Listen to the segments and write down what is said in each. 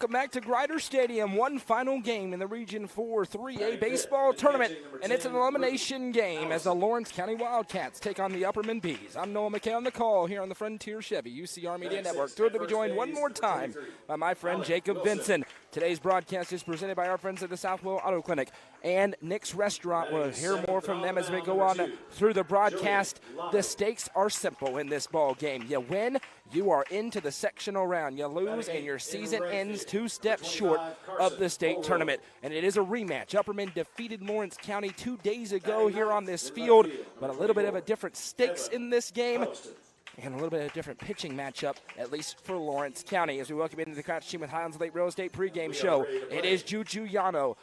welcome back to Grider Stadium. One final game in the Region 4 3A baseball tournament, and it's an elimination game as the Lawrence County Wildcats take on the Upperman Bees. I'm Noah McKay on the call here on the Frontier Chevy UCR Media Network. Thrilled to be joined one more time by my friend Jacob Vinson. Today's broadcast is presented by our friends at the Southwell Auto Clinic and Nick's Restaurant. We'll hear more from them as we go on through the broadcast. The stakes are simple in this ball game. You win, you are into the sectional round. You lose, and your season ends 2 steps short of the state tournament. And it is a rematch. Upperman defeated Lawrence County 2 days ago here on this field, but a little bit of a different stakes in this game. And a little bit of a different pitching matchup, at least for Lawrence County. As we welcome into the Crouch Team with Highlands Lake Real Estate pregame show, it is Juju Yano,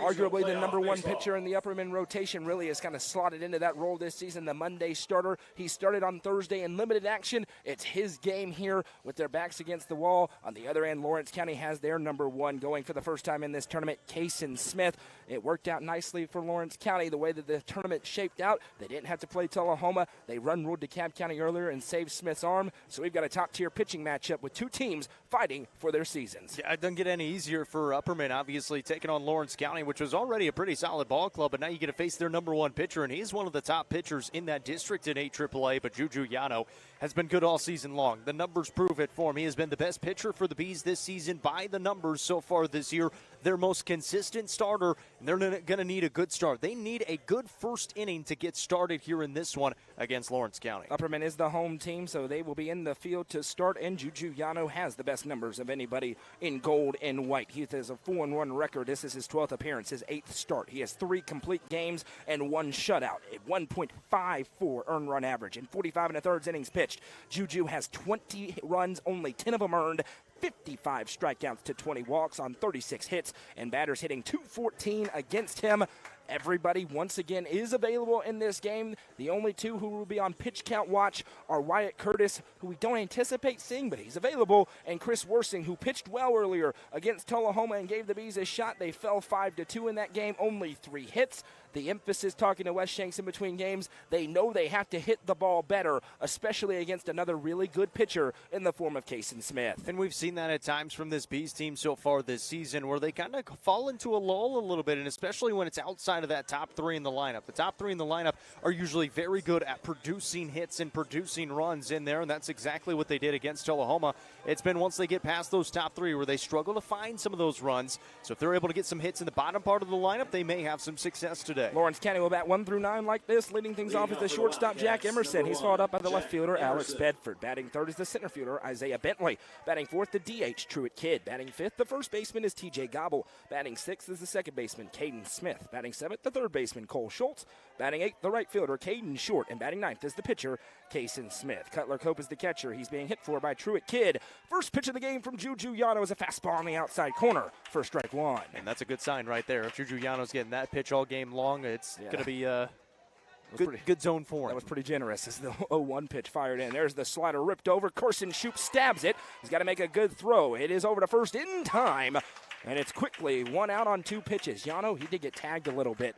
arguably the #1 pitcher in the Upperman rotation, really has kind of slotted into that role this season, the Monday starter. He started on Thursday in limited action. It's his game here with their backs against the wall. On the other end, Lawrence County has their #1 going for the first time in this tournament, Kason Smith. It worked out nicely for Lawrence County the way that the tournament shaped out. They didn't have to play Tullahoma. They run-ruled DeKalb County earlier and saved Smith's arm. So we've got a top-tier pitching matchup with 2 teams fighting for their seasons. Yeah, it doesn't get any easier for Upperman, obviously, taking on Lawrence County, which was already a pretty solid ball club, but now you get to face their #1 pitcher, and he's one of the top pitchers in that district in AAA, but Juju Yano has been good all season long. The numbers prove it for him. He has been the best pitcher for the Bees this season by the numbers so far this year. Their most consistent starter, and they're going to need a good start. They need a good first inning to get started here in this one against Lawrence County. Upperman is the home team, so they will be in the field to start, and Juju Yano has the best numbers of anybody in gold and white. He has a 4-1 record. This is his 12th appearance, his 8th start. He has 3 complete games and 1 shutout, a 1.54 earned run average in 45 1/3 innings pitched. Juju has 20 runs, only 10 of them earned, 55 strikeouts to 20 walks on 36 hits, and batters hitting .214 against him. Everybody, once again, is available in this game. The only 2 who will be on pitch count watch are Wyatt Curtis, who we don't anticipate seeing, but he's available, and Chris Worsing, who pitched well earlier against Tullahoma and gave the Bees a shot. They fell 5-2 in that game, only 3 hits. The emphasis, talking to Wes Shanks in between games, they know they have to hit the ball better, especially against another really good pitcher in the form of Kason Smith. And we've seen that at times from this Bees team so far this season, where they kind of fall into a lull a little bit, and especially when it's outside of that top 3 in the lineup. The top 3 in the lineup are usually very good at producing hits and producing runs in there, and that's exactly what they did against Tullahoma. It's been once they get past those top 3 where they struggle to find some of those runs. So if they're able to get some hits in the bottom part of the lineup, they may have some success today. Lawrence County will bat 1 through 9 like this. Leading things off is the shortstop, Jack Emerson. He's followed up by the left fielder, Alex Bedford. Batting 3rd is the center fielder, Isaiah Bentley. Batting 4th, the DH, Truett Kidd. Batting 5th, the first baseman is TJ Gobble. Batting 6th is the second baseman, Caden Smith. Batting 7th, the third baseman, Cole Schultz. Batting 8th, the right fielder, Caden Short. And batting 9th is the pitcher, Kason Smith. Cutler Cope is the catcher. He's being hit for by Truett Kidd. First pitch of the game from Juju Yano is a fastball on the outside corner for strike 1. And that's a good sign right there. If Juju Yano's getting that pitch all game long, it's going to be good zone for him. That was pretty generous as the 0-1 pitch fired in. There's the slider ripped over. Carson Shoup stabs it. He's got to make a good throw. It is over to first in time, and it's quickly 1 out on 2 pitches. Yano, he did get tagged a little bit.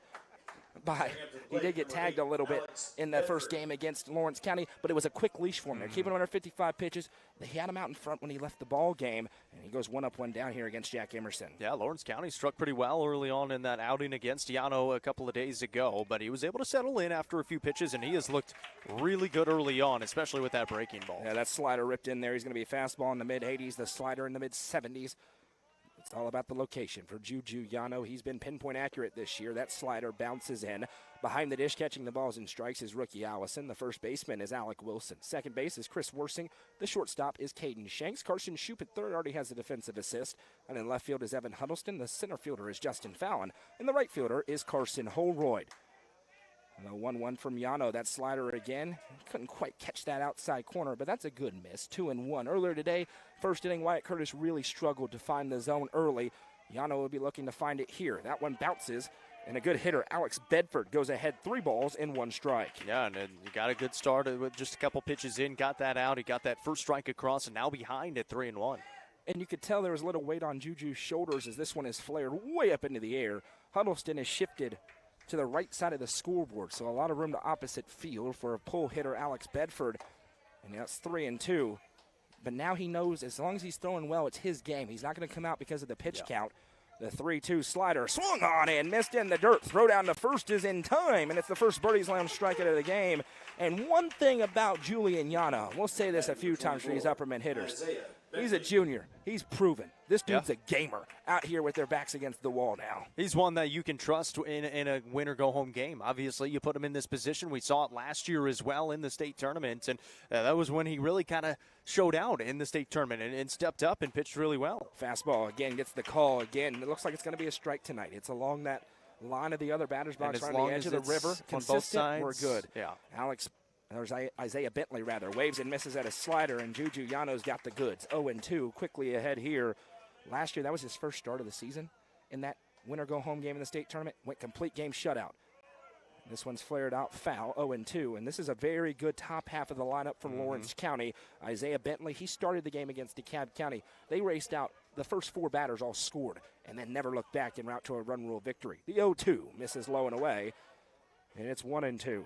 In the first game against Lawrence County, but it was a quick leash for him. They're keeping him under 55 pitches. They had him out in front when he left the ball game, and he goes 1 up, 1 down here against Jack Emerson. Yeah, Lawrence County struck pretty well early on in that outing against Yano a couple of days ago, but he was able to settle in after a few pitches, and he has looked really good early on, especially with that breaking ball. Yeah, that slider ripped in there. He's going to be a fastball in the mid-80s, the slider in the mid-70s. It's all about the location for Juju Yano. He's been pinpoint accurate this year. That slider bounces in. Behind the dish, catching the balls and strikes is rookie Allison. The first baseman is Alec Wilson. Second base is Chris Worsing. The shortstop is Caden Shanks. Carson Shoup at 3rd already has a defensive assist. And in left field is Evan Huddleston. The center fielder is Justin Fallon. And the right fielder is Carson Holroyd. And the 1-1 from Yano. That slider again. Couldn't quite catch that outside corner, but that's a good miss. 2-1. Earlier today, first inning, Wyatt Curtis really struggled to find the zone early. Yano will be looking to find it here. That one bounces. And a good hitter, Alex Bedford, goes ahead 3 balls and 1 strike. Yeah, and he got a good start with just a couple pitches in, got that out. He got that first strike across, and now behind at 3-1. And you could tell there was a little weight on Juju's shoulders as this one is flared way up into the air. Huddleston is shifted to the right side of the scoreboard, so a lot of room to opposite field for a pull hitter, Alex Bedford. And that's 3-2. but now he knows as long as he's throwing well, it's his game. He's not going to come out because of the pitch count. The 3-2 slider swung on and missed in the dirt. Throw down to first is in time, and it's the first Birdies Lounge strikeout of the game. And one thing about Julian Yano, we'll say this a few times for these Upperman hitters. He's a junior. He's proven. This dude's a gamer out here with their backs against the wall now. He's one that you can trust in a win-or-go-home game. Obviously, you put him in this position. We saw it last year as well in the state tournament, and that was when he really kind of showed out in the state tournament and stepped up and pitched really well. Fastball again gets the call again. It looks like it's going to be a strike tonight. It's along that line of the other batter's box right on the edge of the river. On both sides, we're good. Yeah. There's Isaiah Bentley, waves and misses at a slider, and Juju Yano's got the goods. 0-2, quickly ahead here. Last year, that was his first start of the season in that winner-go-home game in the state tournament. Went complete game shutout. This one's flared out foul, 0-2, and this is a very good top half of the lineup from Lawrence County. Isaiah Bentley, he started the game against DeKalb County. They raced out. The first 4 batters all scored and then never looked back en route to a run rule victory. The 0-2 misses low and away, and it's 1-2.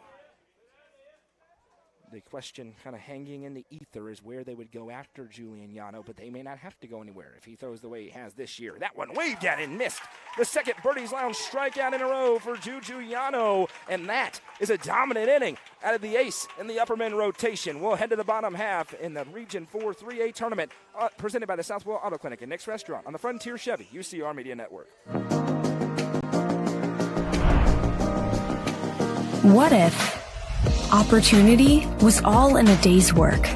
The question kind of hanging in the ether is where they would go after Julian Yano, but they may not have to go anywhere if he throws the way he has this year. That one waved at and missed. The second Birdies Lounge strikeout in a row for Juju Yano, and that is a dominant inning out of the ace in the Upperman rotation. We'll head to the bottom half in the Region 4 3A tournament presented by the Southwell Auto Clinic and Nick's Restaurant on the Frontier Chevy UCR Media Network. What if opportunity was all in a day's work?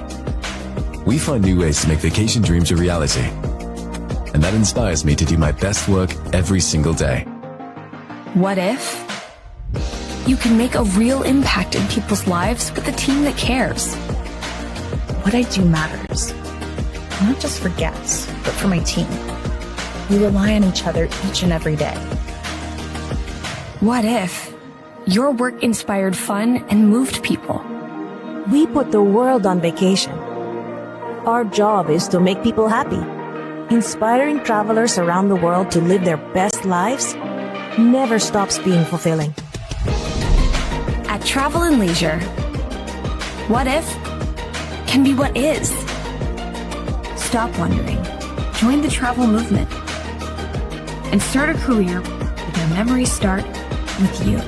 We find new ways to make vacation dreams a reality. And that inspires me to do my best work every single day. What if you can make a real impact in people's lives with a team that cares? What I do matters, not just for guests, but for my team. We rely on each other each and every day. What if your work inspired fun and moved people? We put the world on vacation. Our job is to make people happy. Inspiring travelers around the world to live their best lives never stops being fulfilling. At Travel and Leisure, what if can be what is. Stop wondering. Join the travel movement and start a career where memories start with you.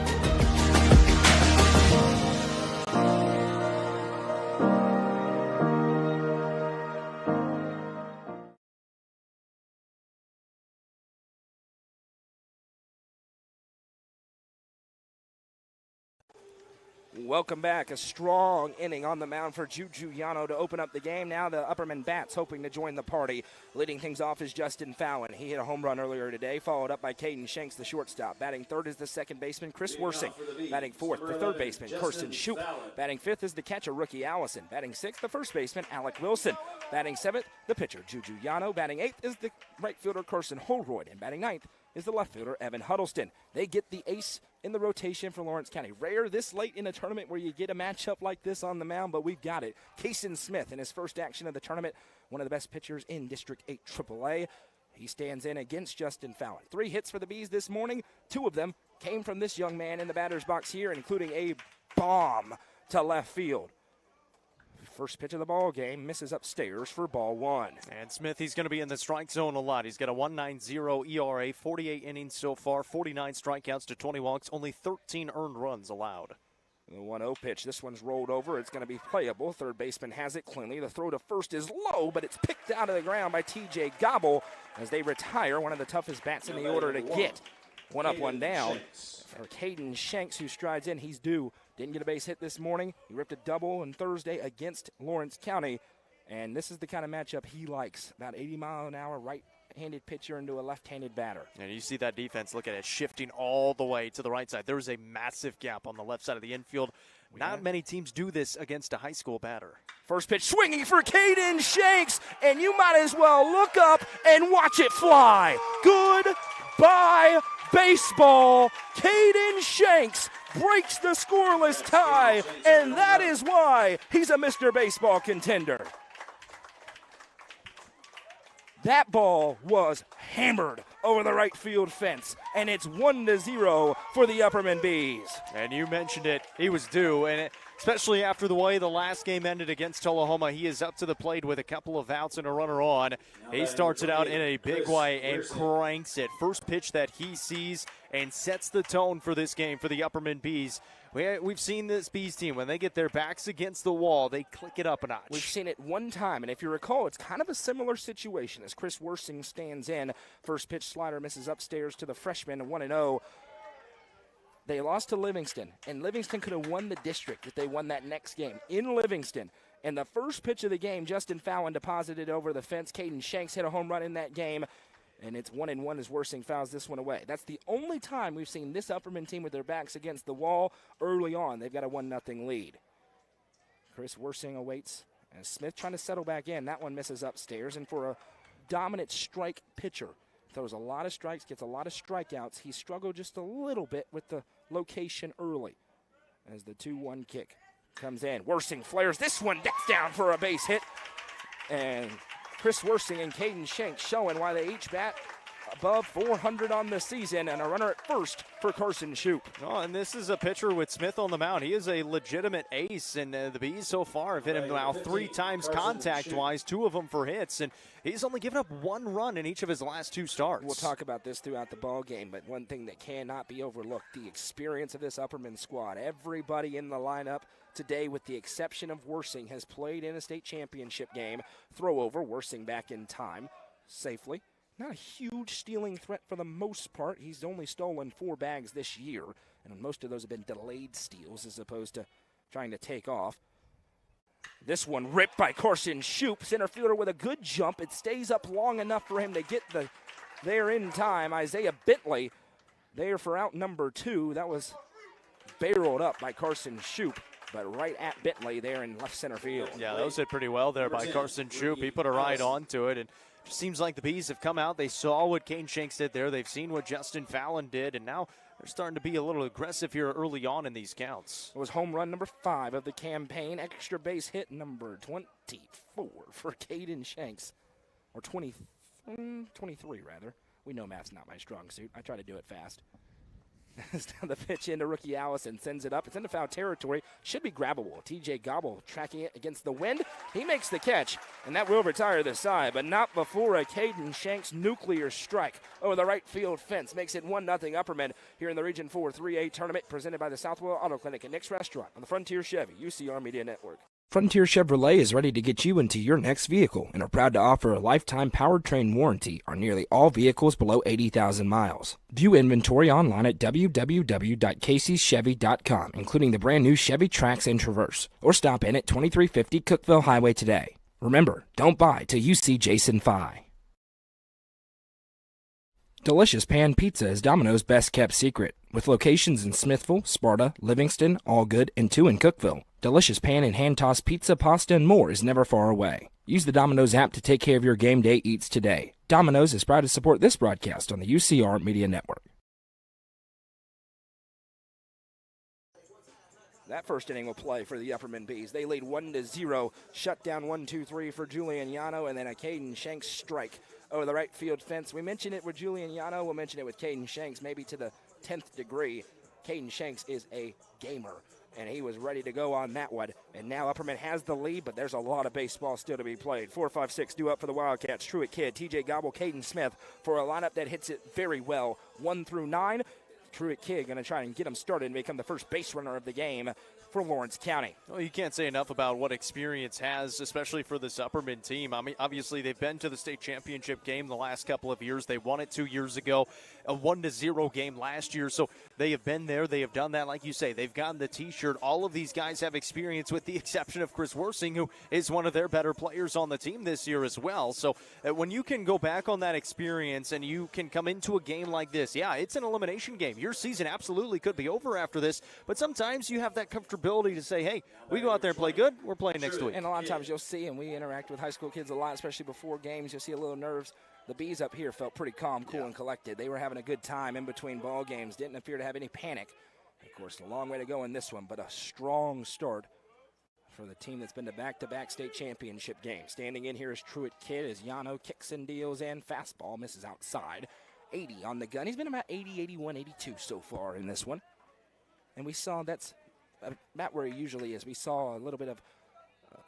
Welcome back. A strong inning on the mound for Juju Yano to open up the game. Now the Upperman bats hoping to join the party. Leading things off is Justin Fallon. He hit a home run earlier today, followed up by Caden Shanks, the shortstop. Batting third is the second baseman, Chris Worsing. Batting fourth, the third baseman, Kirsten Shoup. Batting fifth is the catcher, rookie Allison. Batting sixth, the first baseman, Alec Wilson. Batting seventh, the pitcher, Juju Yano. Batting eighth is the right fielder, Carson Holroyd. And batting ninth is the left fielder, Evan Huddleston. They get the ace in the rotation for Lawrence County. Rare this late in a tournament where you get a matchup like this on the mound, but we've got it. Kason Smith in his first action of the tournament, one of the best pitchers in District 8 AAA. He stands in against Justin Fallon. 3 hits for the Bees this morning. 2 of them came from this young man in the batter's box here, including a bomb to left field. First pitch of the ball game misses upstairs for ball 1. And Smith, he's going to be in the strike zone a lot. He's got a 1.90 ERA, 48 innings so far, 49 strikeouts to 20 walks, only 13 earned runs allowed. The 1-0 pitch. This one's rolled over. It's going to be playable. Third baseman has it cleanly. The throw to first is low, but it's picked out of the ground by TJ Gobble as they retire. One of the toughest bats in the order to get. One up, one down for Caden Shanks, who strides in. He's due. Didn't get a base hit this morning. He ripped a double on Thursday against Lawrence County. And this is the kind of matchup he likes. About 80-mile-an-hour right-handed pitcher into a left-handed batter. And you see that defense, look at it, shifting all the way to the right side. There was a massive gap on the left side of the infield. Not many teams do this against a high school batter. First pitch swinging for Caden Shanks, and you might as well look up and watch it fly. Goodbye, baseball. Caden Shanks breaks the scoreless tie, and that is why he's a Mr. Baseball contender. That ball was hammered over the right field fence, and it's 1-0 for the Upperman Bees. And you mentioned it, he was due, and especially after the way the last game ended against Tullahoma. He is up to the plate with a couple of outs and a runner on. He starts it out in a big way and cranks it. First pitch that he sees and sets the tone for this game for the Upperman Bees. We've seen this Bees team, when they get their backs against the wall, they click it up a notch. We've seen it one time, and if you recall, it's kind of a similar situation as Chris Worsing stands in. First pitch slider misses upstairs to the freshman, 1-0. They lost to Livingston, and Livingston could have won the district if they won that next game in Livingston. And the first pitch of the game, Justin Fallon deposited over the fence. Caden Shanks hit a home run in that game. And it's 1-1 as Worsing fouls this one away. That's the only time we've seen this Upperman team with their backs against the wall early on. They've got a 1-0 lead. Chris Worsing awaits as Smith trying to settle back in. That one misses upstairs. And for a dominant strike pitcher, throws a lot of strikes, gets a lot of strikeouts. He struggled just a little bit with the location early as the 2-1 kick comes in. Worsing flares this one down for a base hit. And Chris Worsing and Caden Shanks showing why they each bat above 400 on the season, and a runner at first for Carson Shoup. Oh, and this is a pitcher with Smith on the mound. He is a legitimate ace, and the Bees so far have hit him now 3 times contact-wise, 2 of them for hits, and he's only given up 1 run in each of his last 2 starts. We'll talk about this throughout the ball game, but one thing that cannot be overlooked, the experience of this Upperman squad. Everybody in the lineup today, with the exception of Worsing, has played in a state championship game. Throw over, Worsing back in time safely. Not a huge stealing threat for the most part. He's only stolen 4 bags this year, and most of those have been delayed steals as opposed to trying to take off. This one ripped by Carson Shoup. Center fielder with a good jump. It stays up long enough for him to get there in time. Isaiah Bentley there for out number 2. That was barreled up by Carson Shoup, but right at Bentley there in left center field. Yeah, that was hit pretty well there by Carson Shoup. He put a ride onto it, and it just seems like the Bees have come out. They saw what Caden Shanks did there. They've seen what Justin Fallon did, and now they're starting to be a little aggressive here early on in these counts. It was home run number 5 of the campaign. Extra base hit number 24 for Caden Shanks, or 23 rather. We know math's not my strong suit. I try to do it fast. The pitch into rookie Allison, sends it up. It's into foul territory. Should be grabbable. TJ Gobble tracking it against the wind. He makes the catch, and that will retire the side, but not before a Caden Shanks nuclear strike over the right field fence. Makes it 1-0 Upperman here in the Region 4 3A tournament, presented by the Southwell Auto Clinic and Nick's Restaurant on the Frontier Chevy UCR Media Network. Frontier Chevrolet is ready to get you into your next vehicle and are proud to offer a lifetime powertrain warranty on nearly all vehicles below 80,000 miles. View inventory online at www.caseyschevy.com, including the brand new Chevy Trax and Traverse, or stop in at 2350 Cookeville Highway today. Remember, don't buy till you see Jason Fye. Delicious Pan Pizza is Domino's best-kept secret. With locations in Smithville, Sparta, Livingston, Allgood, and 2 in Cookeville, Delicious Pan and hand-tossed pizza, pasta, and more is never far away. Use the Domino's app to take care of your game day eats today. Domino's is proud to support this broadcast on the UCR Media Network. That first inning will play for the Upperman Bees. They lead 1-0. Shut down 1-2-3 for Julian Yano, and then a Caden Shanks strike over the right field fence. We mentioned it with Julian Yano. We'll mention it with Caden Shanks, maybe to the 10th degree. Caden Shanks is a gamer, and he was ready to go on that one. And now Upperman has the lead, but there's a lot of baseball still to be played. 4, 5, 6 due up for the Wildcats. Truett Kidd, TJ Gobble, Caden Smith for a lineup that hits it very well. 1 through 9. Truett Kidd going to try and get him started and become the first base runner of the game for Lawrence County. Well, you can't say enough about what experience has, especially for this Upperman team. I mean, obviously, they've been to the state championship game the last couple of years. They won it 2 years ago, a 1-0 game last year. So they have been there. They have done that. Like you say, they've gotten the T-shirt. All of these guys have experience, with the exception of Chris Worsing, who is one of their better players on the team this year as well. So when you can go back on that experience and you can come into a game like this, yeah, it's an elimination game. Your season absolutely could be over after this, but sometimes you have that comfortability to say, hey, we go out there and play good, we're playing next week. And a lot of times you'll see, and we interact with high school kids a lot, especially before games, you'll see a little nerves. The Bees up here felt pretty calm, cool, and collected. They were having a good time in between ball games, didn't appear to have any panic. Of course, a long way to go in this one, but a strong start for the team that's been to back-to-back state championship games. Standing in here is Truett Kidd as Yano kicks and deals, and fastball misses outside. 80 on the gun. He's been about 80, 81, 82 so far in this one. And we saw that's about where he usually is. We saw a little bit of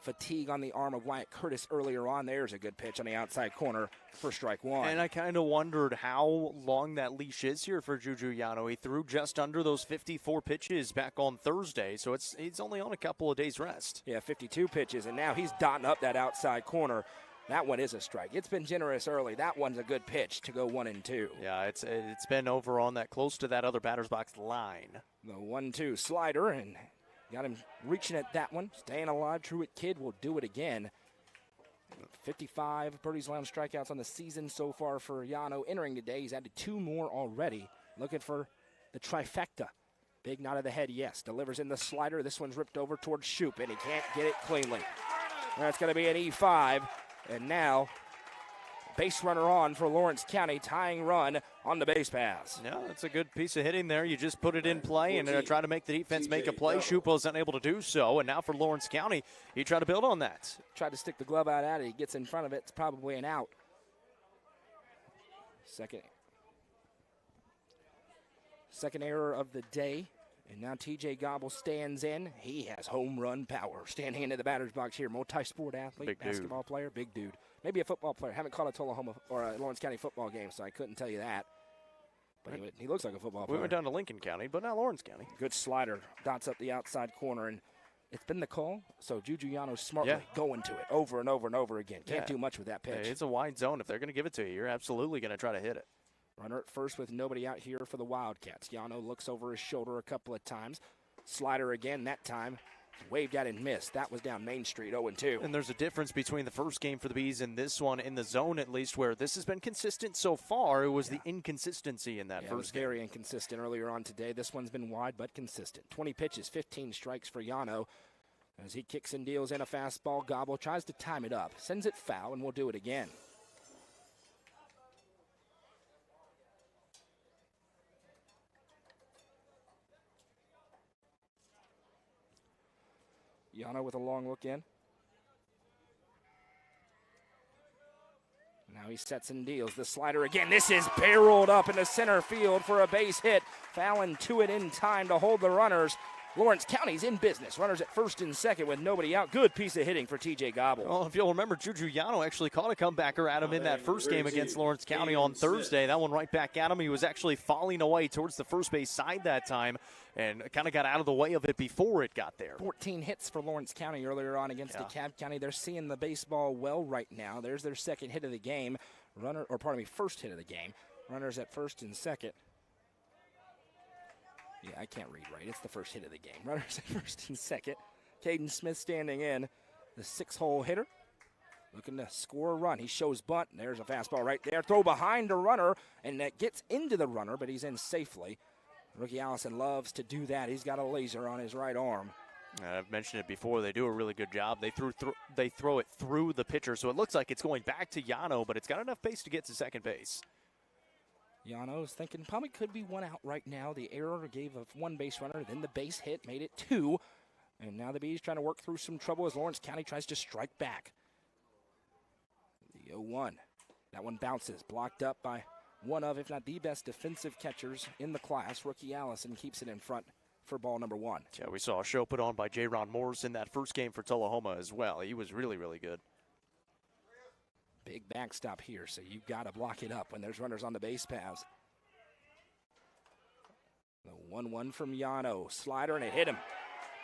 fatigue on the arm of Wyatt Curtis earlier on. There's a good pitch on the outside corner for strike one. And I kind of wondered how long that leash is here for Juju Yano. He threw just under those 54 pitches back on Thursday, so he's only on a couple of days rest. Yeah, 52 pitches, and now he's dotting up that outside corner. That one is a strike. It's been generous early. That one's a good pitch to go 1-2. Yeah, it's been over on that close to that other batter's box line. The 1-2 slider, and got him reaching at that one. Staying alive. Truett Kid will do it again. 55 birdies, allowed strikeouts on the season so far for Yano. Entering today, he's added 2 more already. Looking for the trifecta. Big nod of the head, yes. Delivers in the slider. This one's ripped over towards Shoop, and he can't get it cleanly. That's going to be an E5. And now, base runner on for Lawrence County, tying run on the base pass. Yeah, that's a good piece of hitting there. You just put it in play and try to make the defense make a play. Schupo's unable to do so, and now for Lawrence County, you try to build on that. Tried to stick the glove out at it. He gets in front of it. It's probably an out. Second error of the day. And now TJ Gobble stands in. He has home run power. Standing into the batter's box here. Multi-sport athlete, big basketball player, big dude. Maybe a football player. Haven't caught a Tullahoma or a Lawrence County football game, so I couldn't tell you that. But he looks like a football player. We went down to Lincoln County, but not Lawrence County. Good slider. Dots up the outside corner, and it's been the call. So Juju Yano smartly going to it over and over and over again. Can't do much with that pitch. Hey, it's a wide zone. If they're going to give it to you, you're absolutely going to try to hit it. Runner at first with nobody out here for the Wildcats. Yano looks over his shoulder a couple of times. Slider again, that time waved at and missed. That was down Main Street, 0-2. And there's a difference between the first game for the Bees and this one in the zone, at least, where this has been consistent so far. It was the inconsistency in that first game. It was game. Very inconsistent earlier on today. This one's been wide but consistent. 20 pitches, 15 strikes for Yano. As he kicks and deals in a fastball, Gobble tries to time it up. Sends it foul, and we'll do it again. Yano with a long look in. Now he sets and deals. The slider again. This is barreled up into center field for a base hit. Fallon to it in time to hold the runners. Lawrence County's in business. Runners at first and second with nobody out. Good piece of hitting for TJ Gobble. Well, if you'll remember, Juju Yano actually caught a comebacker at him in that first game against Lawrence County on Thursday. That one right back at him. He was actually falling away towards the first base side that time and kind of got out of the way of it before it got there. 14 hits for Lawrence County earlier on against DeKalb County. They're seeing the baseball well right now. There's their second hit of the game. First hit of the game. Runners at first and second. Yeah, I can't read right. It's the first hit of the game. Runners at first and second. Caden Smith standing in, the 6-hole hitter. Looking to score a run. He shows bunt. There's a fastball right there. Throw behind the runner, and that gets into the runner, but he's in safely. Rookie Allison loves to do that. He's got a laser on his right arm. I've mentioned it before. They do a really good job. They throw it through the pitcher, so it looks like it's going back to Yano, but it's got enough pace to get to second base. Yano's thinking probably could be one out right now. The error gave a one base runner, then the base hit made it 2. And now the Bees trying to work through some trouble as Lawrence County tries to strike back. The 0-1. That one bounces, blocked up by one of, if not the best defensive catchers in the class. Rookie Allison keeps it in front for ball number 1. Yeah, we saw a show put on by J-Ron Morris in that first game for Tullahoma as well. He was really, really good. Big backstop here, so you've got to block it up when there's runners on the base paths. The 1-1 from Yano. Slider, and it hit him.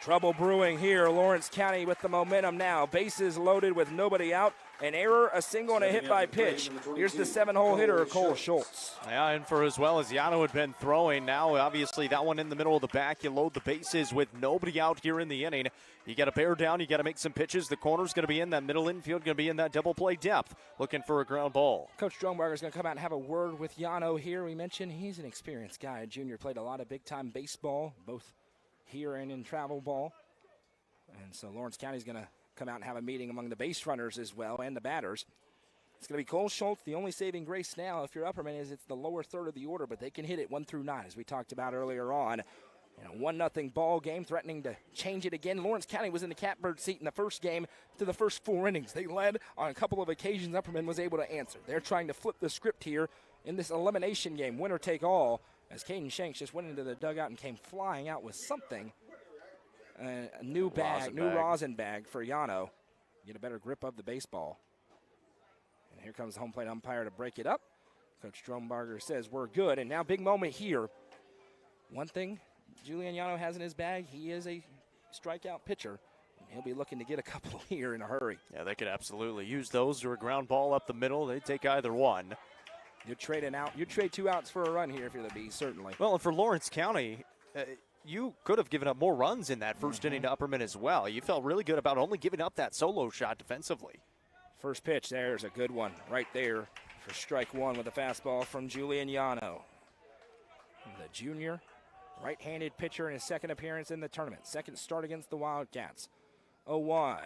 Trouble brewing here. Lawrence County with the momentum now. Bases loaded with nobody out. An error, a single, and a hit by pitch. Here's the 7-hole hitter, Cole Schultz. Yeah, and for as well as Yano had been throwing, now obviously that one in the middle of the back. You load the bases with nobody out here in the inning. You got to bear down. You got to make some pitches. The corner's going to be in that middle infield, going to be in that double play depth, looking for a ground ball. Coach Drombarger's going to come out and have a word with Yano here. We mentioned he's an experienced guy. Junior played a lot of big-time baseball, both here and in travel ball. And so Lawrence County's going to come out and have a meeting among the base runners as well and the batters. It's going to be Cole Schultz. The only saving grace now, if you're Upperman, is it's the lower third of the order, but they can hit it 1 through 9, as we talked about earlier on. In a 1-0 ball game, threatening to change it again. Lawrence County was in the catbird seat in the first game to the first 4 innings. They led on a couple of occasions. Upperman was able to answer. They're trying to flip the script here in this elimination game, winner take all, as Caden Shanks just went into the dugout and came flying out with something. A new bag, new rosin bag for Yano. Get a better grip of the baseball. And here comes the home plate umpire to break it up. Coach Strombarger says we're good. And now big moment here. One thing Julian Yano has in his bag, he is a strikeout pitcher. He'll be looking to get a couple here in a hurry. Yeah, they could absolutely use those or a ground ball up the middle. They'd take either one. You'd trade an out. You'd trade 2 outs for a run here if you're the Bees, certainly. Well, and for Lawrence County, you could have given up more runs in that first inning to Upperman as well. You felt really good about only giving up that solo shot defensively. First pitch, there's a good one right there for strike one with a fastball from Julian Yano. The junior right-handed pitcher in his second appearance in the tournament. Second start against the Wildcats. 0-1.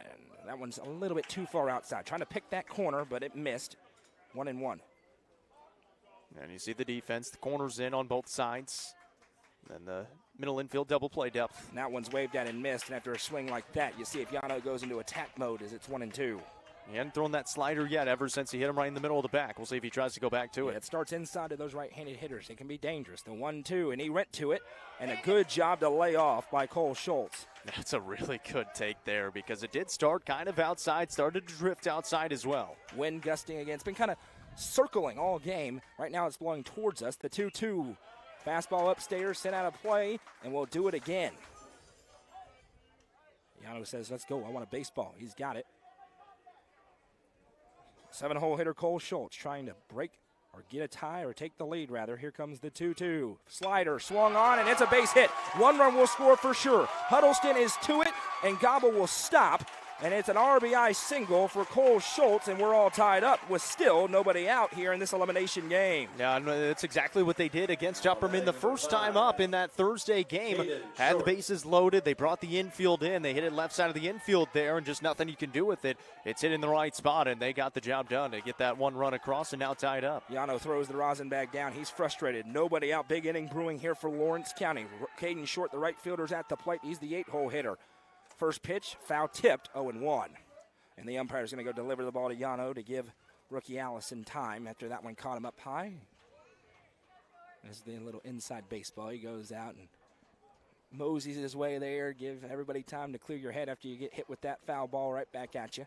That one's a little bit too far outside. Trying to pick that corner, but it missed. 1-1. And you see the defense, the corners in on both sides. And the middle infield double play depth. And that one's waved at and missed. And after a swing like that, you see if Yano goes into attack mode as it's 1-2. He hadn't thrown that slider yet ever since he hit him right in the middle of the back. We'll see if he tries to go back to it. It starts inside of those right-handed hitters. It can be dangerous. The 1-2, and he went to it. And a good job to lay off by Cole Schultz. That's a really good take there because it did start kind of outside, started to drift outside as well. Wind gusting again. It's been kind of circling all game. Right now it's blowing towards us. The 2-2. Fastball upstairs, sent out of play, and we'll do it again. Yano says, let's go. I want a baseball. He's got it. 7-hole hitter Cole Schultz trying to break or get a tie or take the lead, rather. Here comes the 2-2. Slider swung on, and it's a base hit. 1 run will score for sure. Huddleston is to it, and Gobble will stop. And it's an RBI single for Cole Schultz, and we're all tied up with still nobody out here in this elimination game. Yeah, and that's exactly what they did against Upperman the first time up in that Thursday game. Had the bases loaded. They brought the infield in. They hit it left side of the infield there, and just nothing you can do with it. It's hit in the right spot, and they got the job done to get that 1 run across and now tied up. Yano throws the rosin bag down. He's frustrated. Nobody out. Big inning brewing here for Lawrence County. Caden Short, the right fielder's at the plate. He's the 8-hole hitter. First pitch, foul tipped, 0-1. And the umpire's going to go deliver the ball to Yano to give rookie Allison time after that one caught him up high. This is the little inside baseball. He goes out and moseys his way there. Give everybody time to clear your head after you get hit with that foul ball right back at you.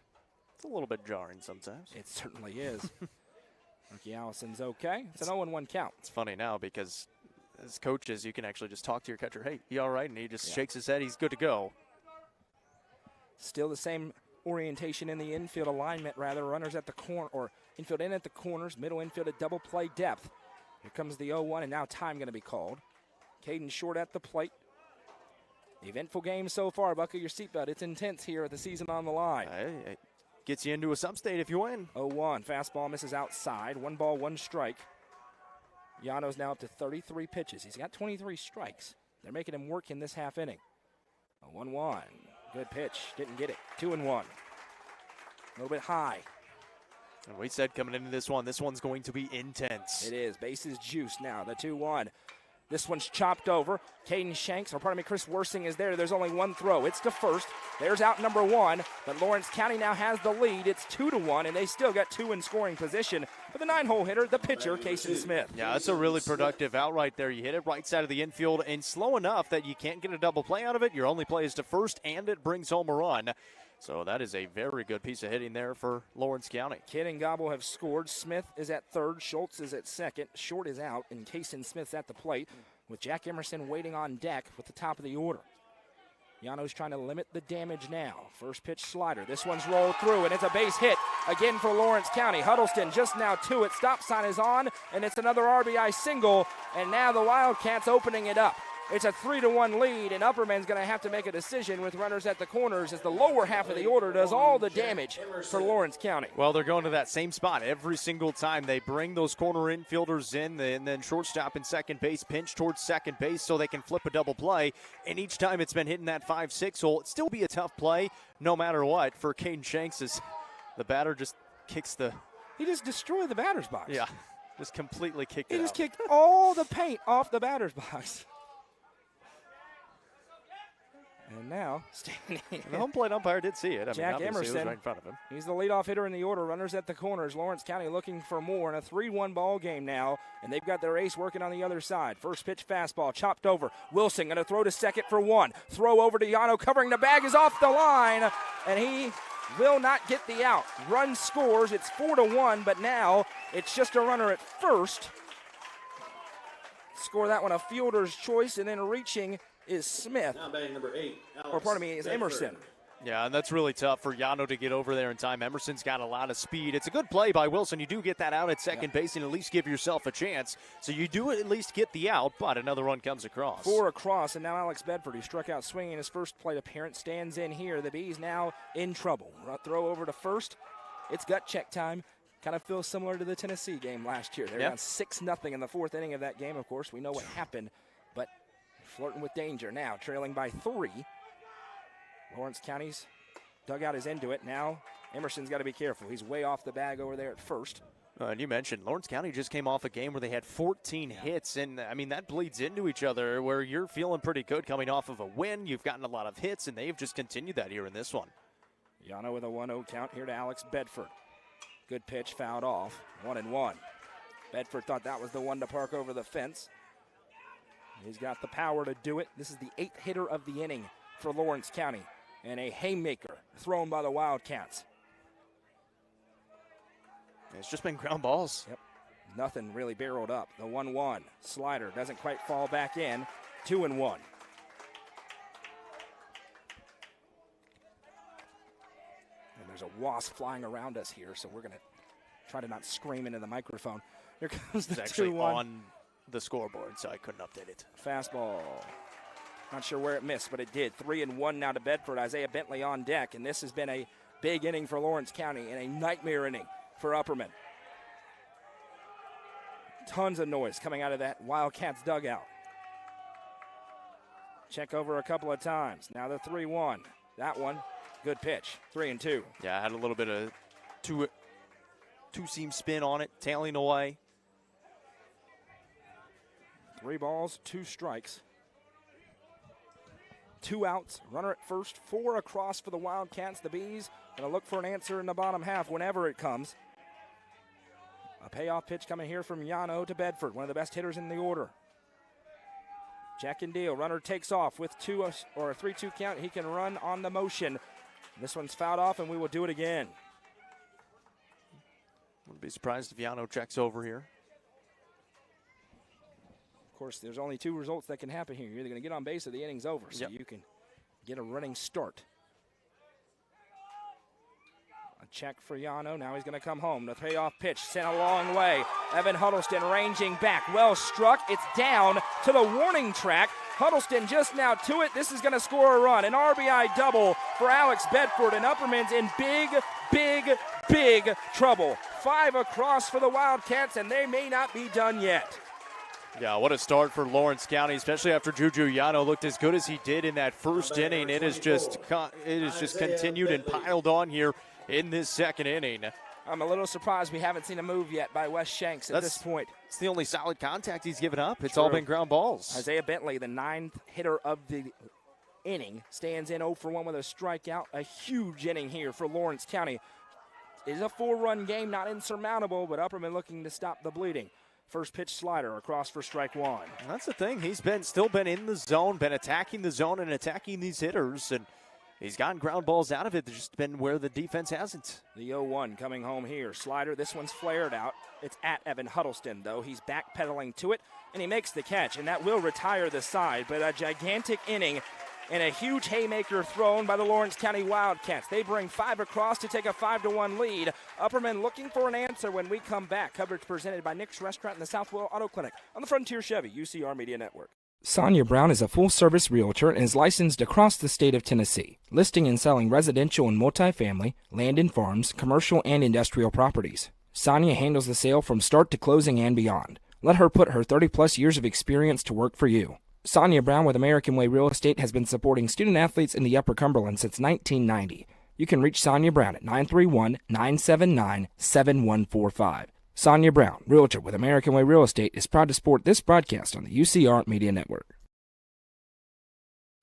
It's a little bit jarring sometimes. It certainly is. Rookie Allison's okay. It's an 0-1 count. It's funny now because as coaches, you can actually just talk to your catcher. Hey, you all right? And he just shakes his head. He's good to go. Still the same orientation in the infield alignment, rather. Runners at the corner, or infield in at the corners, middle infield at double play depth. Here comes the 0-1, and now time going to be called. Caden Short at the plate. The eventful game so far. Buckle your seatbelt. It's intense here with the season on the line. It gets you into a sub-state if you win. 0-1. Fastball misses outside. 1 ball, 1 strike. Yano's now up to 33 pitches. He's got 23 strikes. They're making him work in this half inning. 1-1. Good pitch. Didn't get it. 2-1. A little bit high. And we said coming into this one's going to be intense. It is. Bases juice now. The 2-1. This one's chopped over. Caden Shanks, or pardon me, Chris Worsing is there. There's only 1 throw. It's to first. There's out number 1. But Lawrence County now has the lead. It's 2-1, and they still got 2 in scoring position. For the 9-hole hitter, the pitcher, Kason Smith. Yeah, that's a really productive out right there. You hit it right side of the infield and slow enough that you can't get a double play out of it. Your only play is to first, and it brings home a run. So that is a very good piece of hitting there for Lawrence County. Kidd and Gobble have scored. Smith is at third. Schultz is at second. Short is out, and Kason Smith's at the plate, with Jack Emerson waiting on deck with the top of the order. Yano's trying to limit the damage now. First pitch slider. This one's rolled through, and it's a base hit again for Lawrence County. Huddleston just now to it. Stop sign is on, and it's another RBI single, and now the Wildcats opening it up. It's a 3-1 lead, and Upperman's going to have to make a decision with runners at the corners as the lower half of the order does all the damage for Lawrence County. Well, they're going to that same spot every single time. They bring those corner infielders in, and then shortstop and second base pinch towards second base so they can flip a double play. And each time it's been hitting that 5-6 hole, it'd still be a tough play no matter what for Caden Shanks as the batter just kicks the... He just destroyed the batter's box. Yeah, just completely kicked it out. He just kicked all the paint off the batter's box. And now, standing, The home plate umpire did see it. I mean, Jack obviously it was Emerson. right in front of him. He's the leadoff hitter in the order. Runners at the corners. Lawrence County looking for more in a 3-1 ball game now, and they've got their ace working on the other side. First pitch fastball, chopped over. Wilson going to throw to second for one. Throw over to Yano, covering the bag is off the line, and he will not get the out. Run scores. It's 4-1, but now it's just a runner at first. Score that one a fielder's choice, and then reaching is Smith. Now batting number 8, Is Emerson. Yeah, and that's really tough for Yano to get over there in time. Emerson's got a lot of speed. It's a good play by Wilson. You do get that out at second base and at least give yourself a chance. So you do at least get the out, but another run comes across. 4 across, and now Alex Bedford, who struck out swinging his first plate appearance, stands in here. The Bees now in trouble. Throw over to first. It's gut check time. Kind of feels similar to the Tennessee game last year. They're down 6-0 in the fourth inning of that game. Of course, we know what happened, but flirting with danger now, trailing by 3. Lawrence County's dugout is into it. Now Emerson's got to be careful. He's way off the bag over there at first. And you mentioned Lawrence County just came off a game where they had 14 hits, and I mean that bleeds into each other where you're feeling pretty good coming off of a win. You've gotten a lot of hits, and they've just continued that here in this one. Yano with a 1-0 count here to Alex Bedford. Good pitch, fouled off, 1-1. Bedford thought that was the one to park over the fence. He's got the power to do it. This is the 8th hitter of the inning for Lawrence County, and a haymaker thrown by the Wildcats. It's just been ground balls. Yep, nothing really barreled up. The 1-1 slider doesn't quite fall back in. 2-1. And there's a wasp flying around us here, so we're going to try to not scream into the microphone. Here comes the 2-1. It's actually on the scoreboard, so I couldn't update it. Fastball. Not sure where it missed, but it did. 3-1 now to Bedford. Isaiah Bentley on deck, and this has been a big inning for Lawrence County and a nightmare inning for Upperman. Tons of noise coming out of that Wildcats dugout. Check over a couple of times. Now the 3-1. That one, good pitch. 3-2. Yeah, I had a little bit of two-seam spin on it, tailing away. 3 balls, 2 strikes. 2 outs, runner at first, 4 across for the Wildcats. The Bees going to look for an answer in the bottom half whenever it comes. A payoff pitch coming here from Yano to Bedford, one of the best hitters in the order. Jack and deal, runner takes off with 2 or a 3-2 count. He can run on the motion. This one's fouled off, and we will do it again. Wouldn't be surprised if Yano checks over here. Of course, there's only 2 results that can happen here. You're either going to get on base or the inning's over, so you can get a running start. A check for Yano. Now he's going to come home. The payoff pitch sent a long way. Evan Huddleston ranging back. Well struck. It's down to the warning track. Huddleston just now to it. This is going to score a run. An RBI double for Alex Bedford, and Upperman's in big trouble. 5 across for the Wildcats, and they may not be done yet. Yeah, what a start for Lawrence County, especially after Juju Yano looked as good as he did in that first inning. It has just continued and piled on here in this second inning. I'm a little surprised we haven't seen a move yet by Wes Shanks at this point. It's the only solid contact he's given up. It's all been ground balls. Isaiah Bentley, the 9th hitter of the inning, stands in 0 for 1 with a strikeout. A huge inning here for Lawrence County. It is a 4-run game, not insurmountable, but Upperman looking to stop the bleeding. First pitch slider across for strike 1. That's the thing. He's still been in the zone, been attacking the zone and attacking these hitters, and he's gotten ground balls out of it. They've just been where the defense hasn't. The 0-1 coming home here. Slider, this one's flared out. It's at Evan Huddleston, though. He's backpedaling to it, and he makes the catch, and that will retire the side. But a gigantic inning and a huge haymaker thrown by the Lawrence County Wildcats. They bring 5 across to take a 5-1 lead. Upperman looking for an answer when we come back. Coverage presented by Nick's Restaurant and the Southwell Auto Clinic on the Frontier Chevy UCR Media Network. Sonia Brown is a full-service realtor and is licensed across the state of Tennessee, listing and selling residential and multifamily, land and farms, commercial and industrial properties. Sonia handles the sale from start to closing and beyond. Let her put her 30-plus years of experience to work for you. Sonia Brown with American Way Real Estate has been supporting student-athletes in the Upper Cumberland since 1990. You can reach Sonia Brown at 931-979-7145. Sonia Brown, realtor with American Way Real Estate, is proud to support this broadcast on the UCR Media Network.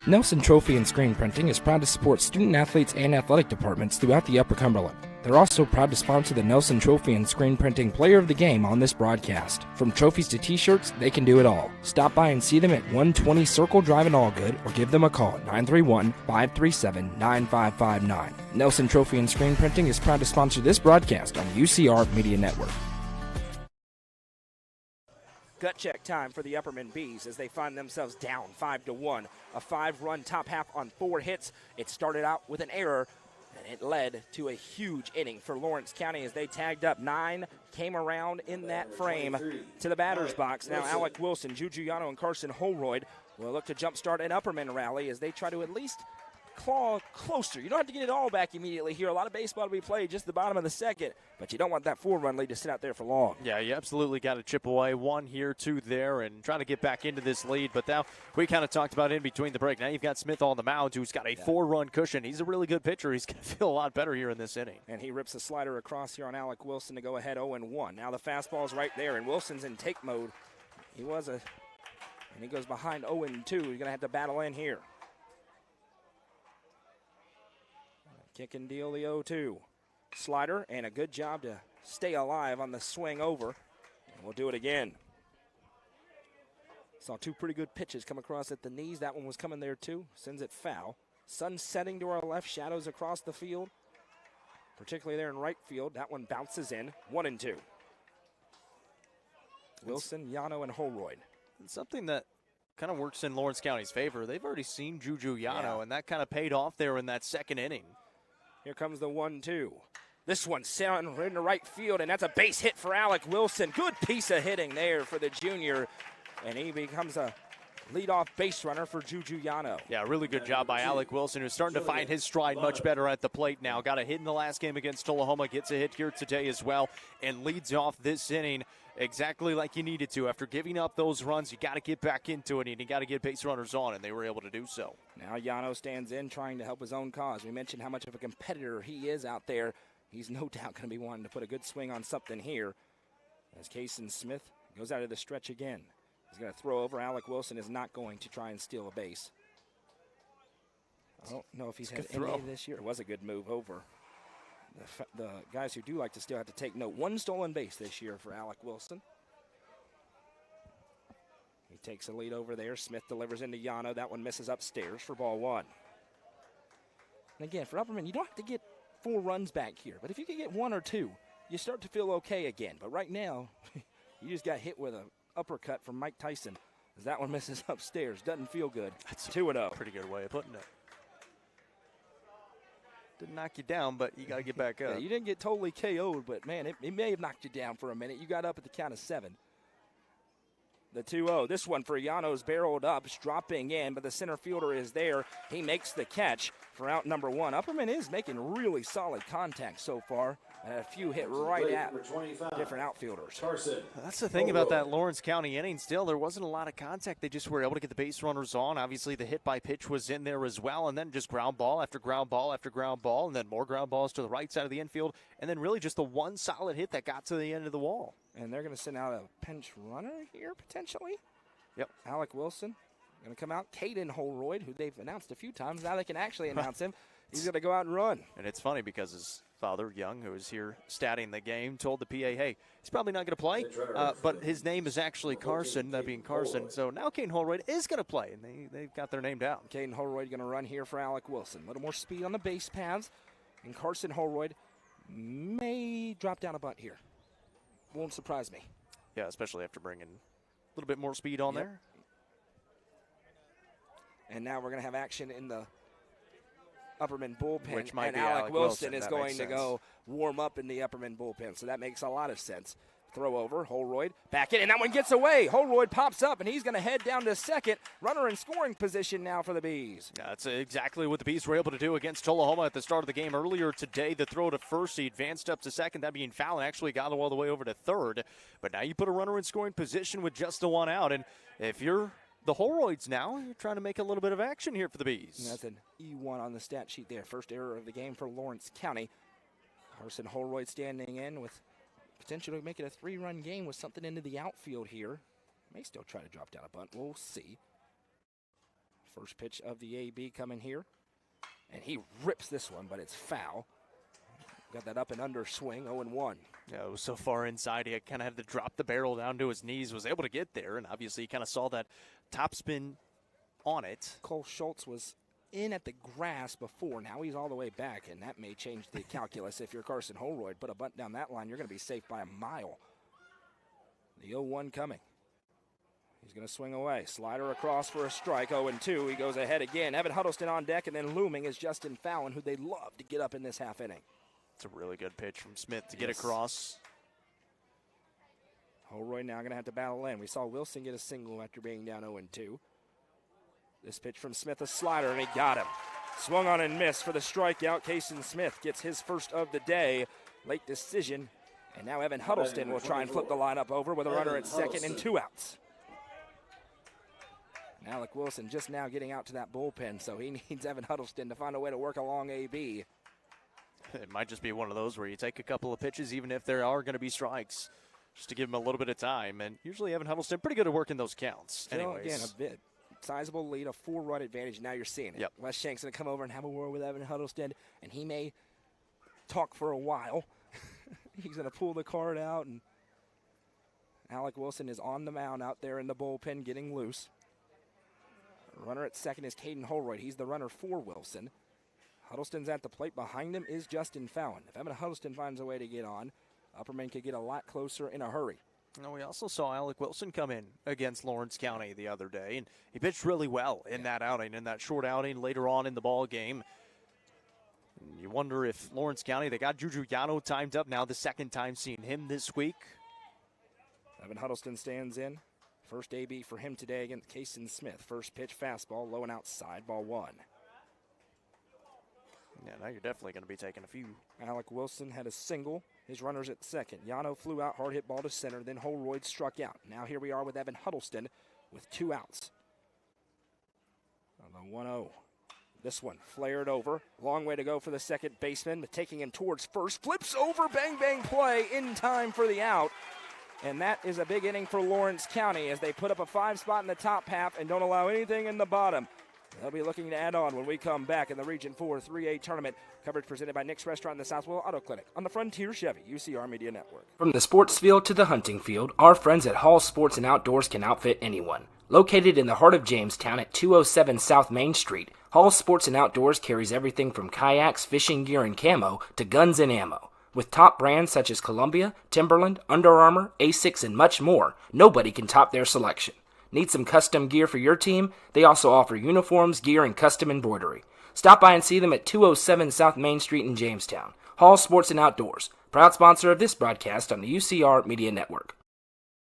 Nelson Trophy and Screen Printing is proud to support student athletes and athletic departments throughout the Upper Cumberland. They're also proud to sponsor the Nelson Trophy and Screen Printing Player of the Game on this broadcast. From trophies to t-shirts, they can do it all. Stop by and see them at 120 Circle Drive in Allgood or give them a call at 931-537-9559. Nelson Trophy and Screen Printing is proud to sponsor this broadcast on UCR Media Network. Gut check time for the Upperman Bees as they find themselves down 5-1. A 5-run top half on 4 hits. It started out with an error, and it led to a huge inning for Lawrence County as they tagged up 9, came around in that frame to the batter's box. Now Alec Wilson, Juju Yano, and Carson Holroyd will look to jumpstart an Upperman rally as they try to at least claw closer. You don't have to get it all back immediately here. A lot of baseball to be played just the bottom of the second, but you don't want that 4-run lead to sit out there for long. Yeah, you absolutely got to chip away 1 here, 2 there, and try to get back into this lead. But now we kind of talked about in between the break. Now you've got Smith on the mound, who's got a 4-run cushion. He's a really good pitcher. He's going to feel a lot better here in this inning. And he rips a slider across here on Alec Wilson to go ahead 0-1. Now the fastball's right there, and Wilson's in take mode. And he goes behind 0-2. He's going to have to battle in here. Kick and deal the 0-2. Slider, and a good job to stay alive on the swing over. And we'll do it again. Saw 2 pretty good pitches come across at the knees. That one was coming there too. Sends it foul. Sun setting to our left, shadows across the field, particularly there in right field. That one bounces in. 1-2. Wilson, Yano, and Holroyd. It's something that kind of works in Lawrence County's favor. They've already seen Juju Yano, and that kind of paid off there in that second inning. Here comes the 1-2. This one's sailing into right field, and that's a base hit for Alec Wilson. Good piece of hitting there for the junior, and he becomes a leadoff base runner for Juju Yano. Yeah, really good job by Alec Wilson, who's starting to find his stride much better at the plate now. Got a hit in the last game against Tullahoma, gets a hit here today as well, and leads off this inning exactly like you needed to. After giving up those runs, you got to get back into it, and you got to get base runners on, and they were able to do so. Now Yano stands in, trying to help his own cause. We mentioned how much of a competitor he is out there. He's no doubt going to be wanting to put a good swing on something here. As Kason Smith goes out of the stretch again. He's going to throw over. Alec Wilson is not going to try and steal a base. I don't know if he's had any this year. It was a good move over. The guys who do like to steal have to take note. 1 stolen base this year for Alec Wilson. He takes a lead over there. Smith delivers into Yano. That one misses upstairs for ball 1. And again, for Upperman, you don't have to get 4 runs back here. But if you can get 1 or 2, you start to feel okay again. But right now, you just got hit with an uppercut from Mike Tyson. As that one misses upstairs. Doesn't feel good. That's 2-0. Pretty good way of putting it. Didn't knock you down, but you got to get back up. Yeah, you didn't get totally KO'd, but, man, it may have knocked you down for a minute. You got up at the count of 7. The 2-0. This one for Yano's barreled up, dropping in, but the center fielder is there. He makes the catch for out number 1. Upperman is making really solid contact so far. And a few hit right at different outfielders. That's the thing about that Lawrence County inning. Still, there wasn't a lot of contact. They just were able to get the base runners on. Obviously, the hit by pitch was in there as well, and then just ground ball after ground ball after ground ball, and then more ground balls to the right side of the infield, and then really just the one solid hit that got to the end of the wall. And they're going to send out a pinch runner here, potentially. Yep. Alec Wilson going to come out. Caden Holroyd, who they've announced a few times. Now they can actually announce him. He's going to go out and run. And it's funny because his father, Young, who is here statting the game, told the PA, hey, he's probably not going to play, but his name is actually Carson, that being Carson. So now Caden Holroyd is going to play, and they've got their name down. Caden Holroyd going to run here for Alec Wilson. A little more speed on the base paths, and Carson Holroyd may drop down a bunt here. Won't surprise me. Yeah, especially after bringing a little bit more speed on there. And now we're going to have action in the Upperman bullpen, which might and be Alec Wilson is that going to go warm up in the Upperman bullpen, so that makes a lot of sense. Throw over, Holroyd back in, and that one gets away. Holroyd pops up, and he's going to head down to second. Runner in scoring position now for the Bees. Yeah, that's exactly what the Bees were able to do against Tullahoma at the start of the game. Earlier today, the throw to first, he advanced up to second, that being foul, and actually got all the way over to third. But now you put a runner in scoring position with just the one out, and if you're the Holroyds now, you're trying to make a little bit of action here for the Bees. And that's an E1 on the stat sheet there. First error of the game for Lawrence County. Carson Holroyd standing in with potential to make it a 3-run game with something into the outfield here. May still try to drop down a bunt. We'll see. First pitch of the AB coming here. And he rips this one, but it's foul. Got that up and under swing, 0-1. Yeah, it was so far inside, he kind of had to drop the barrel down to his knees, was able to get there, and obviously he kind of saw that topspin on it. Cole Schultz was in at the grass before. Now he's all the way back, and that may change the calculus. If you're Carson Holroyd, put a bunt down that line, you're going to be safe by a mile. The 0-1 coming. He's going to swing away. Slider across for a strike, 0-2. He goes ahead again. Evan Huddleston on deck, and then looming is Justin Fallon, who they love to get up in this half inning. It's a really good pitch from Smith to get across. Holroyd now going to have to battle in. We saw Wilson get a single after being down 0-2. This pitch from Smith, a slider, and he got him. Swung on and missed for the strikeout. Kason Smith gets his first of the day. Late decision. And now Evan Huddleston will try and flip the lineup over with a runner at second and 2 outs. And Alec Wilson just now getting out to that bullpen, so he needs Evan Huddleston to find a way to work along AB. It might just be one of those where you take a couple of pitches, even if there are going to be strikes, just to give him a little bit of time. And usually Evan Huddleston pretty good at working those counts. Still, again, a bit sizable lead, a 4-run advantage. Now you're seeing it. Yep. Wes Shank's going to come over and have a word with Evan Huddleston, and he may talk for a while. He's going to pull the card out, and Alec Wilson is on the mound out there in the bullpen getting loose. Runner at second is Caden Holroyd. He's the runner for Wilson. Huddleston's at the plate. Behind him is Justin Fallon. If Evan Huddleston finds a way to get on, Upperman could get a lot closer in a hurry. Now, we also saw Alec Wilson come in against Lawrence County the other day, and he pitched really well in that outing, in that short outing later on in the ball game. And you wonder if Lawrence County, they got Juju Yano timed up now, the second time seeing him this week. Evan Huddleston stands in. First AB for him today against Kason Smith. First pitch, fastball, low and outside, ball 1. Yeah, now you're definitely going to be taking a few. Alec Wilson had a single. His runner's at second. Yano flew out, hard hit ball to center. Then Holroyd struck out. Now here we are with Evan Huddleston with 2 outs. The 1-0. This one flared over. Long way to go for the second baseman. But taking him towards first. Flips over. Bang, bang play in time for the out. And that is a big inning for Lawrence County as they put up a 5 spot in the top half and don't allow anything in the bottom. They'll be looking to add on when we come back in the Region 4 3A tournament. Coverage presented by Nick's Restaurant in the Southwell Auto Clinic on the Frontier Chevy UCR Media Network. From the sports field to the hunting field, our friends at Hall Sports and Outdoors can outfit anyone. Located in the heart of Jamestown at 207 South Main Street, Hall Sports and Outdoors carries everything from kayaks, fishing gear, and camo to guns and ammo. With top brands such as Columbia, Timberland, Under Armour, Asics, and much more, nobody can top their selection. Need some custom gear for your team? They also offer uniforms, gear, and custom embroidery. Stop by and see them at 207 South Main Street in Jamestown. Hall Sports and Outdoors, proud sponsor of this broadcast on the UCR Media Network.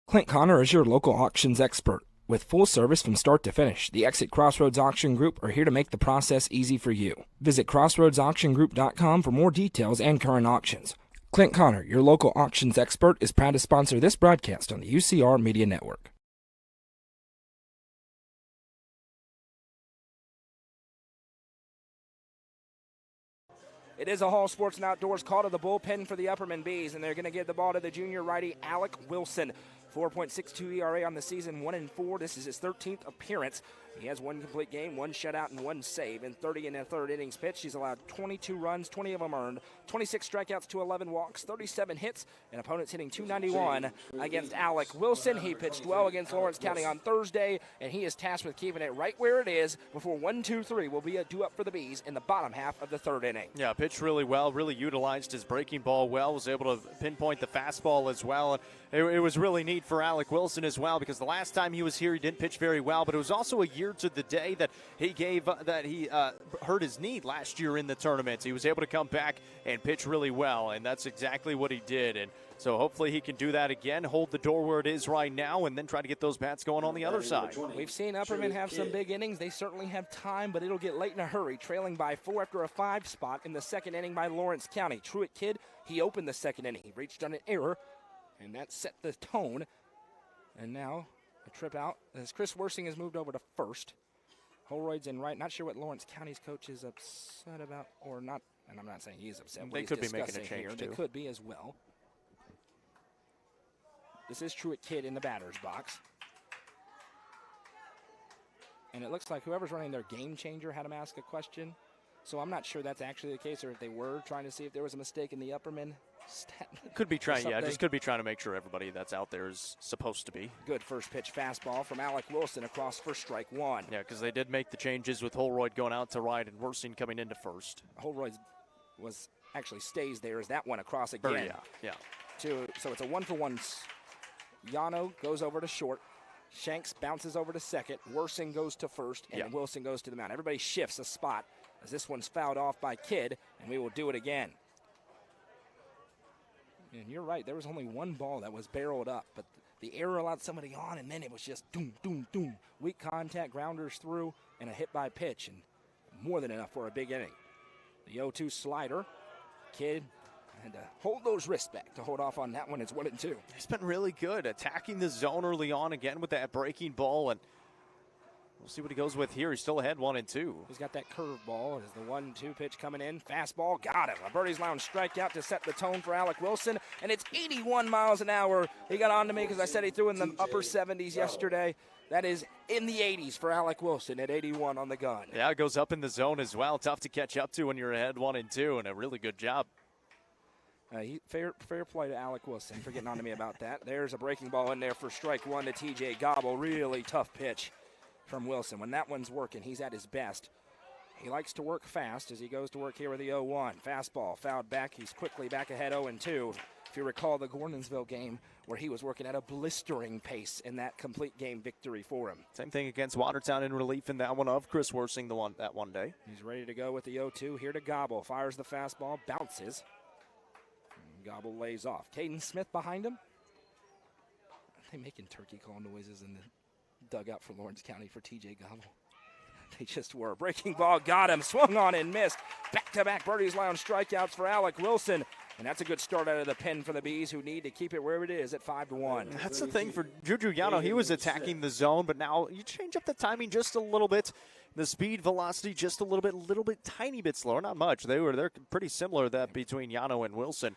Clint Connor is your local auctions expert. With full service from start to finish, the Exit Crossroads Auction Group are here to make the process easy for you. Visit crossroadsauctiongroup.com for more details and current auctions. Clint Connor, your local auctions expert, is proud to sponsor this broadcast on the UCR Media Network. It is a Hall Sports and Outdoors call to the bullpen for the Upperman Bees, and they're going to give the ball to the junior righty Alec Wilson. 4.62 ERA on the season, 1-4. This is his 13th appearance. He has 1 complete game, 1 shutout, and 1 save. In 30 and a third innings pitched, he's allowed 22 runs, 20 of them earned, 26 strikeouts to 11 walks, 37 hits, and opponents hitting .291 against Alec Wilson. He pitched well against Lawrence County on Thursday, and he is tasked with keeping it right where it is before 1-2-3 will be a due-up for the Bees in the bottom half of the third inning. Yeah, pitched really well, really utilized his breaking ball well, was able to pinpoint the fastball as well. And it was really neat for Alec Wilson as well, because the last time he was here, he didn't pitch very well, but it was also a year to the day that he hurt his knee last year in the tournament. He was able to come back and pitch really well, and that's exactly what he did. And so hopefully he can do that again, hold the door where it is right now, and then try to get those bats going on the other side. We've seen Upperman have some big innings. They certainly have time, but it'll get late in a hurry, trailing by 4 after a 5 spot in the second inning by Lawrence County. Truett Kidd, he opened the second inning. He reached on an error, and that set the tone. And now a trip out as Chris Worsing has moved over to first. Holroyd's in right. Not sure what Lawrence County's coach is upset about or not. And I'm not saying he's upset. They could be making a change, too. They could be as well. This is Truett Kidd in the batter's box. And it looks like whoever's running their game changer had him ask a question. So I'm not sure that's actually the case, or if they were trying to see if there was a mistake in the Upperman stat. Could be trying, yeah, just could be trying to make sure everybody that's out there is supposed to be. Good first pitch fastball from Alec Wilson across for strike one. Yeah, because they did make the changes with Holroyd going out to right and Worsing coming into first. Holroyd was actually stays there as that one across again. Yeah. So it's a 1-for-1. Yano goes over to short. Shanks bounces over to second. Worsing goes to first, and Wilson goes to the mound. Everybody shifts a spot as this one's fouled off by Kidd, and we will do it again. And you're right, there was only one ball that was barreled up, but the error allowed somebody on, and then it was just doom, doom, doom. Weak contact, grounders through, and a hit by pitch, and more than enough for a big inning. The 0-2 slider. Kidd had to hold those wrists back to hold off on that one. It's 1-2. He's been really good attacking the zone early on again with that breaking ball, and we'll see what he goes with here. He's still ahead 1-2. He's got that curve ball as the 1-2 pitch coming in. Fastball, got him. A Birdie's Lounge strikeout to set the tone for Alec Wilson, and it's 81 miles an hour. He got on to me because I said he threw in the upper 70s yesterday. That is in the 80s for Alec Wilson at 81 on the gun. Yeah, it goes up in the zone as well. Tough to catch up to when you're ahead 1-2, and a really good job. Fair play to Alec Wilson for getting on to me about that. There's a breaking ball in there for strike one to TJ Gobble. Really tough pitch from Wilson. When that one's working, he's at his best. He likes to work fast as he goes to work here with the 0-1. Fastball fouled back. He's quickly back ahead 0-2. If you recall the Gordonsville game where he was working at a blistering pace in that complete game victory for him. Same thing against Watertown in relief in that one of Chris Worsing that one day. He's ready to go with the 0-2. Here to Gobble. Fires the fastball. Bounces. Gobble lays off. Caden Smith behind him. Are they making turkey call noises in the dugout for Lawrence County for TJ Gobble? They just were. Breaking ball got him. Swung on and missed. Back-to-back Birdie's Lounge strikeouts for Alec Wilson. And that's a good start out of the pen for the Bees, who need to keep it where it is at 5-1. That's the thing for Juju Yano. He was attacking the zone, but now you change up the timing just a little bit. The speed, velocity, just a little bit, tiny bit slower. Not much. They're pretty similar that between Yano and Wilson.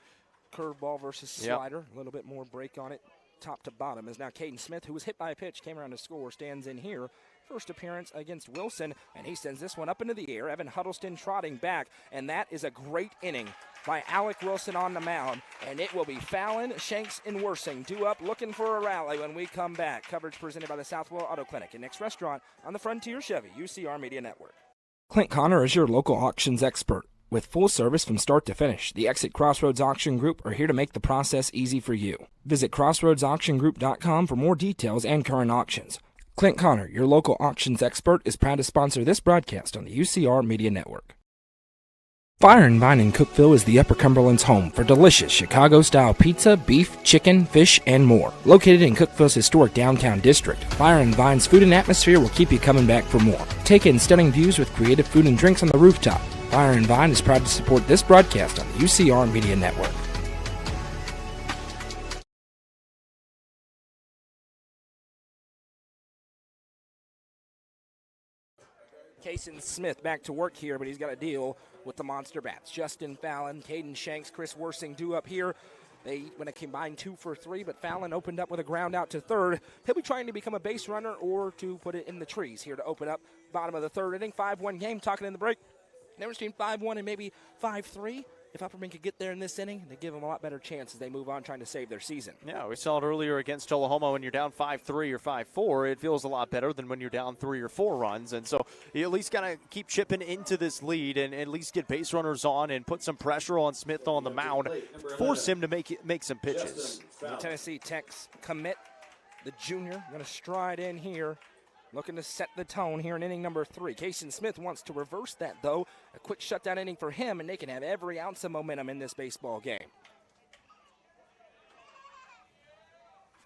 Curveball versus slider. A little bit more break on it, top to bottom. As now Caden Smith, who was hit by a pitch, came around to score, stands in here. First appearance against Wilson, and he sends this one up into the air. Evan Huddleston trotting back, and that is a great inning by Alec Wilson on the mound. And it will be Fallon, Shanks, and Worsing due up looking for a rally when we come back. Coverage presented by the Southwell Auto Clinic and Next Restaurant on the Frontier Chevy UCR Media Network. Clint Connor is your local auctions expert. With full service from start to finish, the Exit Crossroads Auction Group are here to make the process easy for you. Visit crossroadsauctiongroup.com for more details and current auctions. Clint Connor, your local auctions expert, is proud to sponsor this broadcast on the UCR Media Network. Fire and Vine in Cookeville is the Upper Cumberland's home for delicious Chicago-style pizza, beef, chicken, fish, and more. Located in Cookeville's historic downtown district, Fire and Vine's food and atmosphere will keep you coming back for more. Take in stunning views with creative food and drinks on the rooftop. Fire and Vine is proud to support this broadcast on the UCR Media Network. Cason Smith back to work here, but he's got to deal with the monster bats. Justin Fallon, Caden Shanks, Chris Worsing due up here. They went a combined 2 for 3, but Fallon opened up with a ground out to third. He'll be trying to become a base runner or to put it in the trees here to open up bottom of the third inning. 5-1 game, talking in the break. Never seen 5-1 and maybe 5-3. If Upperman could get there in this inning, they give them a lot better chance as they move on trying to save their season. Yeah, we saw it earlier against Tullahoma. When you're down 5-3 or 5-4, it feels a lot better than when you're down 3 or 4 runs. And so you at least got to keep chipping into this lead and at least get base runners on and put some pressure on Smith on the mound. Force him to make some pitches. The Tennessee Tech's commit, the junior, going to stride in here. Looking to set the tone here in inning number 3. Cason Smith wants to reverse that, though. A quick shutdown inning for him, and they can have every ounce of momentum in this baseball game.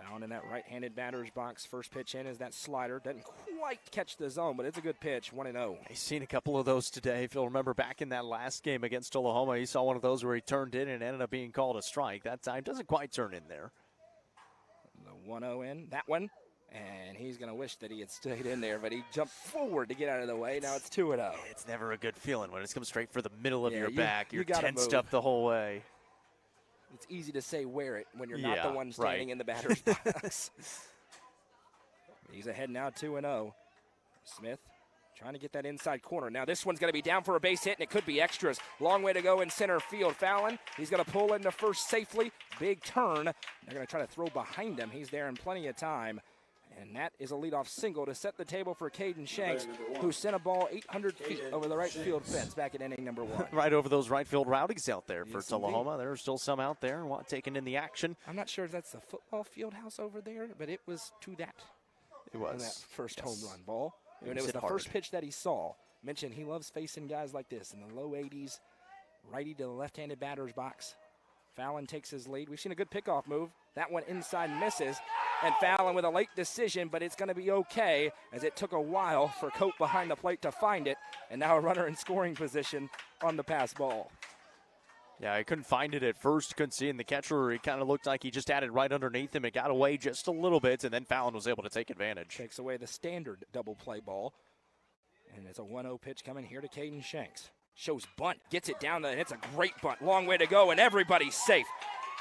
Found in that right-handed batter's box. First pitch in is that slider. Doesn't quite catch the zone, but it's a good pitch, 1-0. He's seen a couple of those today. If you'll remember back in that last game against Tullahoma, he saw one of those where he turned in and ended up being called a strike. That time doesn't quite turn in there. The 1-0 in, that one. And he's going to wish that he had stayed in there, but he jumped forward to get out of the way. Now it's 2-0. It's never a good feeling when it's come straight for the middle of your back. You're tensed up the whole way. It's easy to say wear it when you're not the one standing in the batter's box. He's ahead now 2-0. Smith trying to get that inside corner. Now this one's going to be down for a base hit, and it could be extras. Long way to go in center field. Fallon, he's going to pull into first safely. Big turn. They're going to try to throw behind him. He's there in plenty of time. And that is a leadoff single to set the table for Caden Shanks, who sent a ball 800 feet over the right field fence back at inning number 1. Right over those right field rowdies out there for Tullahoma. There are still some out there taking in the action. I'm not sure if that's the football field house over there, but it was to that. It was. That first home run ball. And it was the hard. first pitch that he saw. Mentioned he loves facing guys like this in the low 80s, righty to the left-handed batter's box. Fallon takes his lead. We've seen a good pickoff move. That one inside misses. And Fallon with a late decision, but it's going to be okay, as it took a while for Cope behind the plate to find it. And now a runner in scoring position on the pass ball. Yeah, I couldn't find it at first. Couldn't see it in the catcher. It kind of looked like he just had it right underneath him. It got away just a little bit, and then Fallon was able to take advantage. Takes away the standard double play ball. And it's a 1-0 pitch coming here to Caden Shanks. Shows bunt, gets it down, and it's a great bunt. Long way to go, and everybody's safe.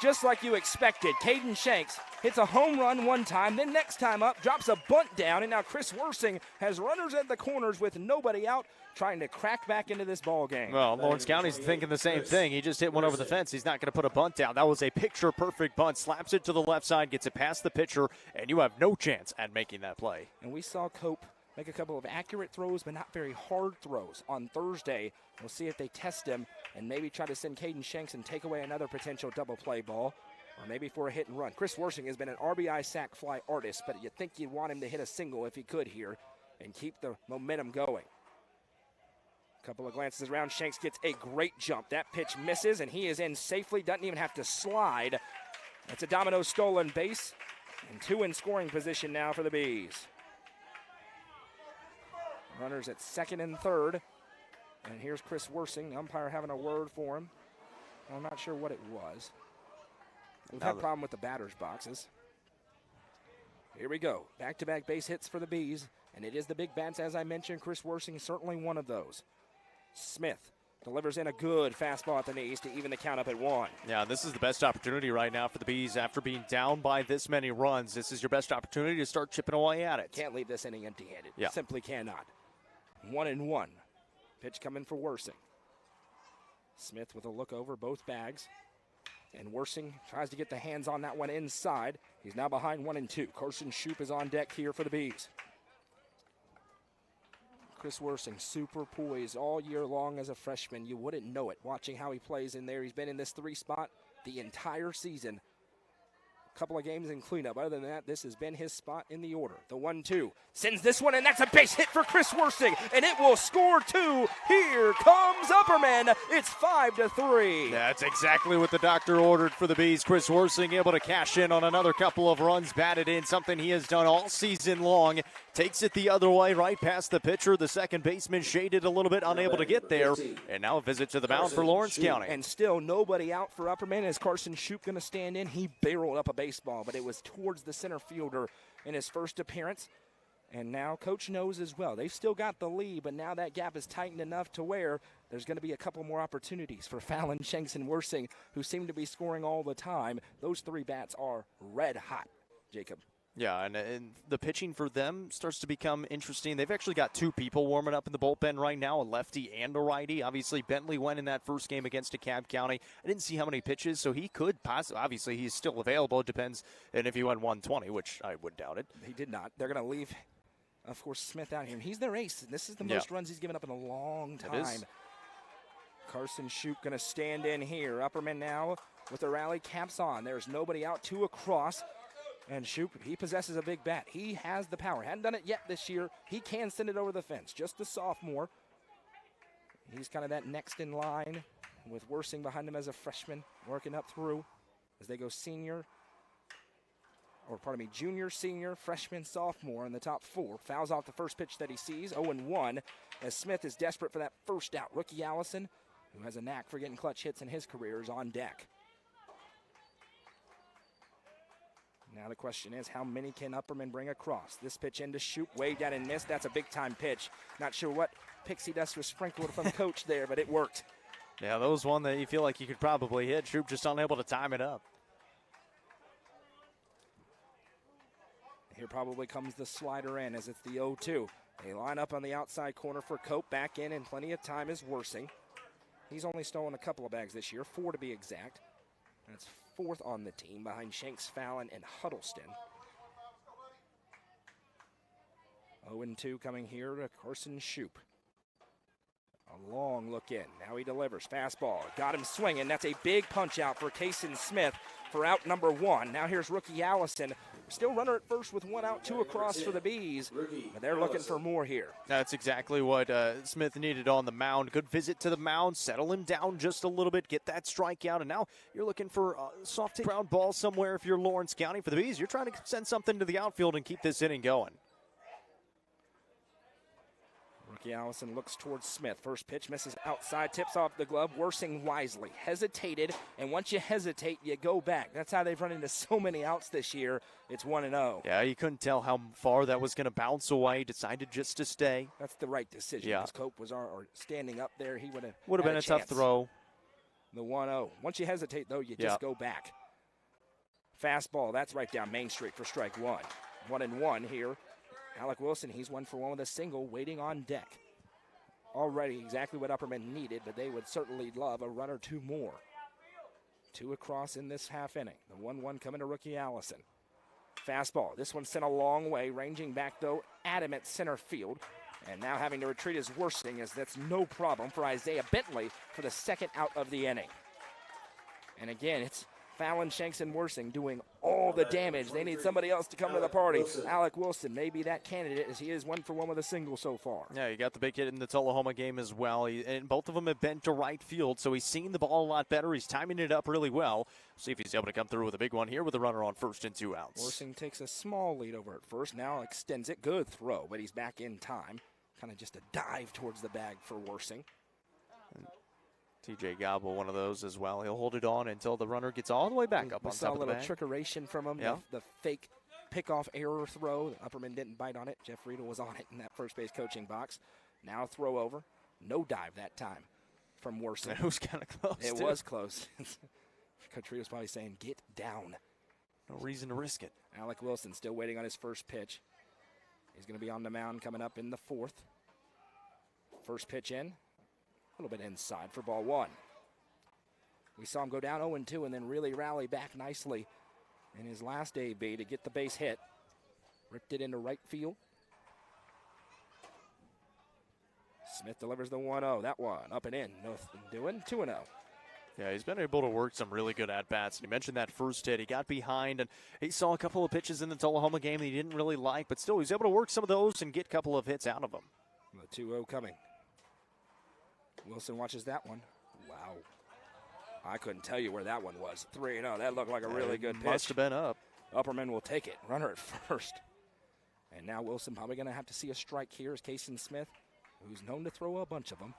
Just like you expected, Caden Shanks hits a home run one time, then next time up, drops a bunt down, and now Chris Worsing has runners at the corners with nobody out, trying to crack back into this ball game. Well, Lawrence County's thinking the same thing. He just hit one over the fence. He's not going to put a bunt down. That was a picture-perfect bunt. Slaps it to the left side, gets it past the pitcher, and you have no chance at making that play. And we saw Cope make a couple of accurate throws, but not very hard throws on Thursday. We'll see if they test him and maybe try to send Caden Shanks and take away another potential double play ball, or maybe for a hit and run. Chris Worsing has been an RBI sac fly artist, but you'd think you'd want him to hit a single if he could here and keep the momentum going. A couple of glances around. Shanks gets a great jump. That pitch misses, and he is in safely. Doesn't even have to slide. That's a domino stolen base, and 2 in scoring position now for the Bees. Runners at second and third. And here's Chris Worsing, the umpire having a word for him. I'm not sure what it was. We've had a problem with the batter's boxes. Here we go. Back-to-back base hits for the Bees. And it is the big bats, as I mentioned. Chris Worsing certainly one of those. Smith delivers in a good fastball at the knees to even the count up at 1. Yeah, this is the best opportunity right now for the Bees after being down by this many runs. This is your best opportunity to start chipping away at it. Can't leave this inning empty-handed. Yeah. Simply cannot. 1-1. Pitch coming for Worsing. Smith with a look over both bags. And Worsing tries to get the hands on that one inside. He's now behind 1-2. Carson Shoup is on deck here for the Bees. Chris Worsing, super poised all year long as a freshman. You wouldn't know it watching how he plays in there. He's been in this 3 spot the entire season. A couple of games in cleanup. Other than that, this has been his spot in the order. The 1-2 sends this one, and that's a base hit for Chris Worsing, and it will score 2. Here comes Upperman. It's 5-3. That's exactly what the doctor ordered for the Bees. Chris Worsing able to cash in on another couple of runs batted in, something he has done all season long. Takes it the other way, right past the pitcher. The second baseman shaded a little bit, unable to get there. And now a visit to the mound for Lawrence County. And still nobody out for Upperman. Is Carson Shoup going to stand in? He barreled up a baseball, but it was towards the center fielder in his first appearance. And now Coach knows as well. They've still got the lead, but now that gap is tightened enough to where there's going to be a couple more opportunities for Fallon, Shanks, and Worsing, who seem to be scoring all the time. Those 3 bats are red hot, Jacob. Yeah, and the pitching for them starts to become interesting. They've actually got 2 people warming up in the bullpen right now, a lefty and a righty. Obviously, Bentley went in that first game against DeKalb County. I didn't see how many pitches, so he could possibly, obviously, he's still available. It depends, and if he went 120, which I would doubt it. He did not. They're going to leave, of course, Smith out here. And he's their ace. This is the most runs he's given up in a long time. Carson Shoup going to stand in here. Upperman now with the rally caps on. There's nobody out, 2 across. And Shoup, he possesses a big bat. He has the power. Hadn't done it yet this year. He can send it over the fence. Just a sophomore. He's kind of that next in line with Worsing behind him as a freshman, working up through as they go junior, senior, freshman, sophomore in the top 4. Fouls off the first pitch that he sees, 0-1, as Smith is desperate for that first out. Rookie Allison, who has a knack for getting clutch hits in his career, is on deck. Now the question is, how many can Upperman bring across? This pitch into Shoup, way down and missed. That's a big-time pitch. Not sure what pixie dust was sprinkled from Coach there, but it worked. Yeah, that was one that you feel like you could probably hit. Shoup just unable to time it up. Here probably comes the slider in as it's the 0-2. They line up on the outside corner for Cope. Back in and plenty of time is Worsing. He's only stolen a couple of bags this year, 4 to be exact. That's 4th on the team behind Shanks, Fallon, and Huddleston. 0-2 coming here to Carson Shoup. A long look in. Now he delivers. Fastball. Got him swinging. That's a big punch out for Kason Smith for out number 1. Now here's rookie Allison. Still runner at first with 1 out, 2 across for the Bees. But they're looking for more here. That's exactly what Smith needed on the mound. Good visit to the mound. Settle him down just a little bit. Get that strikeout. And now you're looking for a soft ground ball somewhere if you're Lawrence County. For the Bees, you're trying to send something to the outfield and keep this inning going. Rookie Allison looks towards Smith. First pitch misses outside, tips off the glove. Worsing wisely. Hesitated, and once you hesitate, you go back. That's how they've run into so many outs this year. It's 1-0. Yeah, you couldn't tell how far that was going to bounce away. Decided just to stay. That's the right decision. Yeah. Because Cope was standing up there, he would have been a tough throw. The 1-0. Once you hesitate, though, you just go back. Fastball, that's right down Main Street for strike 1. 1-1 here. Alec Wilson, he's 1 for 1 with a single, waiting on deck. Already exactly what Upperman needed, but they would certainly love a run or 2 more. 2 across in this half inning. The 1-1 coming to rookie Allison. Fastball. This one sent a long way, ranging back, though, adamant center field. And now having to retreat is Worsing, as that's no problem for Isaiah Bentley for the 2nd out of the inning. And again, it's Fallon, Shanks, and Worsing doing all the damage. They need somebody else to come to the party. Alec Wilson may be that candidate, as he is 1 for 1 with a single so far. Yeah, you got the big hit in the Tullahoma game as well. And both of them have been to right field, so he's seen the ball a lot better. He's timing it up really well. See if he's able to come through with a big one here with a runner on 1st and 2 outs. Worsing takes a small lead over at first. Now extends it. Good throw, but he's back in time. Kind of just a dive towards the bag for Worsing. TJ Gobble, one of those as well. He'll hold it on until the runner gets all the way back up on top of the bag. We saw a little trickeration from him. Yeah. The fake pickoff error throw. Upperman didn't bite on it. Jeff Riedel was on it in that first base coaching box. Now throw over. No dive that time from Worsing. It was kind of close. It was close. Coach Riedel's probably saying, get down. No reason to risk it. Alec Wilson still waiting on his first pitch. He's going to be on the mound coming up in the 4th. First pitch in. A little bit inside for ball 1. We saw him go down 0-2 and then really rally back nicely in his last AB to get the base hit. Ripped it into right field. Smith delivers the 1-0. That one up and in. Nothing doing. 2-0. Yeah, he's been able to work some really good at-bats. And he mentioned that first hit. He got behind, and he saw a couple of pitches in the Tullahoma game that he didn't really like, but still he was able to work some of those and get a couple of hits out of them. The 2-0 coming. Wilson watches that one. Wow. I couldn't tell you where that one was. 3-0. That looked like a really good pitch. Must have been up. Upperman will take it. Runner at first. And now Wilson probably going to have to see a strike here as Kason Smith, who's known to throw a bunch of them,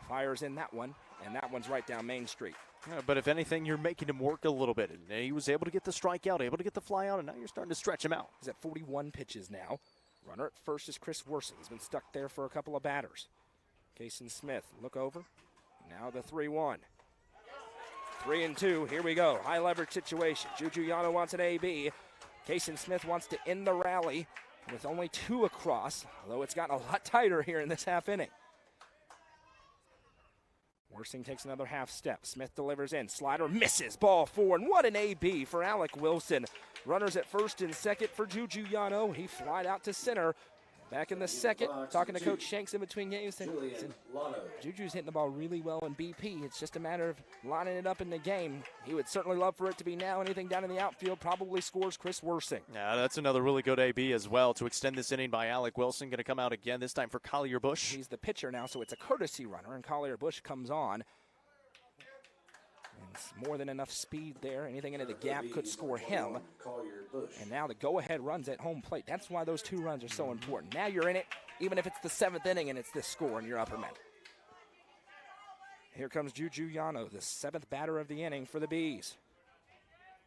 fires in that one, and that one's right down Main Street. Yeah, but if anything, you're making him work a little bit. And he was able to get the strikeout, able to get the fly out, and now you're starting to stretch him out. He's at 41 pitches now. Runner at first is Chris Worsing. He's been stuck there for a couple of batters. Kason Smith, look over. Now the 3-1. 3-2, here we go. High leverage situation. Juju Yano wants an AB. Kason Smith wants to end the rally with only 2 across, although it's gotten a lot tighter here in this half inning. Worsing takes another half step. Smith delivers in. Slider misses. Ball 4, and what an AB for Alec Wilson. Runners at first and second for Juju Yano. He flied out to center. Back in the 2nd, talking to Coach Shanks in between games, said Juju's hitting the ball really well in BP. It's just a matter of lining it up in the game. He would certainly love for it to be now. Anything down in the outfield probably scores Chris Worsing. Yeah, that's another really good AB as well to extend this inning by Alec Wilson. Going to come out again, this time for Collier Bush. He's the pitcher now, so it's a courtesy runner, and Collier Bush comes on. It's more than enough speed there. Anything into the gap could score him. And now the go-ahead runs at home plate. That's why those 2 runs are so important. Now you're in it, even if it's the 7th inning and it's this score and you're Upperman. Here comes Juju Yano, the 7th batter of the inning for the Bees.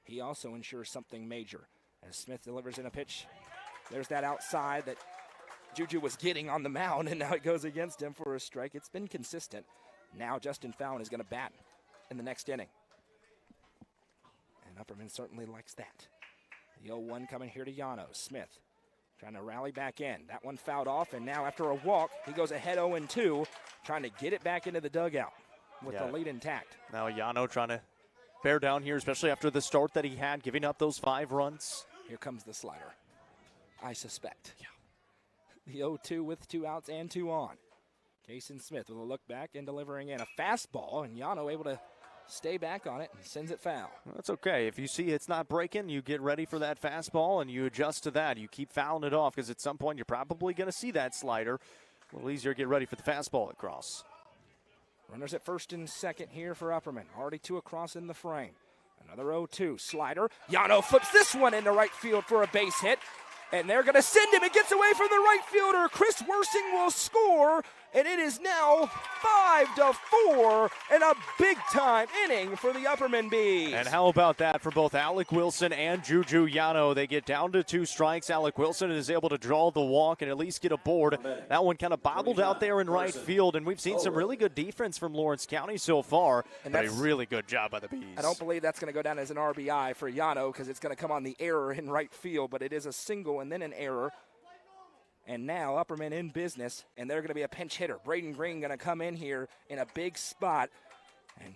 He also ensures something major as Smith delivers in a pitch. There's that outside that Juju was getting on the mound, and now it goes against him for a strike. It's been consistent. Now Justin Fallon is going to bat in the next inning. And Upperman certainly likes that. The 0-1 coming here to Yano. Smith trying to rally back in. That one fouled off, and now after a walk, he goes ahead 0-2, trying to get it back into the dugout with the lead intact. Now Yano trying to bear down here, especially after the start that he had, giving up those 5 runs. Here comes the slider, I suspect. Yeah. The 0-2 with 2 outs and 2 on. Jason Smith with a look back and delivering in a fastball, and Yano able to stay back on it and sends it foul. That's okay. If you see it's not breaking, you get ready for that fastball and you adjust to that. You keep fouling it off because at some point you're probably going to see that slider. A little easier to get ready for the fastball across. Runners at first and second here for Upperman. Already 2 across in the frame. Another 0-2 slider. Yano flips this one into right field for a base hit. And they're going to send him. It gets away from the right fielder. Chris Worsing will score. And it is now 5-4 and a big-time inning for the Upperman Bees. And how about that for both Alec Wilson and Juju Yano? They get down to 2 strikes. Alec Wilson is able to draw the walk and at least get a board. That one kind of bobbled out there in right field, and we've seen some really good defense from Lawrence County so far, but a really good job by the Bees. I don't believe that's going to go down as an RBI for Yano because it's going to come on the error in right field, but it is a single and then an error. And now Upperman in business, and they're going to be a pinch hitter. Braden Green going to come in here in a big spot, and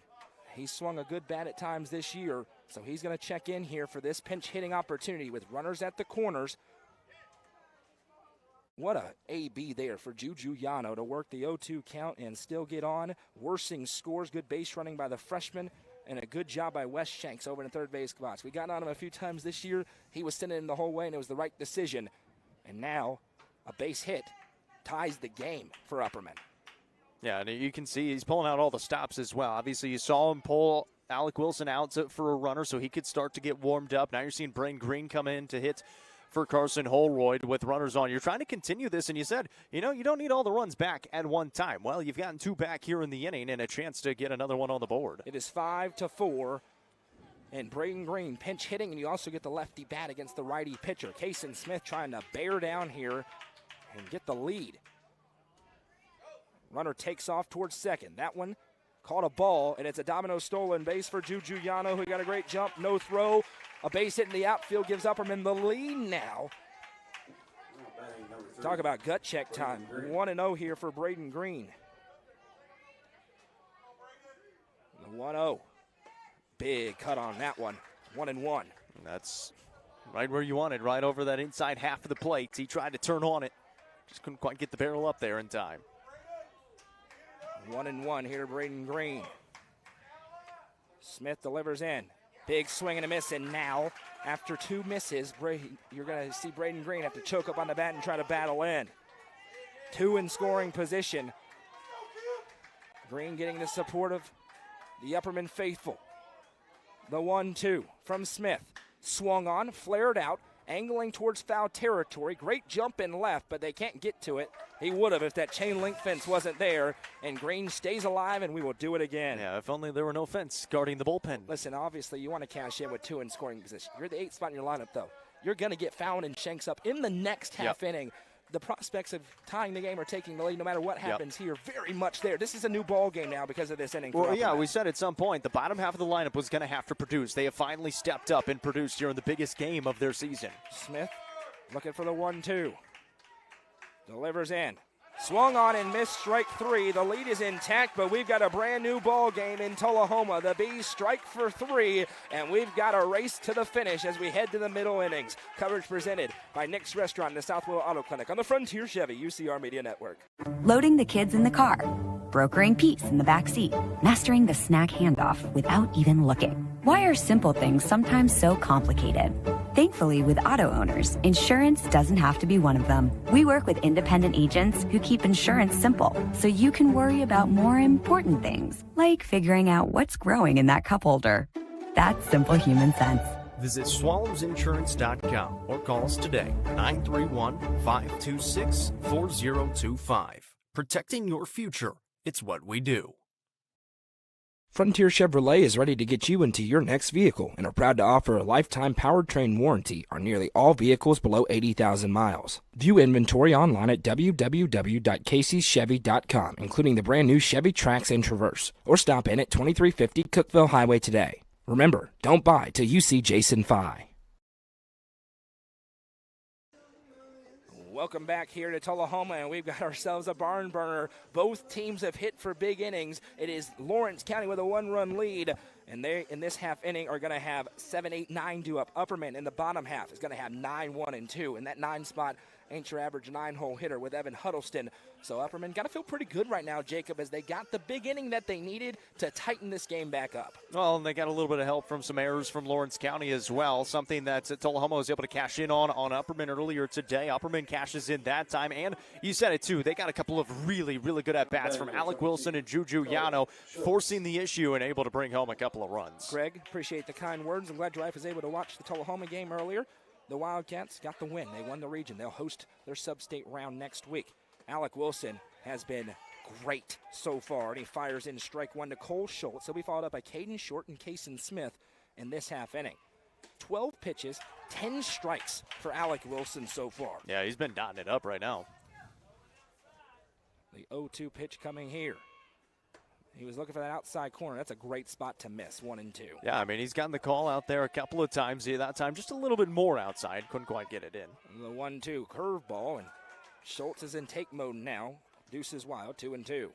he swung a good bat at times this year, so he's going to check in here for this pinch hitting opportunity with runners at the corners. What a AB there for Juju Yano to work the 0-2 count and still get on. Worsing scores, good base running by the freshman, and a good job by Wes Shanks over in the third base spots. We got on him a few times this year. He was sending him the whole way, and it was the right decision. And now a base hit ties the game for Upperman. Yeah, and you can see he's pulling out all the stops as well. Obviously, you saw him pull Alec Wilson out for a runner so he could start to get warmed up. Now you're seeing Braden Green come in to hit for Carson Holroyd with runners on. You're trying to continue this, and you said, you don't need all the runs back at one time. Well, you've gotten 2 back here in the inning and a chance to get another one on the board. It is 5-4. And Braden Green pinch hitting, and you also get the lefty bat against the righty pitcher. Kason Smith trying to bear down here and get the lead. Runner takes off towards second. That one caught a ball, and it's a domino stolen base for Juju Yano, who got a great jump, no throw. A base hit in the outfield gives Upperman the lead now. Talk about gut check time. 1-0 here for Braden Green. The 1-0. Big cut on that one. 1-1. That's right where you want it, right over that inside half of the plate. He tried to turn on it. Just couldn't quite get the barrel up there in time. 1-1 here to Braden Green. Smith delivers in. Big swing and a miss, and now, after 2 misses, you're going to see Braden Green have to choke up on the bat and try to battle in. 2 in scoring position. Green getting the support of the Upperman faithful. The 1-2 from Smith. Swung on, flared out, angling towards foul territory. Great jump in left, but they can't get to it. He would have if that chain link fence wasn't there. And Green stays alive, and we will do it again. Yeah, if only there were no fence guarding the bullpen. Listen, obviously you want to cash in with 2 in scoring position. You're the 8th spot in your lineup, though. You're going to get Fallon and Shanks up in the next half inning. The prospects of tying the game or taking the lead, no matter what happens here, very much there. This is a new ball game now because of this inning. Well, yeah, we said at some point the bottom half of the lineup was going to have to produce. They have finally stepped up and produced here in the biggest game of their season. Smith looking for the 1-2. Delivers in. Swung on and missed, strike 3. The lead is intact, but we've got a brand new ball game in Tullahoma. The Bees strike for 3, and we've got a race to the finish as we head to the middle innings. Coverage presented by Nick's Restaurant and the Southwell Auto Clinic on the Frontier Chevy UCR Media Network. Loading the kids in the car, brokering peace in the back seat, mastering the snack handoff without even looking. Why are simple things sometimes so complicated? Thankfully, with auto owners, insurance doesn't have to be one of them. We work with independent agents who keep insurance simple, so you can worry about more important things, like figuring out what's growing in that cup holder. That's simple human sense. Visit swallowsinsurance.com or call us today, 931-526-4025. Protecting your future. It's what we do. Frontier Chevrolet is ready to get you into your next vehicle and are proud to offer a lifetime powertrain warranty on nearly all vehicles below 80,000 miles. View inventory online at www.caseyschevy.com, including the brand new Chevy Trax and Traverse, or stop in at 2350 Cookeville Highway today. Remember, don't buy till you see Jason Fye. Welcome back here to Tullahoma, and we've got ourselves a barn burner. Both teams have hit for big innings. It is Lawrence County with a 1-run lead, and they, in this half inning, are going to have 7, 8, 9 due up. Upperman in the bottom half is going to have 9, 1, and 2. In that 9 spot, ain't your average 9-hole hitter with Evan Huddleston. So Upperman got to feel pretty good right now, Jacob, as they got the big inning that they needed to tighten this game back up. Well, and they got a little bit of help from some errors from Lawrence County as well, something that Tullahoma was able to cash in on Upperman earlier today. Upperman cashes in that time, and you said it too, they got a couple of really, really good at-bats from Alec Wilson and Juju Yano, forcing the issue and able to bring home a couple of runs. Greg, appreciate the kind words. I'm glad your wife was able to watch the Tullahoma game earlier. The Wildcats got the win. They won the region. They'll host their sub-state round next week. Alec Wilson has been great so far, and he fires in strike 1 to Cole Schultz. He'll be followed up by Caden Short and Kason Smith in this half inning. 12 pitches, 10 strikes for Alec Wilson so far. Yeah, he's been dotting it up right now. The 0-2 pitch coming here. He was looking for that outside corner. That's a great spot to miss, 1 and 2. Yeah, I mean, he's gotten the call out there a couple of times. That time just a little bit more outside. Couldn't quite get it in. The 1-2 curveball, and Schultz is in take mode now. Deuces wild, 2 and 2.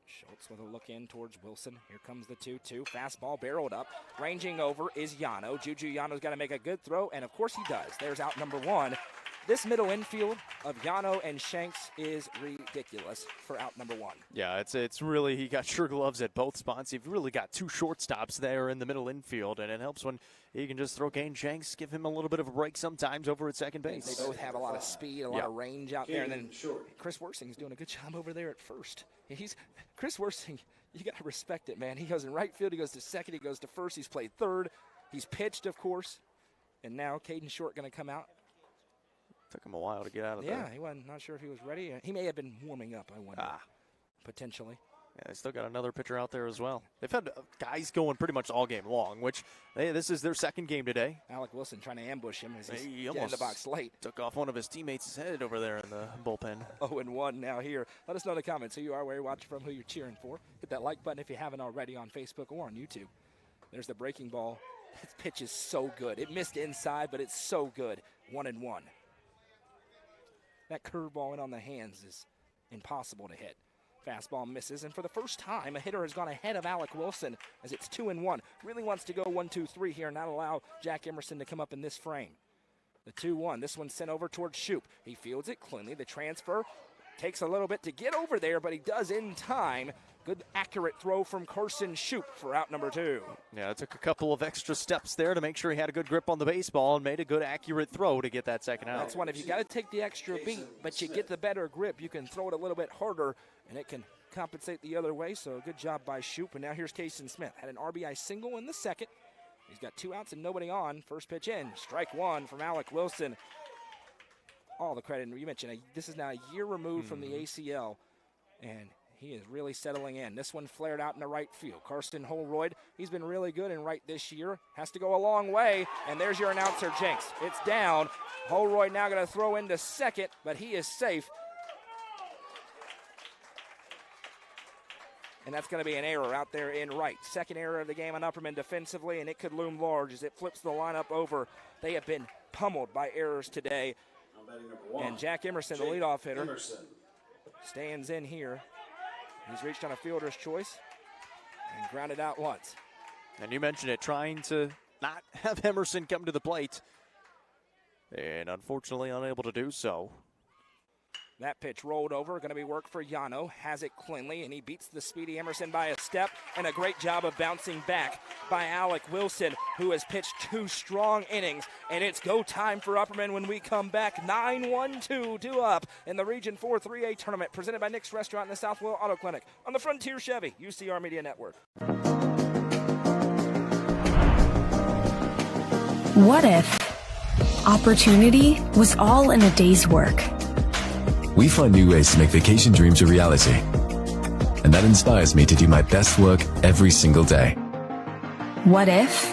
Schultz with a look in towards Wilson. Here comes the 2-2. Fastball barreled up. Ranging over is Yano. Juju Yano's got to make a good throw, and of course he does. There's out number 1. This middle infield of Yano and Shanks is ridiculous for out number 1. Yeah, it's really, he got sure gloves at both spots. You've really got 2 shortstops there in the middle infield, and it helps when you can just throw Kane Shanks, give him a little bit of a break sometimes over at second base. They both have a lot of speed, a lot of range out there. And then Chris Worsing is doing a good job over there at first. Chris Worsing, you got to respect it, man. He goes in right field, he goes to second, he goes to first, he's played third. He's pitched, of course. And now Caden Short going to come out. Took him a while to get out of there. Yeah, he wasn't not sure if he was ready. He may have been warming up, I wonder, potentially. Yeah, they still got another pitcher out there as well. They've had guys going pretty much all game long, which this is their second game today. Alec Wilson trying to ambush him as he's he getting in the box late. Took off one of his teammates' head over there in the bullpen. 0-1 now here. Let us know in the comments who you are, where you're watching from, who you're cheering for. Hit that like button if you haven't already on Facebook or on YouTube. There's the breaking ball. This pitch is so good. It missed inside, but it's so good. 1-1. That curveball in on the hands is impossible to hit. Fastball misses, and for the first time, a hitter has gone ahead of Alec Wilson as it's 2-1. Really wants to go 1-2-3 here and not allow Jack Emerson to come up in this frame. The 2-1, this one's sent over towards Shoup. He fields it cleanly. The transfer takes a little bit to get over there, but he does in time. Good accurate throw from Carson Shoup for out number 2. Yeah, it took a couple of extra steps there to make sure he had a good grip on the baseball and made a good accurate throw to get that second out. That's one. If you got to take the extra beat, but you get the better grip, you can throw it a little bit harder, and it can compensate the other way. So good job by Shoup. And now here's Kason Smith. Had an RBI single in the second. He's got 2 outs and nobody on. First pitch in. Strike 1 from Alec Wilson. All the credit. You mentioned this is now a year removed from the ACL, and he is really settling in. This one flared out in the right field. Karsten Holroyd, he's been really good in right this year. Has to go a long way, and there's your announcer, Jenks. It's down. Holroyd now going to throw into second, but he is safe. And that's going to be an error out there in right. Second error of the game on Upperman defensively, and it could loom large as it flips the lineup over. They have been pummeled by errors today. And Jack Emerson, the leadoff hitter, stands in here. He's reached on a fielder's choice and grounded out once. And you mentioned it, trying to not have Emerson come to the plate, and unfortunately unable to do so. That pitch rolled over, going to be work for Yano. Has it cleanly, and he beats the speedy Emerson by a step, and a great job of bouncing back by Alec Wilson, who has pitched 2 strong innings. And it's go time for Upperman when we come back. 9-1-2 due up in the Region 4 3A tournament, presented by Nick's Restaurant and the Southwell Auto Clinic on the Frontier Chevy UCR Media Network. What if opportunity was all in a day's work? We find new ways to make vacation dreams a reality. And that inspires me to do my best work every single day. What if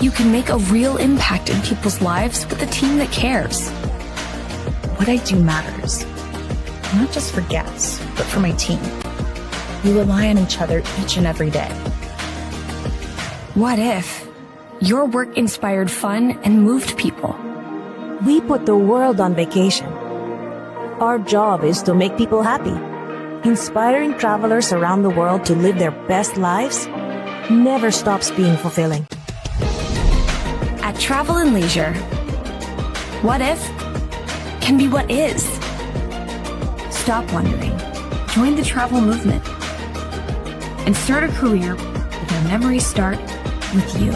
you can make a real impact in people's lives with a team that cares? What I do matters, not just for guests, but for my team. We rely on each other each and every day. What if Your work inspired fun and moved people. We put the world on vacation. Our job is to make people happy. Inspiring travelers around the world to live their best lives never stops being fulfilling. At Travel and Leisure, what if can be what is. Stop wondering. Join the travel movement. And start a career where memories start with you.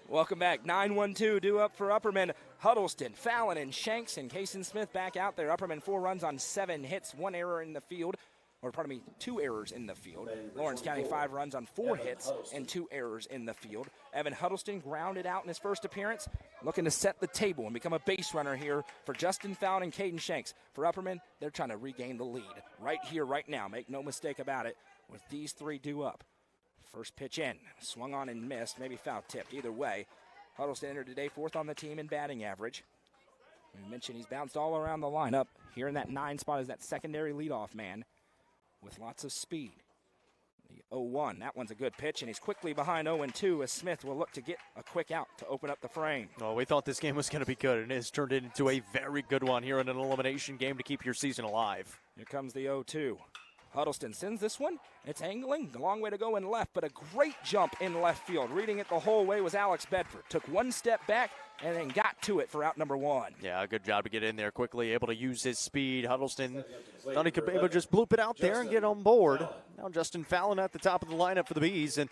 Welcome back. 9-1-2 due up for Upperman. Huddleston, Fallon, and Shanks and Kason Smith back out there. Upperman 4 runs on 7 hits, 1 error in the field. Or pardon me, 2 errors in the field. Lawrence County 5 runs on 4 hits and 2 errors in the field. Evan Huddleston grounded out in his first appearance, looking to set the table and become a base runner here for Justin Fallon and Caden Shanks. For Upperman, they're trying to regain the lead right here, right now. Make no mistake about it, with these 3 due up. First pitch in, swung on and missed, maybe foul tipped. Either way, Huddleston entered today 4th on the team in batting average. We mentioned he's bounced all around the lineup. Here in that 9 spot is that secondary leadoff man with lots of speed. The 0-1, that one's a good pitch, and he's quickly behind 0-2 as Smith will look to get a quick out to open up the frame. Well, we thought this game was going to be good, and it has turned into a very good one here in an elimination game to keep your season alive. Here comes the 0-2. Huddleston sends this one. It's angling, a long way to go in left, but a great jump in left field. Reading it the whole way was Alex Bedford. Took 1 step back and then got to it for out number 1. Yeah, good job to get in there quickly, able to use his speed. Huddleston thought he could be able to just bloop it out there and get on board. Now Justin Fallon at the top of the lineup for the Bees, and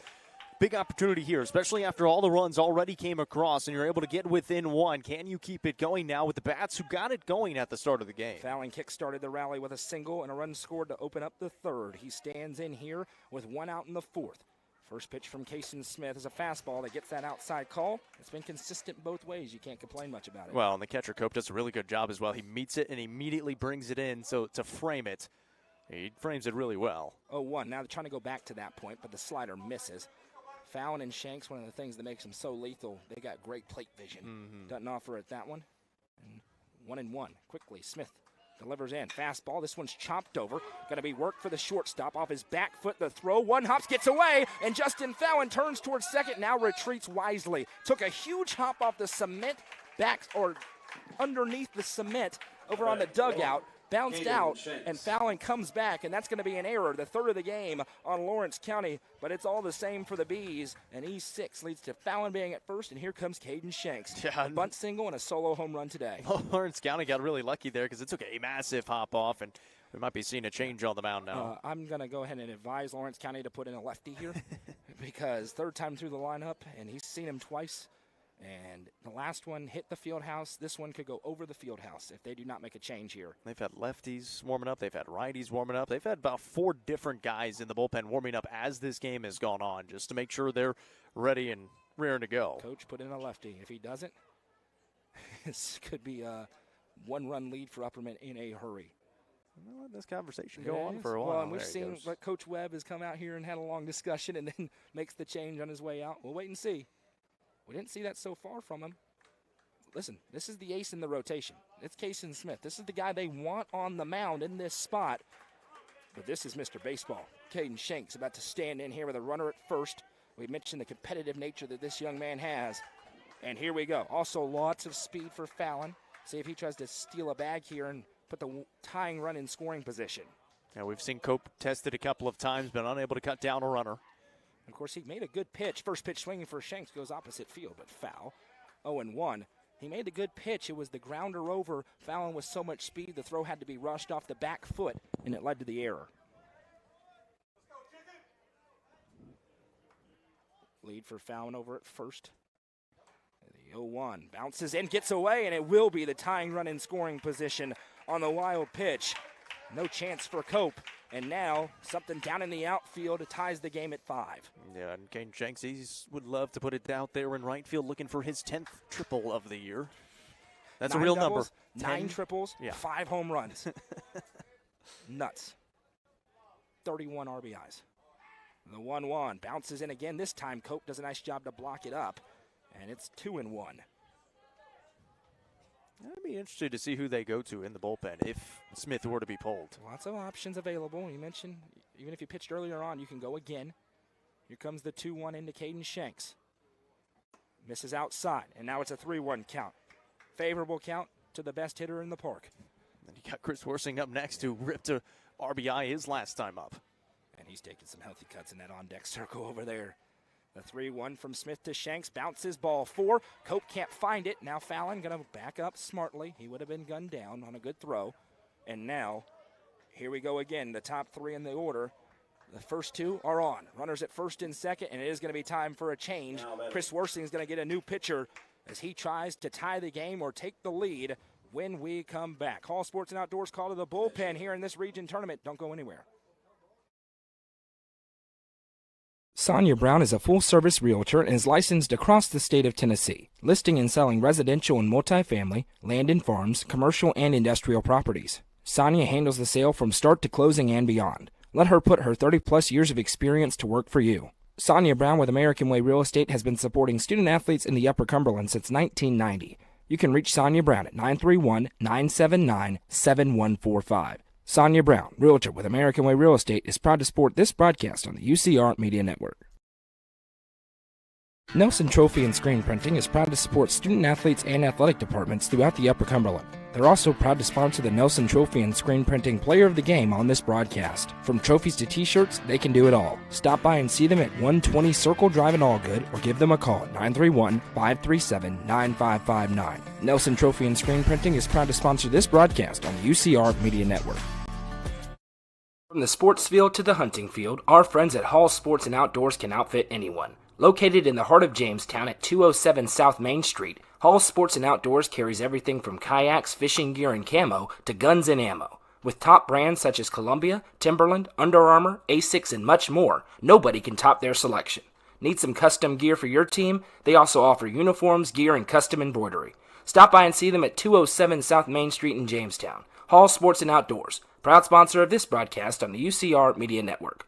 big opportunity here, especially after all the runs already came across and you're able to get within 1. Can you keep it going now with the bats who got it going at the start of the game? Fallon kick-started the rally with a single and a run scored to open up the 3rd. He stands in here with 1 out in the 4th. First pitch from Kason Smith is a fastball that gets that outside call. It's been consistent both ways. You can't complain much about it. Well, and the catcher Cope does a really good job as well. He meets it and immediately brings it in, so to frame it, he frames it really well. 0-1. Now they're trying to go back to that point, but the slider misses. Fallon and Shanks, one of the things that makes them so lethal, they got great plate vision. Doesn't offer it that one. And 1-1. Quickly, Smith delivers in. Fastball. This one's chopped over. Going to be work for the shortstop. Off his back foot, the throw. 1 hops, gets away, and Justin Fallon turns towards second, now retreats wisely. Took a huge hop off the cement, back or underneath the cement over on the dugout. Bounced out, and Fallon comes back, and that's going to be an error, the 3rd of the game on Lawrence County, but it's all the same for the Bees, and E6 leads to Fallon being at first, and here comes Caden Shanks. Yeah. A bunt single and a solo home run today. Well, Lawrence County got really lucky there because it took a massive hop off, and we might be seeing a change on the mound now. I'm going to go ahead and advise Lawrence County to put in a lefty here because 3rd time through the lineup, and he's seen him twice. And the last one hit the field house. This one could go over the field house if they do not make a change here. They've had lefties warming up. They've had righties warming up. They've had about 4 different guys in the bullpen warming up as this game has gone on just to make sure they're ready and rearing to go. Coach put in a lefty. If he doesn't, this could be a 1-run lead for Upperman in a hurry. We'll let this conversation go on for a while. Well, and we've seen what Coach Webb has come out here and had a long discussion and then makes the change on his way out. We'll wait and see. We didn't see that so far from him. Listen, this is the ace in the rotation. It's Kason Smith. This is the guy they want on the mound in this spot. But this is Mr. Baseball. Caden Shanks about to stand in here with a runner at first. We mentioned the competitive nature that this young man has. And here we go. Also lots of speed for Fallon. See if he tries to steal a bag here and put the tying run in scoring position. Yeah, we've seen Cope tested a couple of times, been unable to cut down a runner. Of course, he made a good pitch. First pitch swinging for Shanks goes opposite field, but foul. 0-1. He made a good pitch. It was the grounder over. Fallon with so much speed, the throw had to be rushed off the back foot, and it led to the error. Lead for Fallon over at first. The 0-1 bounces in, gets away, and it will be the tying run in scoring position on the wild pitch. No chance for Cope. And now something down in the outfield ties the game at 5. Yeah, and Caden Shanks, he would love to put it out there in right field looking for his 10th triple of the year. That's 9 a real doubles, number. 9 triples, yeah. 5 home runs. Nuts. 31 RBIs. The 1-1 bounces in again. This time Cope does a nice job to block it up. And it's 2-1. I'd be interested to see who they go to in the bullpen if Smith were to be pulled. Lots of options available. You mentioned even if you pitched earlier on, you can go again. Here comes the 2-1 into Caden Shanks. Misses outside, and now it's a 3-1 count. Favorable count to the best hitter in the park. And you got Chris Worsing up next, who ripped a RBI his last time up. And he's taking some healthy cuts in that on-deck circle over there. The 3-1 from Smith to Shanks, bounces ball 4. Cope can't find it. Now Fallon going to back up smartly. He would have been gunned down on a good throw. And now, here we go again, the top 3 in the order. The first 2 are on. Runners at first and second, and it is going to be time for a change. Chris Worsing is going to get a new pitcher as he tries to tie the game or take the lead when we come back. Hall Sports and Outdoors call to the bullpen here in this region tournament. Don't go anywhere. Sonia Brown is a full-service realtor and is licensed across the state of Tennessee, listing and selling residential and multifamily, land and farms, commercial and industrial properties. Sonia handles the sale from start to closing and beyond. Let her put her 30-plus years of experience to work for you. Sonia Brown with American Way Real Estate has been supporting student-athletes in the Upper Cumberland since 1990. You can reach Sonia Brown at 931-979-7145. Sonia Brown, realtor with American Way Real Estate, is proud to support this broadcast on the UCR Media Network. Nelson Trophy and Screen Printing is proud to support student-athletes and athletic departments throughout the Upper Cumberland. They're also proud to sponsor the Nelson Trophy and Screen Printing Player of the Game on this broadcast. From trophies to t-shirts, they can do it all. Stop by and see them at 120 Circle Drive in Allgood or give them a call at 931-537-9559. Nelson Trophy and Screen Printing is proud to sponsor this broadcast on the UCR Media Network. From the sports field to the hunting field, our friends at Hall Sports and Outdoors can outfit anyone. Located in the heart of Jamestown at 207 South Main Street, Hall Sports and Outdoors carries everything from kayaks, fishing gear, and camo to guns and ammo. With top brands such as Columbia, Timberland, Under Armour, Asics, and much more, nobody can top their selection. Need some custom gear for your team? They also offer uniforms, gear, and custom embroidery. Stop by and see them at 207 South Main Street in Jamestown. Hall Sports and Outdoors, proud sponsor of this broadcast on the UCR Media Network.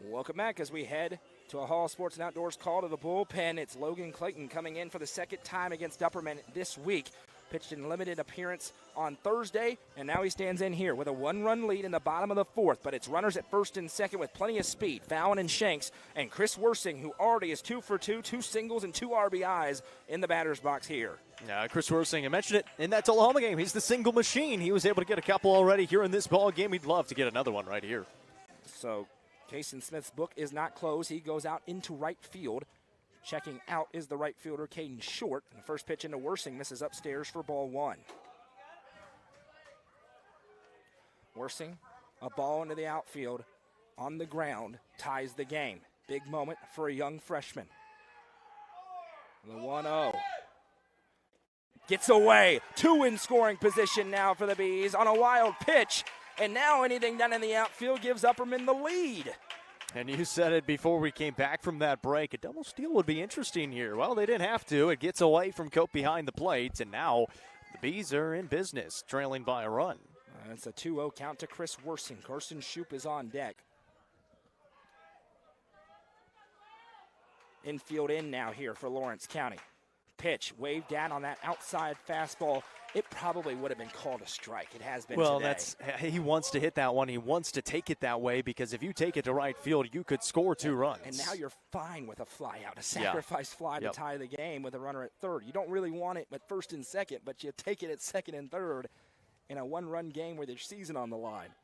Welcome back as we head to a Hall Sports and Outdoors call to the bullpen. It's Logan Clayton coming in for the second time against Upperman this week. Pitched in limited appearance on Thursday, and now he stands in here with a 1-run lead in the bottom of the 4th. But it's runners at first and second with plenty of speed. Fallon and Shanks, and Chris Worsing, who already is 2 for 2, 2 singles and 2 RBIs in the batter's box here. Yeah, Chris Worsing, I mentioned it in that Tullahoma game. He's the single machine. He was able to get a couple already here in this ball game. He'd love to get another one right here. So Kason Smith's book is not closed. He goes out into right field. Checking out is the right fielder, Caden Short. And the first pitch into Worsing misses upstairs for ball 1. Worsing, a ball into the outfield on the ground, ties the game. Big moment for a young freshman. The 1-0. Gets away. 2 in scoring position now for the Bees on a wild pitch. And now anything done in the outfield gives Upperman the lead. And you said it before we came back from that break. A double steal would be interesting here. Well, they didn't have to. It gets away from Cope behind the plate, and now the Bees are in business, trailing by a run. It's a 2-0 count to Chris Worsing. Carson Shoup is on deck. Infield in now here for Lawrence County. Pitch waved down on that outside fastball. It probably would have been called a strike. It has been today. He wants to hit that one. He wants to take it that way because if you take it to right field, you could score 2 runs. And now you're fine with a fly out, a sacrifice fly to tie the game with a runner at third. You don't really want it at first and second, but you take it at second and third in a 1-run game with your season on the line.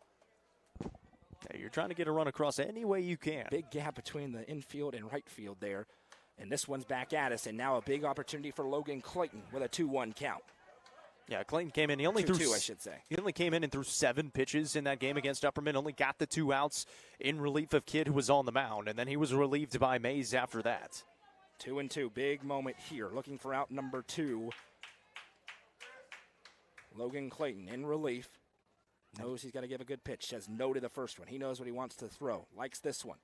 Hey, you're trying to get a run across any way you can. Big gap between the infield and right field there. And this one's back at us, and now a big opportunity for Logan Clayton with a 2-1 count. Yeah, Clayton came in. He only threw 2-2, I should say. He only came in and threw 7 pitches in that game against Upperman. Only got the 2 outs in relief of Kidd, who was on the mound, and then he was relieved by Mays after that. 2-2, big moment here. Looking for out number 2. Logan Clayton in relief. Knows he's got to give a good pitch. Says no to the first one. He knows what he wants to throw. Likes this one.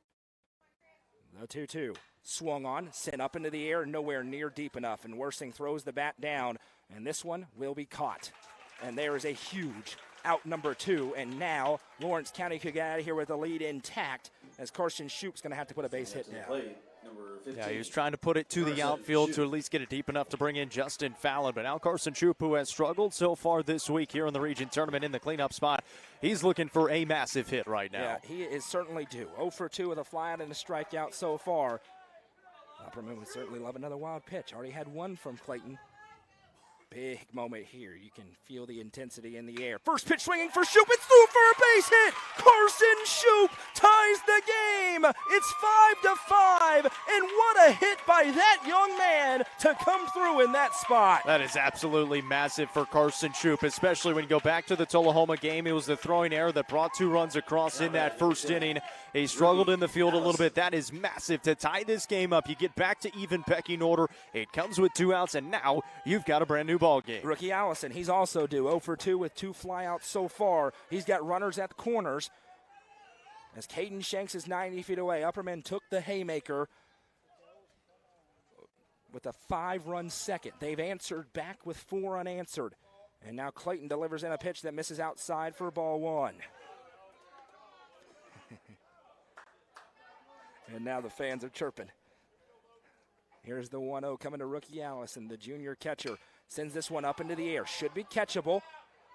The 2-2. Swung on, sent up into the air, nowhere near deep enough. And Worsing throws the bat down, and this one will be caught. And there is a huge out number 2. And now Lawrence County could get out of here with the lead intact as Carson Shoup's going to have to put a base hit down. Play, number Yeah, he was trying to put it to the outfield to at least get it deep enough to bring in Justin Fallon. But now Carson Shoup, who has struggled so far this week here in the region tournament in the cleanup spot, he's looking for a massive hit right now. Yeah, he is certainly due. 0 for 2 with a flyout and a strikeout so far. Upperman would certainly love another wild pitch. Already had one from Clayton. Big moment here. You can feel the intensity in the air. First pitch swinging for Shoup. It's through for a base hit. Carson Shoup ties the game. It's 5-5. And what a hit by that young man to come through in that spot. That is absolutely massive for Carson Shoup, especially when you go back to the Tullahoma game. It was the throwing error that brought 2 runs across in that first inning. He struggled in the field a little bit. That is massive to tie this game up. You get back to even pecking order. It comes with 2 outs, and now you've got a brand new ball game. Rookie Allison, he's also due. 0 for 2 with 2 flyouts so far. He's got runners at the corners. As Caden Shanks is 90 feet away, Upperman took the haymaker with a 5-run second. They've answered back with 4 unanswered. And now Clayton delivers in a pitch that misses outside for ball 1. And now the fans are chirping. Here's the 1-0 coming to rookie Allison, the junior catcher. Sends this one up into the air. Should be catchable.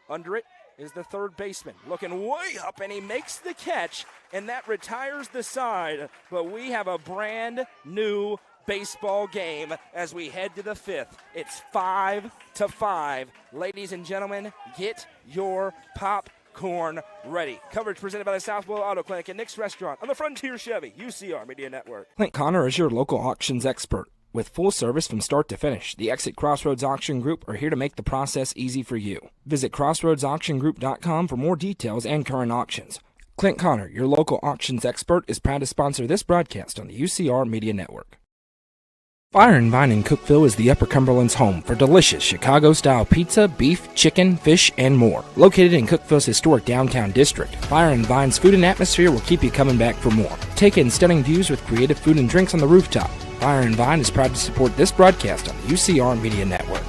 Under it is the third baseman. Looking way up, and he makes the catch, and that retires the side. But we have a brand new baseball game as we head to the 5th. It's 5-5. Ladies and gentlemen, get your popcorn ready. Coverage presented by the Southwell Auto Clinic and Nick's Restaurant on the Frontier Chevy, UCR Media Network. Clint Connor is your local auctions expert. With full service from start to finish, the Exit Crossroads Auction Group are here to make the process easy for you. Visit crossroadsauctiongroup.com for more details and current auctions. Clint Connor, your local auctions expert, is proud to sponsor this broadcast on the UCR Media Network. Fire and Vine in Cookeville is the Upper Cumberland's home for delicious Chicago-style pizza, beef, chicken, fish, and more. Located in Cookeville's historic downtown district, Fire and Vine's food and atmosphere will keep you coming back for more. Take in stunning views with creative food and drinks on the rooftop. Fire and Vine is proud to support this broadcast on the UCR Media Network.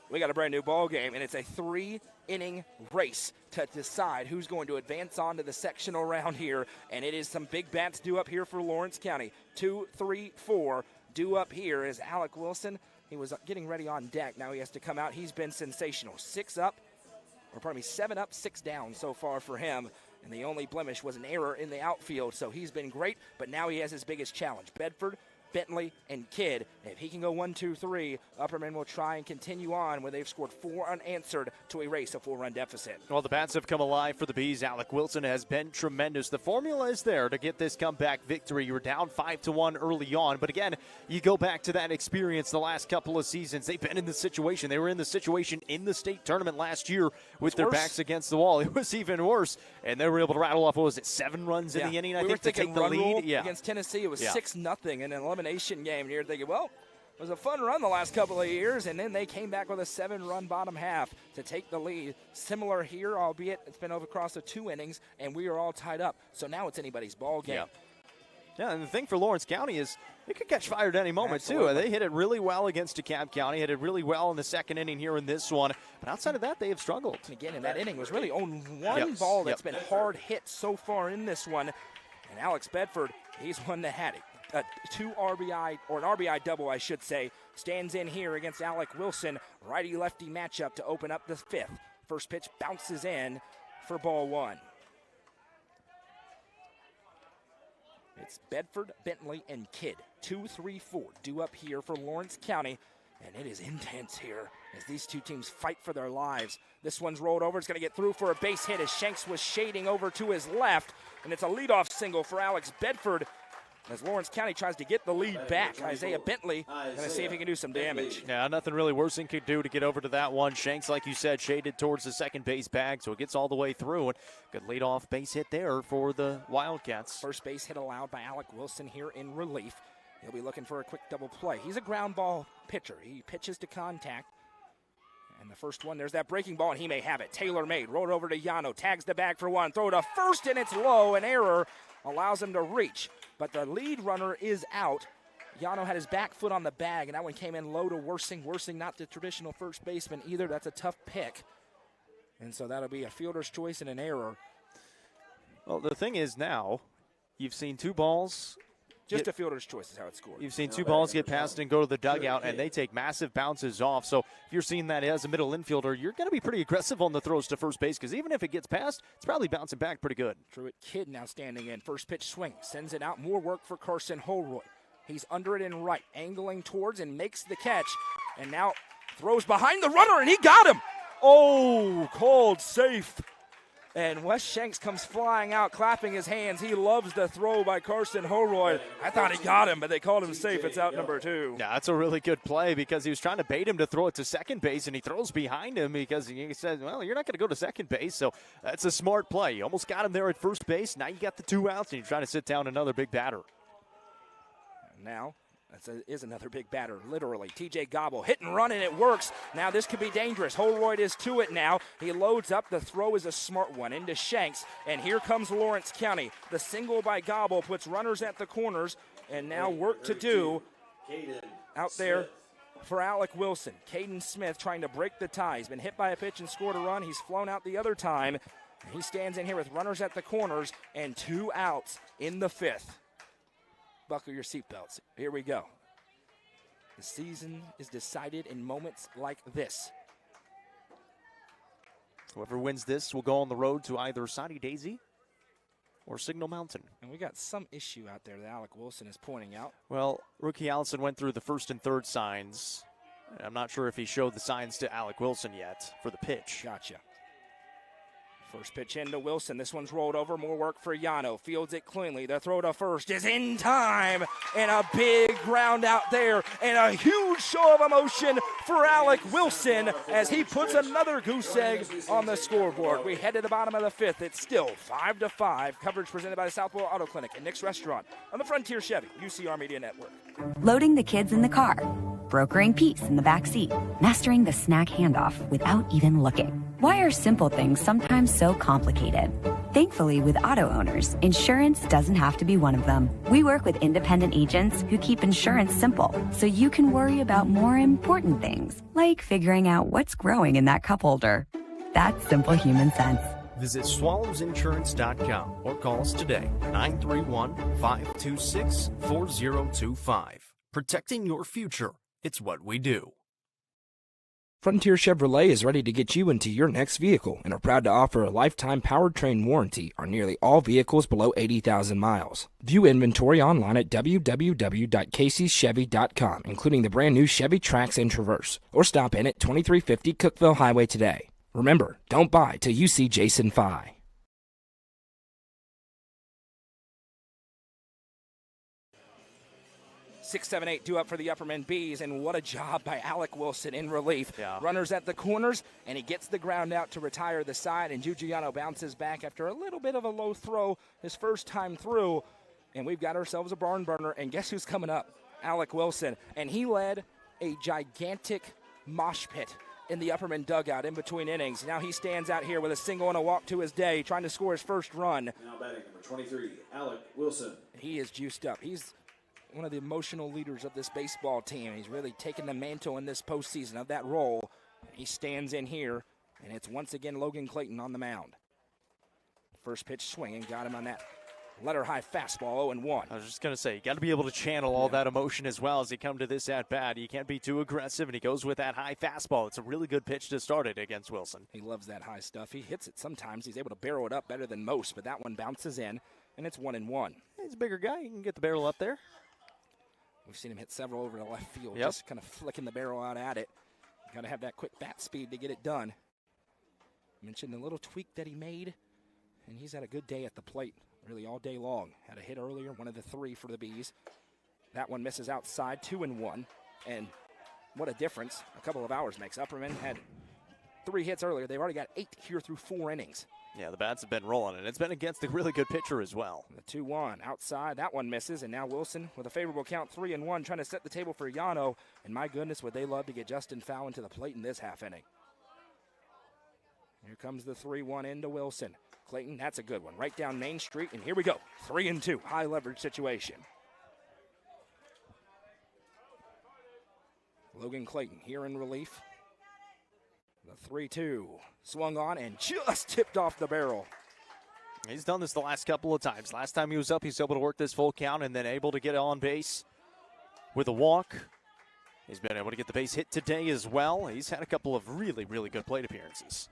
We got a brand new ball game, and it's a 3-inning race to decide who's going to advance on to the sectional round here. And it is some big bats due up here for Lawrence County. 2, 3, 4 due up here is Alec Wilson. He was getting ready on deck. Now he has to come out. He's been sensational. 7 up, 6 down so far for him. And the only blemish was an error in the outfield. So he's been great, but now he has his biggest challenge. Bedford, Bentley, and Kidd. If he can go 1, 2, 3, Upperman will try and continue on where they've scored 4 unanswered to erase a 4-run deficit. Well, the bats have come alive for the Bees. Alec Wilson has been tremendous. The formula is there to get this comeback victory. You were down 5-1 early on, but again, you go back to that experience the last couple of seasons. They've been in the situation. They were in the situation in the state tournament last year with their backs against the wall. It was even worse, and they were able to rattle off, 7 runs in the inning, I think, to take the lead. Against Tennessee, it was 6-0 in an elimination game. And you're thinking, well, it was a fun run the last couple of years, and then they came back with a 7-run bottom half to take the lead. Similar here, albeit it's been over across the 2 innings, and we are all tied up. So now it's anybody's ball game. Yeah, and the thing for Lawrence County is it could catch fire at any moment, too. They hit it really well against DeKalb County, hit it really well in the second inning here in this one. But outside of that, they have struggled. Again, in that inning was really only one ball that's been hard hit so far in this one. And Alex Bedford, he's one that had it. 2 RBI, or an RBI double, I should say, stands in here against Alec Wilson. Righty-lefty matchup to open up the 5th. First pitch bounces in for ball 1. It's Bedford, Bentley, and Kidd. 2, 3, 4 due up here for Lawrence County. And it is intense here as these two teams fight for their lives. This one's rolled over. It's going to get through for a base hit as Shanks was shading over to his left. And it's a leadoff single for Alex Bedford as Lawrence County tries to get the lead back. Isaiah Bentley going to see if he can do some damage. Yeah, nothing really worse than could do to get over to that one. Shanks, like you said, shaded towards the second base bag, so it gets all the way through. And good leadoff base hit there for the Wildcats. First base hit allowed by Alec Wilson here in relief. He'll be looking for a quick double play. He's a ground ball pitcher. He pitches to contact. And The first one, there's that breaking ball, and he may have it. Tailor-made, rolled over to Yano, tags the bag for one, throw to first, and it's low. An error allows him to reach, but the lead runner is out. Yano had his back foot on the bag, and that one came in low to Worsing. Worsing not the traditional first baseman either. That's a tough pick. And so that'll be a fielder's choice and an error. Well, the thing is now, you've seen two balls. Just a fielder's choice is how it's scored. You've seen two balls get passed and go to the dugout, and they take massive bounces off. So if you're seeing that as a middle infielder, you're going to be pretty aggressive on the throws to first base, because even if it gets passed, it's probably bouncing back pretty good. Truett Kidd now standing in. First pitch swing. Sends it out. More work for Carson Holroyd. He's under it in right. Angling towards and makes the catch. And now throws behind the runner, and he got him. Oh, called safe. And Wes Shanks comes flying out, clapping his hands. He loves the throw by Carson Holroyd. I thought he got him, but they called him safe. It's out number 2. Yeah, that's a really good play, because he was trying to bait him to throw it to second base, and he throws behind him because he said, well, you're not going to go to second base. So that's a smart play. You almost got him there at first base. Now you got the 2 outs, and you're trying to sit down another big batter. Now, that is another big batter, literally. TJ Gobble, hit and run, and it works. Now this could be dangerous. Holroyd is to it now. He loads up. The throw is a smart one into Shanks, and here comes Lawrence County. The single by Gobble puts runners at the corners, and now work to do out there for Alec Wilson. Caden Smith trying to break the tie. He's been hit by a pitch and scored a run. He's flown out the other time. He stands in here with runners at the corners and 2 outs in the 5th. Buckle your seatbelts. Here we go. The season is decided in moments like this. Whoever wins this will go on the road to either Soddy Daisy or Signal Mountain. And we got some issue out there that Alec Wilson is pointing out. Well, rookie Allison went through the first and third signs. I'm not sure if he showed the signs to Alec Wilson yet for the pitch. Gotcha. First pitch into Wilson. This one's rolled over. More work for Yano. Fields it cleanly. The throw to first is in time. And a big ground out there. And a huge show of emotion for Alec Wilson as he puts another goose egg on the scoreboard. We head to the bottom of the 5th. It's still 5-5. Coverage presented by the Southwell Auto Clinic and Nick's Restaurant on the Frontier Chevy UCR Media Network. Loading the kids in the car, brokering peace in the back seat, mastering the snack handoff without even looking. Why are simple things sometimes so complicated? Thankfully, with auto owners, insurance doesn't have to be one of them. We work with independent agents who keep insurance simple, so you can worry about more important things, like figuring out what's growing in that cup holder. That's simple human sense. Visit swallowsinsurance.com or call us today, 931-526-4025. Protecting your future. It's what we do. Frontier Chevrolet is ready to get you into your next vehicle and are proud to offer a lifetime powertrain warranty on nearly all vehicles below 80,000 miles. View inventory online at www.caseyschevy.com, including the brand new Chevy Trax and Traverse, or stop in at 2350 Cookeville Highway today. Remember, don't buy till you see Jason Fye. 6-7-8 due up for the Upperman Bees, and what a job by Alec Wilson in relief. Yeah. Runners at the corners, and he gets the ground out to retire the side, and Giugiano bounces back after a little bit of a low throw his first time through, and we've got ourselves a barn burner, and guess who's coming up? Alec Wilson, and he led a gigantic mosh pit in the Upperman dugout in between innings. Now he stands out here with a single and a walk to his day, trying to score his first run. Now batting number 23, Alec Wilson. He is juiced up. He's one of the emotional leaders of this baseball team. He's really taken the mantle in this postseason of that role. He stands in here, and it's once again Logan Clayton on the mound. First pitch swinging, got him on that letter high fastball, 0-1. I was just going to say, you got to be able to channel all that emotion as well as you come to this at-bat. You can't be too aggressive, and he goes with that high fastball. It's a really good pitch to start it against Wilson. He loves that high stuff. He hits it sometimes. He's able to barrel it up better than most, but that one bounces in, and it's 1-1. He's a bigger guy. He can get the barrel up there. We've seen him hit several over the left field, Yep. just kind of flicking the barrel out at it. Got to have that quick bat speed to get it done. Mentioned the little tweak that he made, and he's had a good day at the plate, really all day long. Had a hit earlier, one of the three for the Bees. That one misses outside, 2-1, and what a difference a couple of hours makes. Upperman had 3 hits earlier. They've already got 8 here through 4 innings. Yeah, the bats have been rolling, and it's been against a really good pitcher as well. The 2-1 outside, that one misses, and now Wilson with a favorable count, 3-1, trying to set the table for Yano. And my goodness, would they love to get Justin Fowl into the plate in this half inning. Here comes the 3-1 into Wilson. Clayton, that's a good one. Right down Main Street, and here we go. 3-2, high leverage situation. Logan Clayton here in relief. The 3-2 swung on and just tipped off the barrel. He's done this the last couple of times. Last time he was up, he's able to work this full count and then able to get on base with a walk. He's been able to get the base hit today as well. He's had a couple of really, really good plate appearances.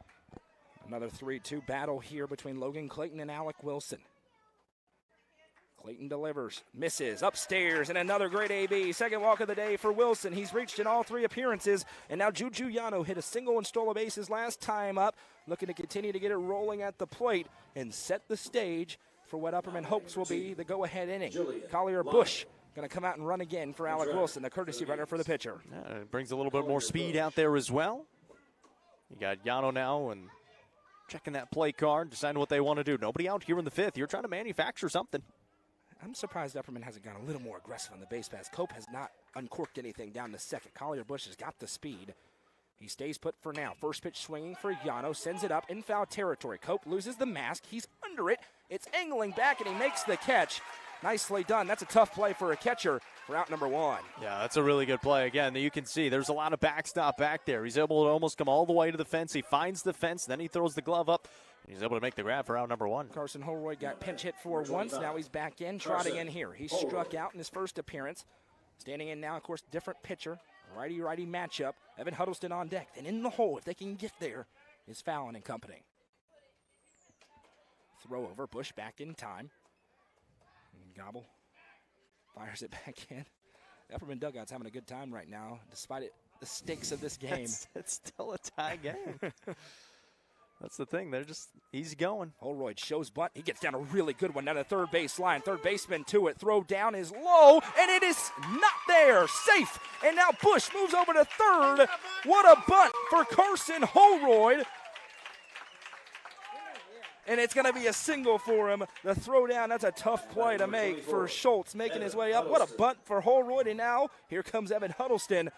Another 3-2 battle here between Logan Clayton and Alec Wilson. Clayton delivers, misses, upstairs, and another great AB. Second walk of the day for Wilson. He's reached in all 3 appearances, and now Juju Yano hit a single and stole a bases last time up, looking to continue to get it rolling at the plate and set the stage for what Upperman hopes will be the go-ahead inning. Collier Bush going to come out and run again for Alec Wilson, the courtesy runner for the pitcher. It brings a little bit more speed out there as well. You got Yano now and checking that play card, deciding what they want to do. Nobody out here in the 5th. You're trying to manufacture something. I'm surprised Upperman hasn't gone a little more aggressive on the base pass. Cope has not uncorked anything down to second. Collier Bush has got the speed. He stays put for now. First pitch swinging for Yano, sends it up in foul territory. Cope loses the mask. He's under it. It's angling back, and he makes the catch. Nicely done. That's a tough play for a catcher for out number 1. Yeah, that's a really good play. Again, you can see there's a lot of backstop back there. He's able to almost come all the way to the fence. He finds the fence, then he throws the glove up. He's able to make the grab for out number 1. Carson Holroyd got pinch hit for once. Now he's back in, trotting in here. He struck out in his first appearance. Standing in now, of course, different pitcher. Righty-righty matchup. Evan Huddleston on deck. Then in the hole, if they can get there, is Fallon and company. Throw over. Bush back in time. And Gobble fires it back in. The Upperman dugout's having a good time right now, despite the stakes of this game. It's still a tie game. That's the thing. They're just easy going. Holroyd shows bunt. He gets down a really good one down the third base line. Third baseman to it. Throw down is low, and it is not there. Safe. And now Bush moves over to third. What a bunt for Carson Holroyd. And it's going to be a single for him. The throw down, that's a tough play to make for Schultz, making his way up. What a bunt for Holroyd. And now here comes Evan Huddleston,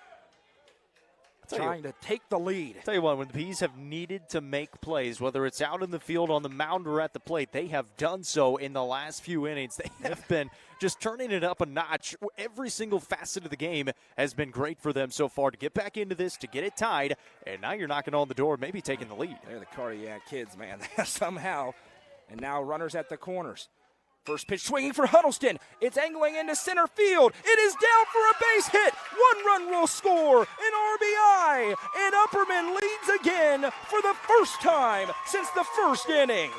trying to take the lead. Tell you what, when the Bees have needed to make plays, whether it's out in the field, on the mound, or at the plate, they have done so in the last few innings. They have been just turning it up a notch. Every single facet of the game has been great for them so far to get back into this, to get it tied, and now you're knocking on the door, maybe taking the lead. They're the cardiac kids, man, somehow. And now runners at the corners. First pitch swinging for Huddleston. It's angling into center field. It is down for a base hit. 1 run will score, an RBI. And Upperman leads again for the first time since the first inning.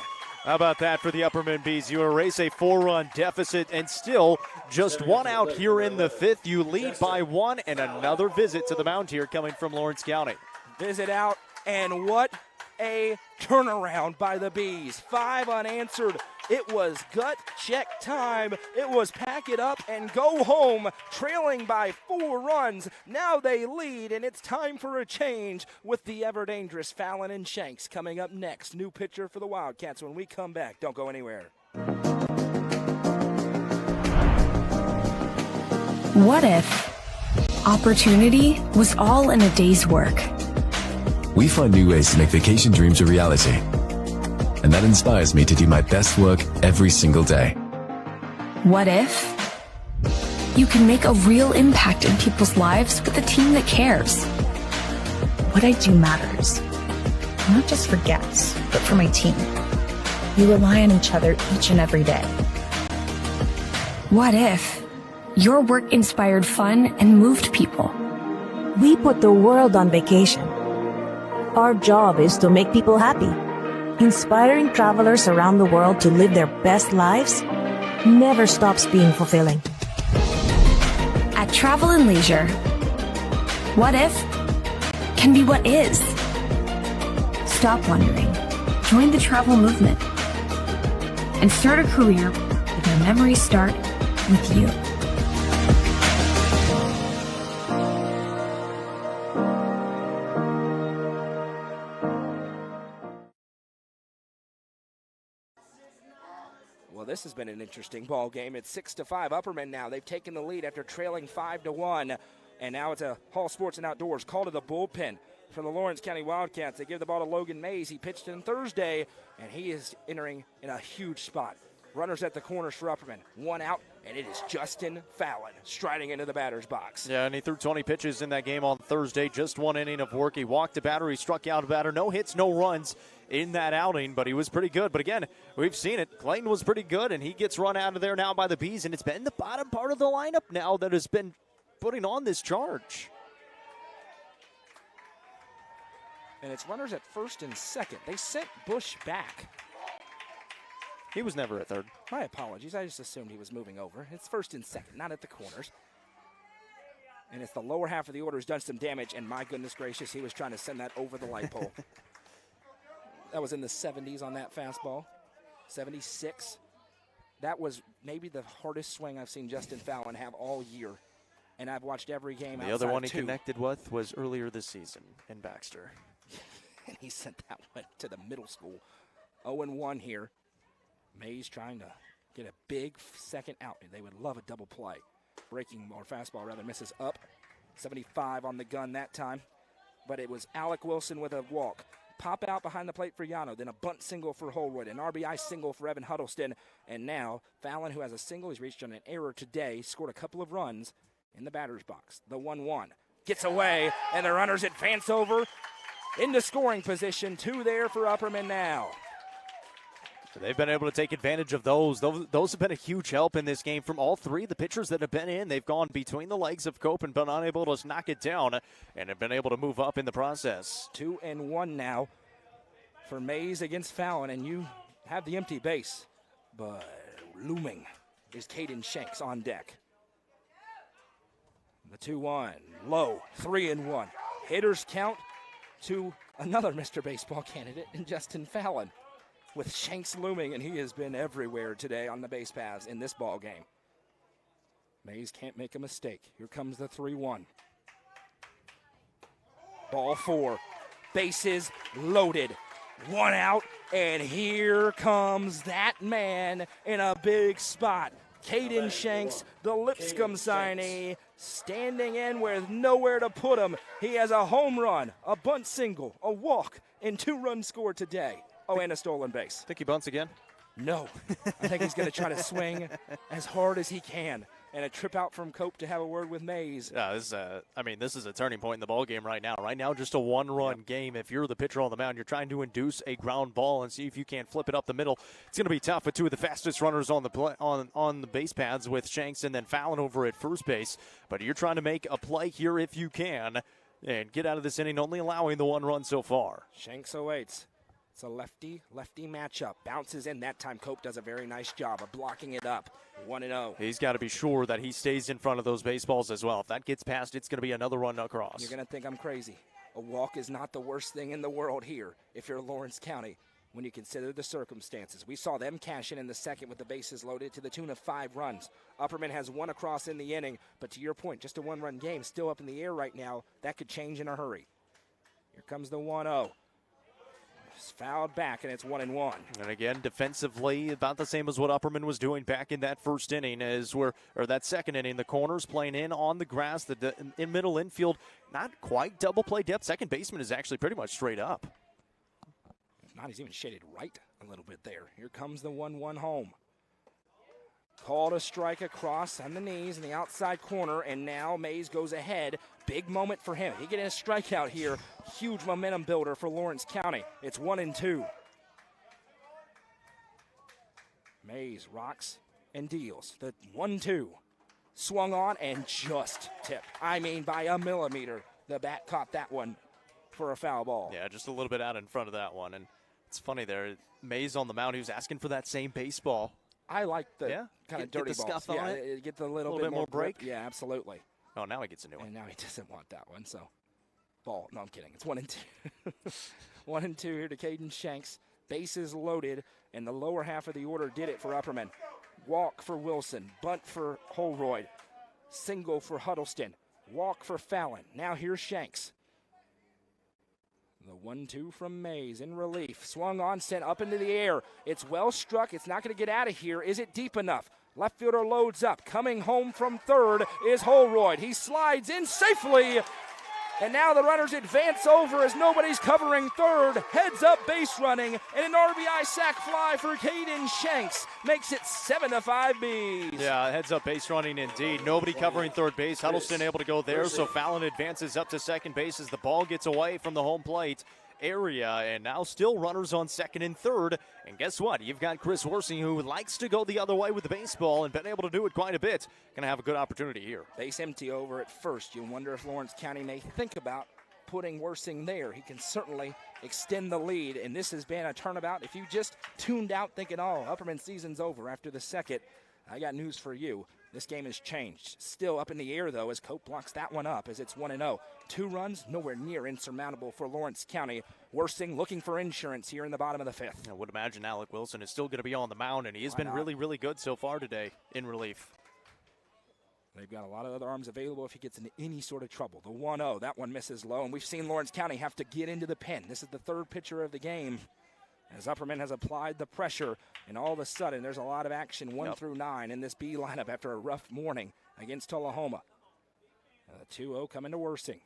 How about that for the Upperman Bees? You erase a 4-run deficit and still just 1 out here in the 5th. You lead by 1, and another visit to the mound here coming from Lawrence County. Visit out, and what a turnaround by the Bees. 5 unanswered. It was gut check time. It was pack it up and go home, trailing by 4 runs. Now they lead, and it's time for a change with the ever-dangerous Fallon and Shanks coming up next. New pitcher for the Wildcats when we come back. Don't go anywhere. What if opportunity was all in a day's work? We find new ways to make vacation dreams a reality. And that inspires me to do my best work every single day. What if you can make a real impact in people's lives with a team that cares? What I do matters, not just for guests, but for my team. We rely on each other each and every day. What if your work inspired fun and moved people? We put the world on vacation. Our job is to make people happy. Inspiring travelers around the world to live their best lives never stops being fulfilling. At Travel and Leisure, what if can be what is. Stop wondering. Join the travel movement and start a career where memories start with you. Well, this has been an interesting ball game. It's 6-5 Upperman now. They've taken the lead after trailing 5-1. And now it's a Hall Sports and Outdoors call to the bullpen. for the Lawrence County Wildcats. They give the ball to Logan Mays. He pitched in Thursday, and he is entering in a huge spot. Runners at the corners for Upperman. One out, and it is Justin Fallon striding into the batter's box. Yeah, and he threw 20 pitches in that game on Thursday. Just one inning of work. He walked a batter. He struck out a batter. No hits, no runs in that outing, but he was pretty good. But again, we've seen it. Clayton was pretty good, and he gets run out of there now by the Bees, and it's been the bottom part of the lineup now that has been putting on this charge. And it's runners at first and second. They sent Bush back. He was never at third. My apologies. I just assumed he was moving over. It's first and second, not at the corners. And it's the lower half of the order has done some damage, and my goodness gracious, he was trying to send that over the light pole. That was in the 70s on that fastball. 76. That was maybe the hardest swing I've seen Justin Fallon have all year. And I've watched every game outside The other one he two. connected with was earlier this season in Baxter. And he sent that one to the middle school. 0-1 here. Mays trying to get a big second out. They would love a double play. Breaking or fastball rather misses up. 75 on the gun that time. But it was Alec Wilson with a walk. Pop out behind the plate for Yano. Then a bunt single for Holroyd. An RBI single for Evan Huddleston. And now Fallon, who has a single, he's reached on an error today, scored a couple of runs in the batter's box. The 1-1 gets away, and the runners advance over into scoring position. 2 there for Upperman now. They've been able to take advantage of those. Those have been a huge help in this game from all three of the pitchers that have been in. They've gone between the legs of Cope and been unable to knock it down and have been able to move up in the process. 2-1 now for Mays against Fallon, and you have the empty base. But looming is Caden Shanks on deck. The 2-1, low, 3-1. Hitters count to another Mr. Baseball candidate in Justin Fallon, with Shanks looming, and he has been everywhere today on the base paths in this ball game. Mays can't make a mistake. Here comes the 3-1. Ball 4. Bases loaded. 1 out, and here comes that man in a big spot. Caden Shanks, the Lipscomb signee, standing in with nowhere to put him. He has a home run, a bunt single, a walk, and 2 runs scored today. Oh, and a stolen base. Think he bunts again? No. I think he's going to try to swing as hard as he can. And a trip out from Cope to have a word with Mays. Yeah, this is a turning point in the ball game right now. Right now, just a 1-run game. If you're the pitcher on the mound, you're trying to induce a ground ball and see if you can't flip it up the middle. It's going to be tough with 2 of the fastest runners on the on the base paths with Shanks and then Fallon over at first base. But you're trying to make a play here if you can and get out of this inning, only allowing the 1 run so far. Shanks awaits. It's a lefty matchup. Bounces in. That time Cope does a very nice job of blocking it up. 1-0. He's got to be sure that he stays in front of those baseballs as well. If that gets past, it's going to be another run across. You're going to think I'm crazy. A walk is not the worst thing in the world here if you're Lawrence County when you consider the circumstances. We saw them cash in the second with the bases loaded to the tune of 5 runs. Upperman has 1 across in the inning, but to your point, just a 1-run game still up in the air right now. That could change in a hurry. Here comes the 1-0. Fouled back, and it's 1-1. And again, defensively, about the same as what Upperman was doing back in that first inning, that second inning. The corners playing in on the grass, in middle infield, not quite double play depth. Second baseman is actually pretty much straight up. If not, he's even shaded right a little bit there. Here comes the 1-1 home. Called a strike across on the knees in the outside corner, and now Mays goes ahead. Big moment for him. He gets a strikeout here. Huge momentum builder for Lawrence County. It's 1-2. Mays rocks and deals. The 1-2. Swung on and just tipped. I mean, by a millimeter, the bat caught that one for a foul ball. Yeah, just a little bit out in front of that one. And it's funny there. Mays on the mound, he was asking for that same baseball. I like the kind of dirty get the balls. Scuff on it. Get the little bit more break. Yeah, absolutely. Oh, now he gets a new one. And now he doesn't want that one, so ball. No, I'm kidding. It's 1-2. 1-2 here to Caden Shanks. Bases loaded, and the lower half of the order did it for Upperman. Walk for Wilson. Bunt for Holroyd. Single for Huddleston. Walk for Fallon. Now here's Shanks. The 1-2 from Mays in relief. Swung on, sent up into the air. It's well struck. It's not going to get out of here. Is it deep enough? Left fielder loads up. Coming home from third is Holroyd. He slides in safely, And now the runners advance over as nobody's covering third. Heads up base running, and an RBI sac fly for Caden Shanks makes it 7-5 Bees. Yeah, heads up base running indeed. Nobody covering third base. Huddleston able to go there, so Fallon advances up to second base as the ball gets away from the home plate area, and now still runners on second and third. And guess what? You've got Chris Worsing, who likes to go the other way with the baseball and been able to do it quite a bit. Going to have a good opportunity here. Base empty over at first. You wonder if Lawrence County may think about putting Worsing there. He can certainly extend the lead, and this has been a turnabout. If you just tuned out thinking, oh, Upperman season's over after the second, I got news for you. This game has changed. Still up in the air, though, as Cope blocks that one up as it's 1-0. 2 runs, nowhere near insurmountable for Lawrence County. Worsing looking for insurance here in the bottom of the 5th. I would imagine Alec Wilson is still going to be on the mound, and he has been really, really good so far today in relief. They've got a lot of other arms available if he gets into any sort of trouble. The 1-0, that one misses low, and we've seen Lawrence County have to get into the pen. This is the third pitcher of the game, as Upperman has applied the pressure, and all of a sudden there's a lot of action 1 through 9 in this B lineup after a rough morning against Tullahoma. 2-0 coming to Worsing.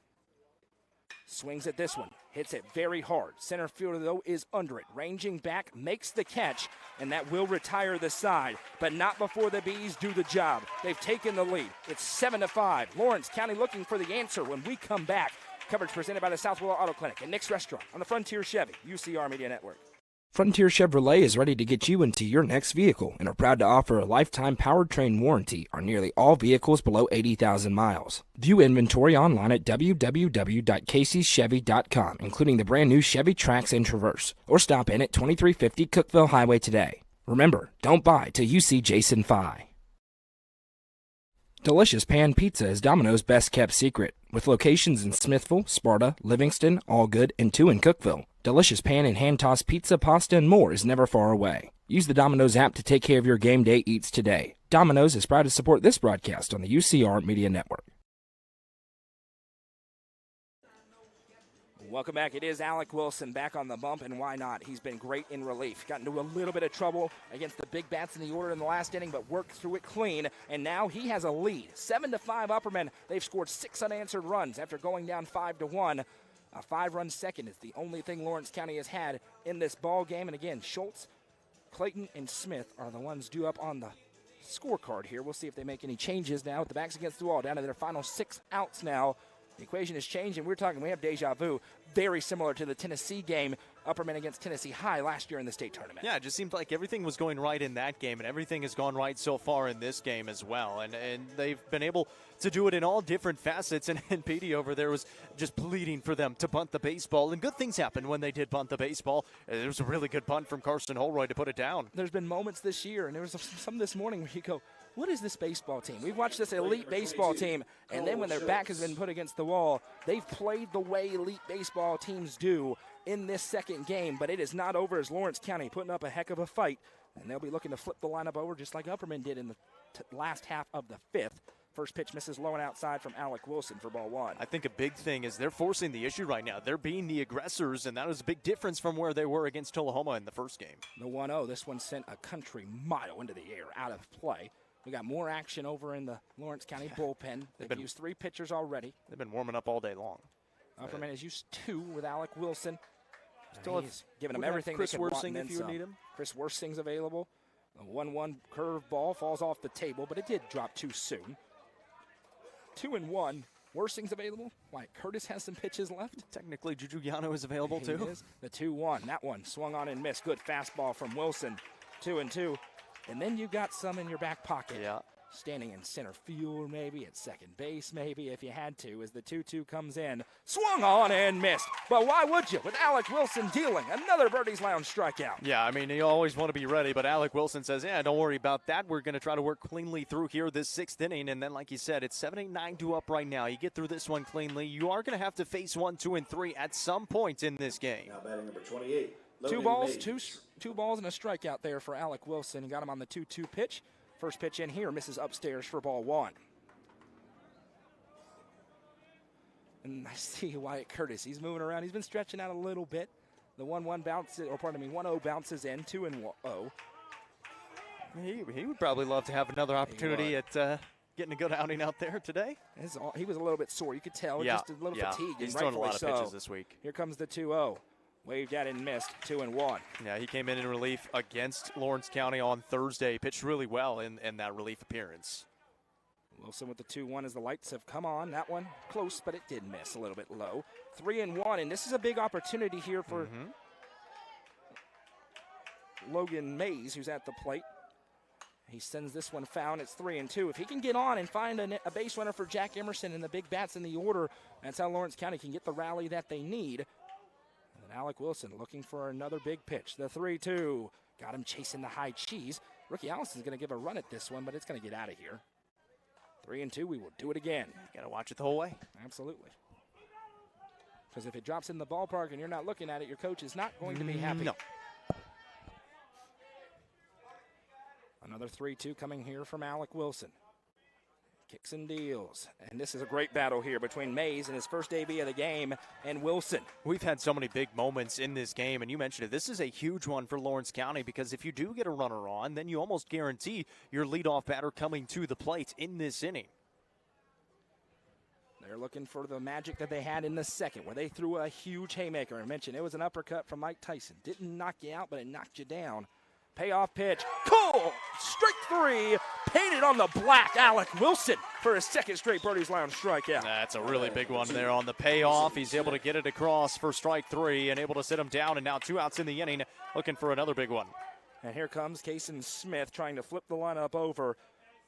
Swings at this one, hits it very hard. Center fielder, though, is under it. Ranging back, makes the catch, and that will retire the side, but not before the Bees do the job. They've taken the lead. It's 7-5. Lawrence County looking for the answer when we come back. Coverage presented by the Southwell Auto Clinic and Nick's Restaurant on the Frontier Chevy, UCR Media Network. Frontier Chevrolet is ready to get you into your next vehicle and are proud to offer a lifetime powertrain warranty on nearly all vehicles below 80,000 miles. View inventory online at www.caseychevy.com, including the brand new Chevy Trax and Traverse, or stop in at 2350 Cookeville Highway today. Remember, don't buy till you see Jason Fye. Delicious Pan Pizza is Domino's best kept secret, with locations in Smithville, Sparta, Livingston, Allgood, and 2 in Cookeville. Delicious pan and hand-tossed pizza, pasta, and more is never far away. Use the Domino's app to take care of your game day eats today. Domino's is proud to support this broadcast on the UCR Media Network. Welcome back. It is Alec Wilson back on the bump, and why not? He's been great in relief. Got into a little bit of trouble against the big bats in the order in the last inning, but worked through it clean, and now he has a lead. 7-5 Upperman. They've scored 6 unanswered runs after going down 5-1. A 5-run second is the only thing Lawrence County has had in this ball game. And again, Schultz, Clayton, and Smith are the ones due up on the scorecard here. We'll see if they make any changes now with the backs against the wall. Down to their final 6 outs now. The equation has changed, and we have deja vu. Very similar to the Tennessee game, Upperman against Tennessee High last year in the state tournament. Yeah, it just seemed like everything was going right in that game, and everything has gone right so far in this game as well. And they've been able to do it in all different facets, and Petey over there was just pleading for them to bunt the baseball. And good things happened when they did bunt the baseball. There was a really good bunt from Carson Holroyd to put it down. There's been moments this year, and there was some this morning where you go, what is this baseball team? We've watched this elite baseball team, and then when their back has been put against the wall, they've played the way elite baseball teams do in this second game, but it is not over as Lawrence County putting up a heck of a fight, and they'll be looking to flip the lineup over just like Upperman did in the last half of the 5th. First pitch misses low and outside from Alec Wilson for ball 1. I think a big thing is they're forcing the issue right now. They're being the aggressors, and that was a big difference from where they were against Tullahoma in the first game. The 1-0, this one sent a country mile into the air, out of play. We got more action over in the Lawrence County bullpen. They've used 3 pitchers already. They've been warming up all day long. Upperman has used 2 with Alec Wilson. Still he's giving them everything Chris they can want, Worsing and then if you some. need him. Chris Worsing's available. A 1-1 curve ball falls off the table, but it did drop too soon. 2-1. Worsing's available. Wyatt Curtis has some pitches left. Technically, Juju Yano is available He too. is. The 2-1. That one swung on and missed. Good fastball from Wilson. 2-2. And then you got some in your back pocket. Yeah. Standing in center field, maybe at second base, maybe if you had to, as the 2-2 comes in. Swung on and missed. But why would you? With Alec Wilson dealing another Birdie's Lounge strikeout. Yeah, I mean, you always want to be ready, but Alec Wilson says, yeah, don't worry about that. We're going to try to work cleanly through here this 6th inning. And then, like you said, it's 7-8-9 up right now. You get through this one cleanly. You are going to have to face 1, 2, and 3 at some point in this game. Now batting number 28. 2 balls, two balls and a strikeout there for Alec Wilson. He got him on the 2-2 pitch. First pitch in here, misses upstairs for ball 1. And I see Wyatt Curtis. He's moving around. He's been stretching out a little bit. The 1-1 bounces, or pardon me, 1-0 bounces in, 2-0. He would probably love to have another opportunity at getting a good outing out there today. He was a little bit sore. You could tell. Just a little fatigue. He's and throwing a lot of so. pitches this week. Here comes the 2-0. Waved at and missed. 2-1. Yeah, he came in relief against Lawrence County on Thursday. Pitched really well in that relief appearance. Wilson with the 2-1 as the lights have come on. That one close, but it did miss a little bit low. 3-1, and this is a big opportunity here for Logan Mays, who's at the plate. He sends this one foul. It's 3-2. If he can get on and find a base runner for Jack Emerson and the big bats in the order, that's how Lawrence County can get the rally that they need. And Alec Wilson looking for another big pitch. The 3-2. Got him chasing the high cheese. Ricky Allison's going to give a run at this one, but it's going to get out of here. 3-2. We will do it again. Got to watch it the whole way. Absolutely. Because if it drops in the ballpark and you're not looking at it, your coach is not going to be happy. No. Another 3-2 coming here from Alec Wilson. Kicks and deals. And this is a great battle here between Mays and his first AB of the game and Wilson. We've had so many big moments in this game, and you mentioned it. This is a huge one for Lawrence County because if you do get a runner on, then you almost guarantee your leadoff batter coming to the plate in this inning. They're looking for the magic that they had in the second where they threw a huge haymaker. I mentioned it was an uppercut from Mike Tyson. Didn't knock you out, but it knocked you down. Payoff pitch. Cool! Strike 3. Painted on the black. Alec Wilson for his second straight Birdie's Lounge strikeout. That's a really big one there on the payoff. He's able to get it across for strike 3 and able to sit him down. And now 2 outs in the inning, looking for another big one. And here comes Kason Smith trying to flip the lineup over.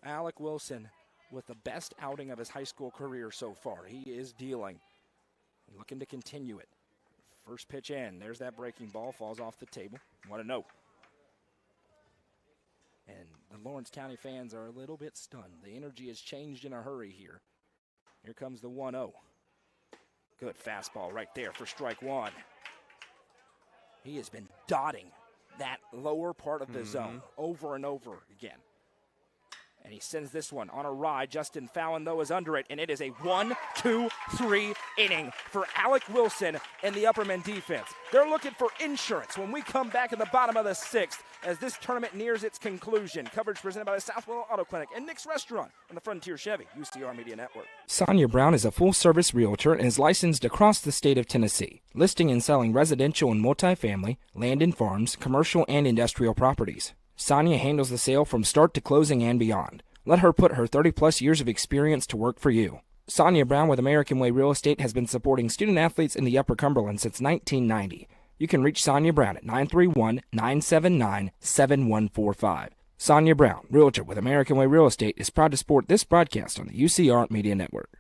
Alec Wilson with the best outing of his high school career so far. He is dealing. Looking to continue it. First pitch in. There's that breaking ball. Falls off the table. 1-0. And the Lawrence County fans are a little bit stunned. The energy has changed in a hurry here. Here comes the 1-0. Good fastball right there for strike 1. He has been dotting that lower part of the zone over and over again. And he sends this one on a ride. Justin Fallon, though, is under it. And it is a 1-2-3 inning for Alec Wilson and the Upperman defense. They're looking for insurance when we come back in the bottom of the 6th as this tournament nears its conclusion. Coverage presented by the Southwell Auto Clinic and Nick's Restaurant on the Frontier Chevy UCR Media Network. Sonia Brown is a full-service realtor and is licensed across the state of Tennessee, listing and selling residential and multifamily, land and farms, commercial and industrial properties. Sonia handles the sale from start to closing and beyond. Let her put her 30-plus years of experience to work for you. Sonia Brown with American Way Real Estate has been supporting student-athletes in the Upper Cumberland since 1990. You can reach Sonia Brown at 931-979-7145. Sonia Brown, realtor with American Way Real Estate, is proud to support this broadcast on the UCR Media Network.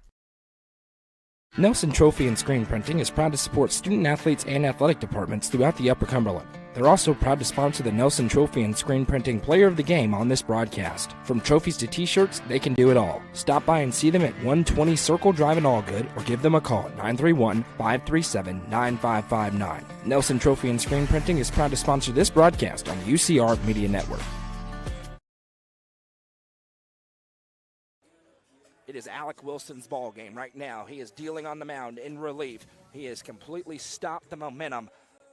Nelson Trophy and Screen Printing is proud to support student-athletes and athletic departments throughout the Upper Cumberland. They're also proud to sponsor the Nelson Trophy and Screen Printing Player of the Game on this broadcast. From trophies to t-shirts, they can do it all. Stop by and see them at 120 Circle Drive in Allgood or give them a call at 931-537-9559. Nelson Trophy and Screen Printing is proud to sponsor this broadcast on the UCR Media Network. It is Alec Wilson's ball game right now. He is dealing on the mound in relief. He has completely stopped the momentum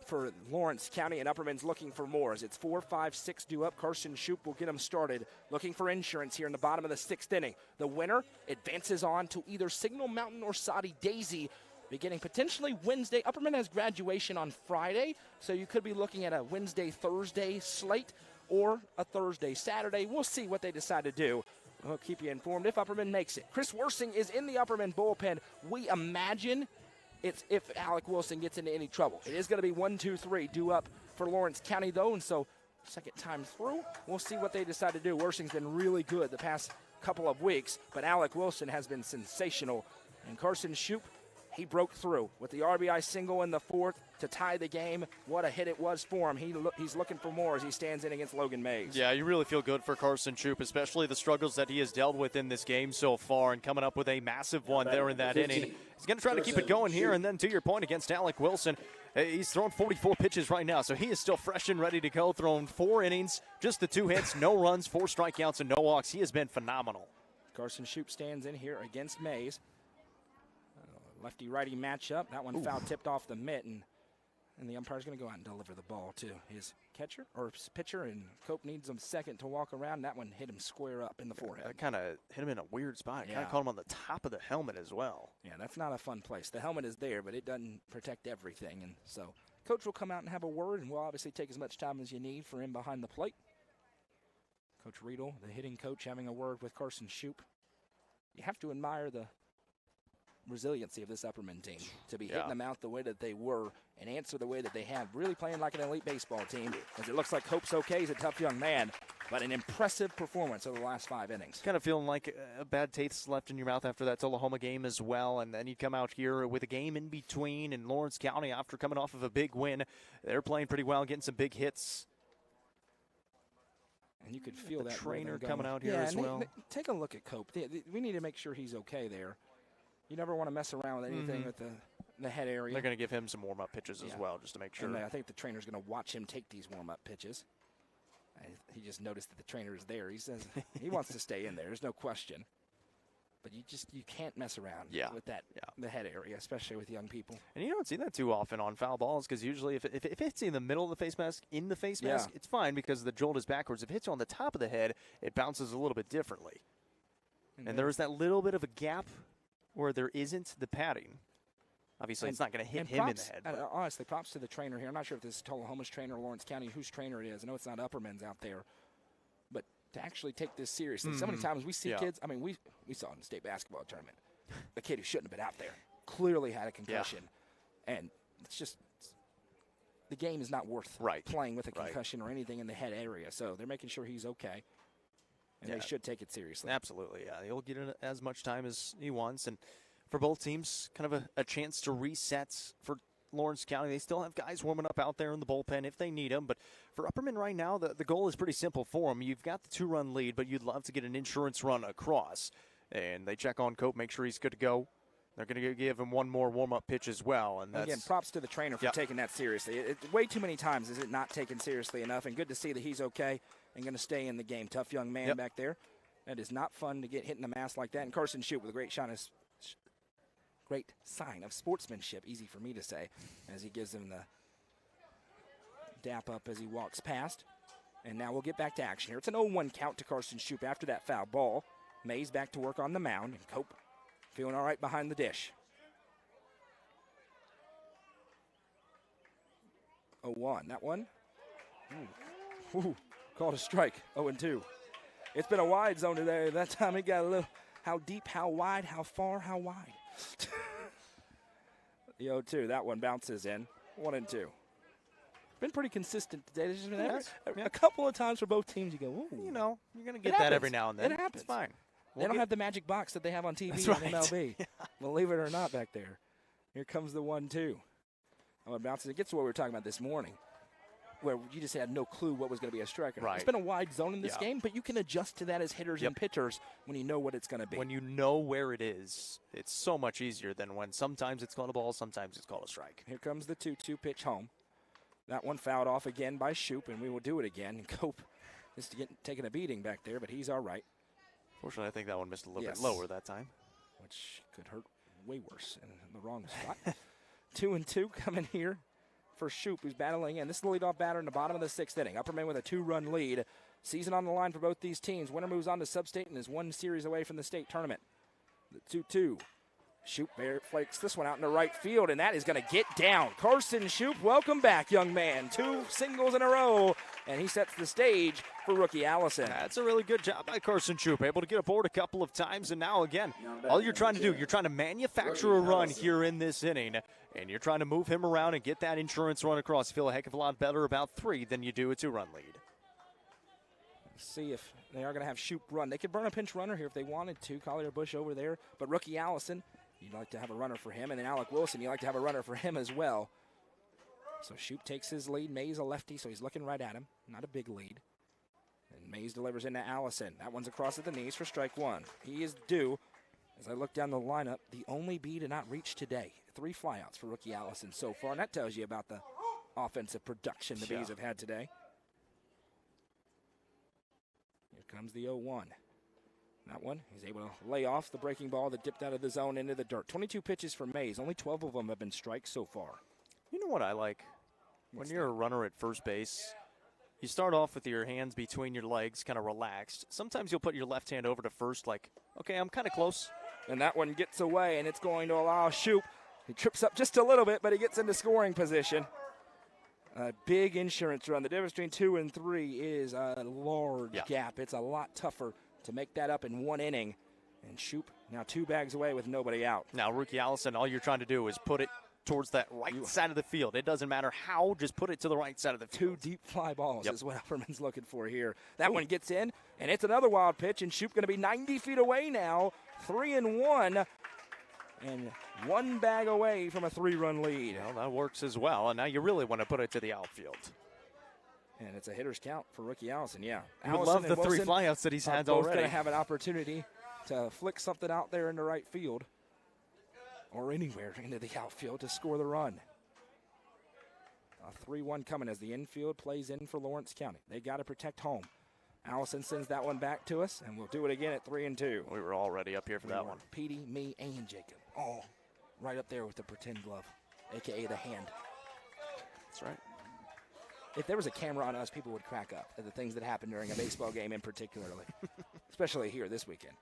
for Lawrence County, and Upperman's looking for more as it's 4, 5, 6 due up. Carson Shoup will get him started, looking for insurance here in the bottom of the 6th inning. The winner advances on to either Signal Mountain or Soddy Daisy, beginning potentially Wednesday. Upperman has graduation on Friday, so you could be looking at a Wednesday-Thursday slate or a Thursday-Saturday. We'll see what they decide to do. We'll keep you informed if Upperman makes it. Chris Worsing is in the Upperman bullpen. We imagine it's if Alec Wilson gets into any trouble. It is going to be 1, 2, 3 due up for Lawrence County, though, and so second time through, we'll see what they decide to do. Worsing's been really good the past couple of weeks, but Alec Wilson has been sensational. And Carson Shoup, he broke through with the RBI single in the 4th to tie the game. What a hit it was for him. He's looking for more as he stands in against Logan Mays. Yeah, you really feel good for Carson Shoup, especially the struggles that he has dealt with in this game so far and coming up with a massive one there in that inning. He's going to try to keep it going here, and then to your point against Alec Wilson, he's thrown 44 pitches right now, so he is still fresh and ready to go, thrown 4 innings, just the 2 hits, no runs, 4 strikeouts, and no walks. He has been phenomenal. Carson Shoup stands in here against Mays. Lefty-righty matchup. That one foul tipped off the mitt, and And the umpire's going to go out and deliver the ball to his catcher or pitcher, and Cope needs him second to walk around. That one hit him square up in the forehead. That kind of hit him in a weird spot. Kind of caught him on the top of the helmet as well. Yeah, that's not a fun place. The helmet is there, but it doesn't protect everything. And so Coach will come out and have a word, and we'll obviously take as much time as you need for him behind the plate. Coach Riedel, the hitting coach, having a word with Carson Shoup. You have to admire the resiliency of this Upperman team to be hitting them out the way that they were and answer the way that they have, really playing like an elite baseball team. As it looks like Cope's okay, he's a tough young man, but an impressive performance over the last 5 innings. Kind of feeling like a bad taste left in your mouth after that Tullahoma game as well, and then you come out here with a game in between in Lawrence County after coming off of a big win. They're playing pretty well, getting some big hits. And you could feel the that trainer coming out here as well. Take a look at Cope. We need to make sure he's okay there. You never want to mess around with anything with the head area. They're going to give him some warm-up pitches as well, just to make sure. And I think the trainer's going to watch him take these warm-up pitches. He just noticed that the trainer is there. He says he wants to stay in there. There's no question. But you can't mess around with that the head area, especially with young people. And you don't see that too often on foul balls, because usually if it hits in the middle of the face mask, it's fine because the jolt is backwards. If it hits you on the top of the head, it bounces a little bit differently. And there's that little bit of a gap where there isn't the padding. Obviously, it's not going to hit him in the head. Honestly, props to the trainer here. I'm not sure if this is Tullahoma's trainer or Lawrence County, whose trainer it is. I know it's not Upperman's out there. But to actually take this seriously. So many times we see kids, I mean, we saw in the state basketball tournament, a kid who shouldn't have been out there clearly had a concussion. And it's just, the game is not worth playing with a concussion or anything in the head area. So they're making sure he's okay. And they should take it seriously. Absolutely, He'll get in as much time as he wants. And for both teams, kind of a chance to reset for Lawrence County. They still have guys warming up out there in the bullpen if they need them. But for Upperman right now, the goal is pretty simple for them. You've got the 2-run lead, but you'd love to get an insurance run across. And they check on Cope, make sure he's good to go. They're going to give him one more warm-up pitch as well. And again, props to the trainer for taking that seriously. Way too many times is it not taken seriously enough, and good to see that he's okay and going to stay in the game. Tough young man back there. That is not fun to get hit in the mask like that. And Carson Shoup with a great sign of sportsmanship, easy for me to say, as he gives him the dap up as he walks past. And now we'll get back to action here. It's an 0-1 count to Carson Shoup after that foul ball. Mays back to work on the mound, and Cope feeling all right behind the dish. 0-1, that one. Ooh, called a strike, 0-2. It's been a wide zone today. That time it got a little, how deep, how wide, how far, how wide. The 0-2, that one bounces in, 1-2. Been pretty consistent today. There's just been a couple of times for both teams you go, ooh. You know, you're going to get that every now and then. It happens. It's fine. They don't have the magic box that they have on TV and MLB. Believe it or not back there. Here comes the 1-2. Oh, it bounces. It gets to what we were talking about this morning, where you just had no clue what was going to be a striker. It's been a wide zone in this game, but you can adjust to that as hitters and pitchers when you know what it's going to be. When you know where it is, it's so much easier than when sometimes it's called a ball, sometimes it's called a strike. Here comes the 2-2 pitch home. That one fouled off again by Shoup, and we will do it again. And Cope is taking a beating back there, but he's all right. Fortunately, I think that one missed a little bit lower that time. Which could hurt way worse in the wrong spot. 2-2 coming here for Shoup, who's battling in. This is the leadoff batter in the bottom of the 6th inning. Upperman with a 2-run lead. Season on the line for both these teams. Winner moves on to sub-state and is one series away from the state tournament. The 2-2. Shoup flakes this one out into right field, and that is going to get down. Carson Shoup, welcome back, young man. 2 singles in a row, and he sets the stage for rookie Allison. That's a really good job by Carson Shoup, able to get aboard a couple of times, and now again, all you're trying to do, you're trying to manufacture a run here in this inning, and you're trying to move him around and get that insurance run across. You feel a heck of a lot better about 3 than you do a 2-run lead. Let's see if they are going to have Shoup run. They could burn a pinch runner here if they wanted to. Collier Bush over there, but rookie Allison, you'd like to have a runner for him, and then Alec Wilson, you'd like to have a runner for him as well. So Shoup takes his lead. Mays a lefty, so he's looking right at him. Not a big lead. And Mays delivers into Allison. That one's across at the knees for strike 1. He is due. As I look down the lineup, the only B to not reach today. 3 flyouts for rookie Allison so far, and that tells you about the offensive production the Bees have had today. Here comes the 0-1. That one, he's able to lay off the breaking ball that dipped out of the zone into the dirt. 22 pitches for Mays. Only 12 of them have been strikes so far. You know what I like? When you're a runner at first base, you start off with your hands between your legs, kind of relaxed. Sometimes you'll put your left hand over to first, like, okay, I'm kind of close. And that one gets away, and it's going to allow Shoop. He trips up just a little bit, but he gets into scoring position. A big insurance run. The difference between 2 and 3 is a large gap. It's a lot tougher to make that up in one inning. And Shoop now 2 bags away with nobody out. Now, Rookie Allison, all you're trying to do is put it towards that right side of the field. It doesn't matter how, just put it to the right side of the field. 2 deep fly balls is what Upperman's looking for here. That one gets in, and it's another wild pitch, and Shoop going to be 90 feet away now. 3-1, and 1 bag away from a 3-run lead. Well, that works as well, and now you really want to put it to the outfield. And it's a hitter's count for Rookie Allison, I love the 3 flyouts that he's had already. Both going to have an opportunity to flick something out there in the right field or anywhere into the outfield to score the run. A 3-1 coming as the infield plays in for Lawrence County. They got to protect home. Allison sends that one back to us, and we'll do it again at 3-2. We were already up here for that one. Petey, me, and Jacob. All right up there with the pretend glove, a.k.a. the hand. That's right. If there was a camera on us, people would crack up at the things that happen during a baseball game in particularly, especially here this weekend.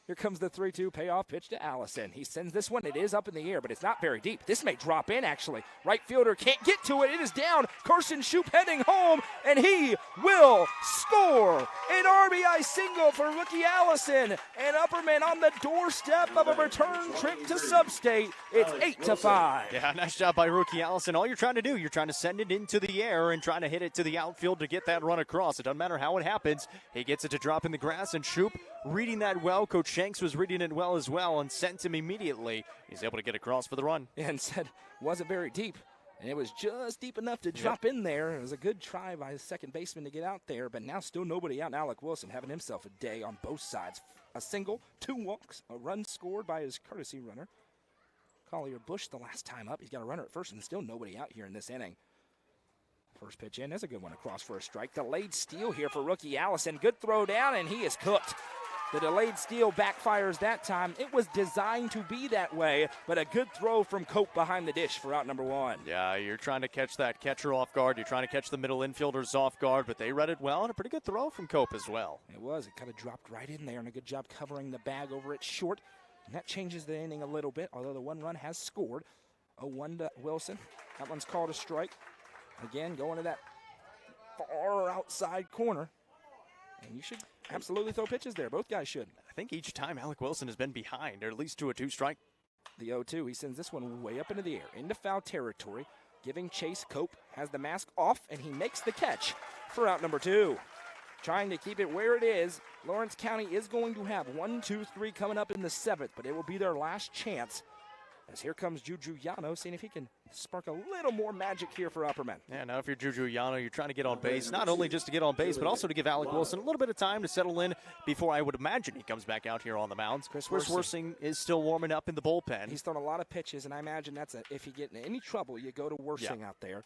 Here comes the 3-2 payoff pitch to Allison. He sends this one. It is up in the air, but it's not very deep. This may drop in, actually. Right fielder can't get to it. It is down. Carson Shoop heading home, and he will score. An RBI single for Rookie Allison. And Upperman on the doorstep of a return trip to Substate. It's 8-5. Yeah, nice job by Rookie Allison. All you're trying to do, you're trying to send it into the air and trying to hit it to the outfield to get that run across. It doesn't matter how it happens. He gets it to drop in the grass, and Shoop reading that well. Coach Shanks was reading it well as well and sent him immediately. He's able to get across for the run. And said wasn't very deep. And it was just deep enough to drop in there. It was a good try by the second baseman to get out there, but now still nobody out. And Alec Wilson having himself a day on both sides. A single, 2 walks, a run scored by his courtesy runner. Collier Bush the last time up. He's got a runner at first and still nobody out here in this inning. First pitch in. That's a good one across for a strike. Delayed steal here for Rookie Allison. Good throw down, and he is cooked. The delayed steal backfires that time. It was designed to be that way, but a good throw from Cope behind the dish for out number 1. Yeah, you're trying to catch that catcher off guard. You're trying to catch the middle infielders off guard, but they read it well, and a pretty good throw from Cope as well. It was. It kind of dropped right in there, and a good job covering the bag over it short. And that changes the inning a little bit, although the 1 run has scored. 0-1 to Wilson. That one's called a strike. Again, going to that far outside corner. And you should absolutely throw pitches there. Both guys should. I think each time Alec Wilson has been behind, or at least to a 2-strike. The 0-2, he sends this one way up into the air, into foul territory, giving chase. Cope has the mask off, and he makes the catch for out number 2. Trying to keep it where it is. Lawrence County is going to have 1, 2, 3 coming up in the 7th, but it will be their last chance. As here comes Juju Yano, seeing if he can spark a little more magic here for Upperman. Yeah, now if you're Juju Yano, you're trying to get on base, not only just to get on base, but also to give Alec Wilson a little bit of time to settle in before I would imagine he comes back out here on the mounds. Chris Worsing is still warming up in the bullpen. He's thrown a lot of pitches, and I imagine that's if you get in any trouble, you go to Worsing out there.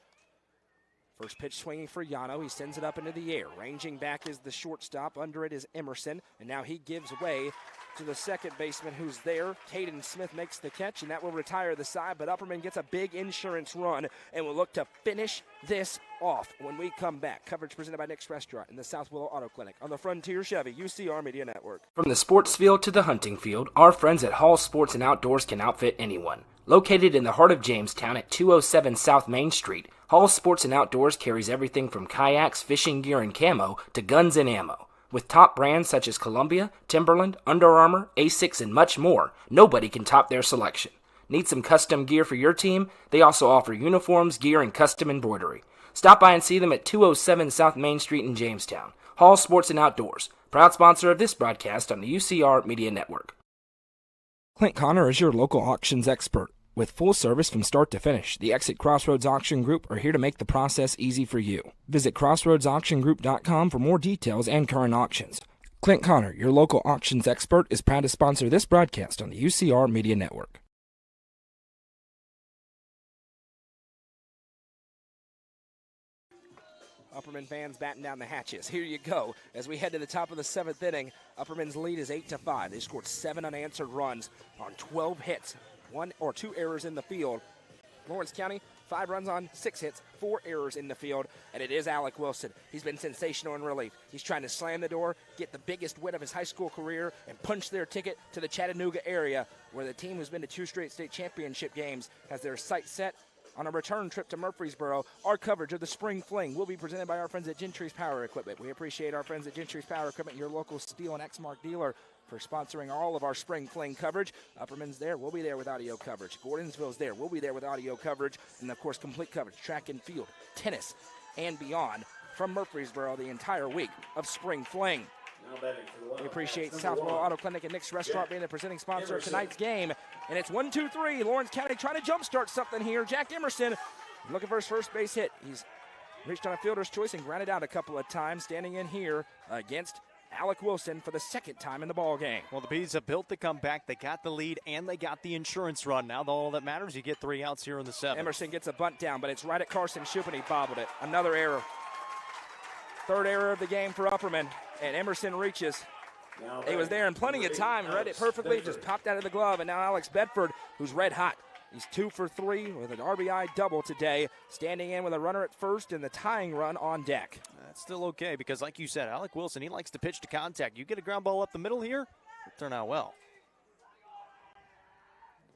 First pitch swinging for Yano. He sends it up into the air. Ranging back is the shortstop. Under it is Emerson. And now he gives way to the second baseman who's there. Caden Smith makes the catch, and that will retire the side. But Upperman gets a big insurance run and will look to finish this off when we come back. Coverage presented by Nick's Restaurant and the South Willow Auto Clinic on the Frontier Chevy UCR Media Network. From the sports field to the hunting field, our friends at Hall Sports and Outdoors can outfit anyone. Located in the heart of Jamestown at 207 South Main Street, Hall Sports and Outdoors carries everything from kayaks, fishing gear, and camo to guns and ammo. With top brands such as Columbia, Timberland, Under Armour, Asics, and much more, nobody can top their selection. Need some custom gear for your team? They also offer uniforms, gear, and custom embroidery. Stop by and see them at 207 South Main Street in Jamestown. Hall Sports and Outdoors, proud sponsor of this broadcast on the UCR Media Network. Clint Connor is your local auctions expert. With full service from start to finish, the Exit Crossroads Auction Group are here to make the process easy for you. Visit crossroadsauctiongroup.com for more details and current auctions. Clint Connor, your local auctions expert, is proud to sponsor this broadcast on the UCR Media Network. Upperman fans batten down the hatches. Here you go. As we head to the top of the 7th inning, Upperman's lead is 8-5. They scored 7 unanswered runs on 12 hits. 1 or 2 errors in the field. Lawrence County, 5 runs on 6 hits, 4 errors in the field, and it is Alec Wilson. He's been sensational in relief. He's trying to slam the door, get the biggest win of his high school career, and punch their ticket to the Chattanooga area, where the team who's been to 2 straight state championship games has their sights set on a return trip to Murfreesboro. Our coverage of the Spring Fling will be presented by our friends at Gentry's Power Equipment. We appreciate our friends at Gentry's Power Equipment, your local Steel and Exmark dealer, for sponsoring all of our Spring Fling coverage. Upperman's there. We'll be there with audio coverage. Gordonsville's there. We'll be there with audio coverage. And, of course, complete coverage, track and field, tennis, and beyond from Murfreesboro the entire week of Spring Fling. We appreciate Southwell Auto Clinic and Nick's Restaurant being the presenting sponsor of tonight's game. And it's 1-2-3. Lawrence County trying to jumpstart something here. Jack Emerson looking for his first base hit. He's reached on a fielder's choice and grounded out a couple of times, standing in here against Alec Wilson for the second time in the ball game. Well, the Bees have built the comeback. They got the lead, and they got the insurance run. Now all that matters, you get 3 outs here in the 7th. Emerson gets a bunt down, but it's right at Carson Shoup, and he bobbled it. Another error. 3rd error of the game for Upperman, and Emerson reaches. He was there in plenty of time, read it perfectly, just popped out of the glove, and now Alex Bedford, who's red hot. He's 2 for 3 with an RBI double today, standing in with a runner at first and the tying run on deck. That's still okay because, like you said, Alec Wilson, he likes to pitch to contact. You get a ground ball up the middle here, it'll turn out well.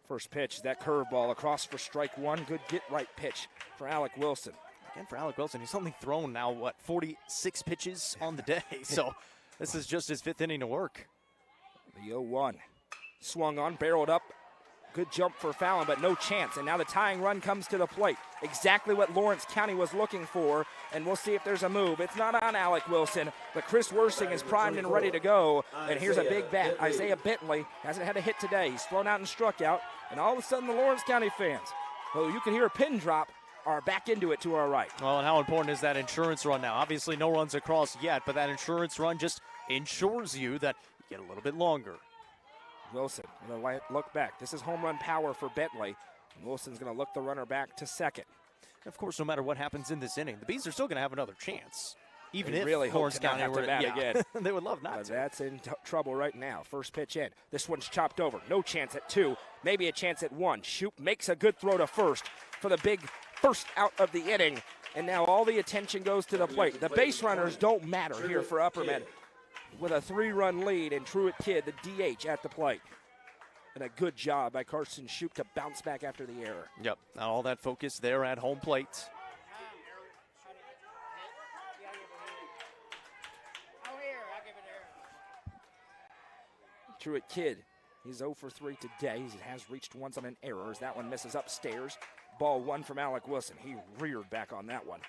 First pitch, that curveball across for strike 1. Good get-right pitch for Alec Wilson. Again, for Alec Wilson, he's only thrown now, 46 pitches on the day. So this is just his 5th inning to work. The 0-1. Swung on, barreled up. Good jump for Fallon, but no chance. And now the tying run comes to the plate. Exactly what Lawrence County was looking for, and we'll see if there's a move. It's not on Alec Wilson, but Chris Worsing is primed and ready to go. And here's a big bat. Isaiah Bentley hasn't had a hit today. He's thrown out and struck out. And all of a sudden, the Lawrence County fans, who you can hear a pin drop, are back into it to our right. Well, and how important is that insurance run now? Obviously, no runs across yet, but that insurance run just ensures you that you get a little bit longer. Wilson going to look back. This is home run power for Bentley. Wilson's going to look the runner back to second. Of course, no matter what happens in this inning, the Bees are still going to have another chance. Even they if really Lawrence County were to bat again. They would love not but to. That's in trouble right now. First pitch in. This one's chopped over. No chance at 2. Maybe a chance at 1. Shoup makes a good throw to first for the big first out of the inning. And now all the attention goes to the plate. The base runners don't matter here for Upperman, with a 3-run lead and Truett Kidd, the DH, at the plate. And a good job by Carson Shoup to bounce back after the error. Yep, all that focus there at home plate. Truett Kidd, he's 0 for 3 today. He has reached once on an error as that one misses upstairs. Ball 1 from Alec Wilson. He reared back on that one.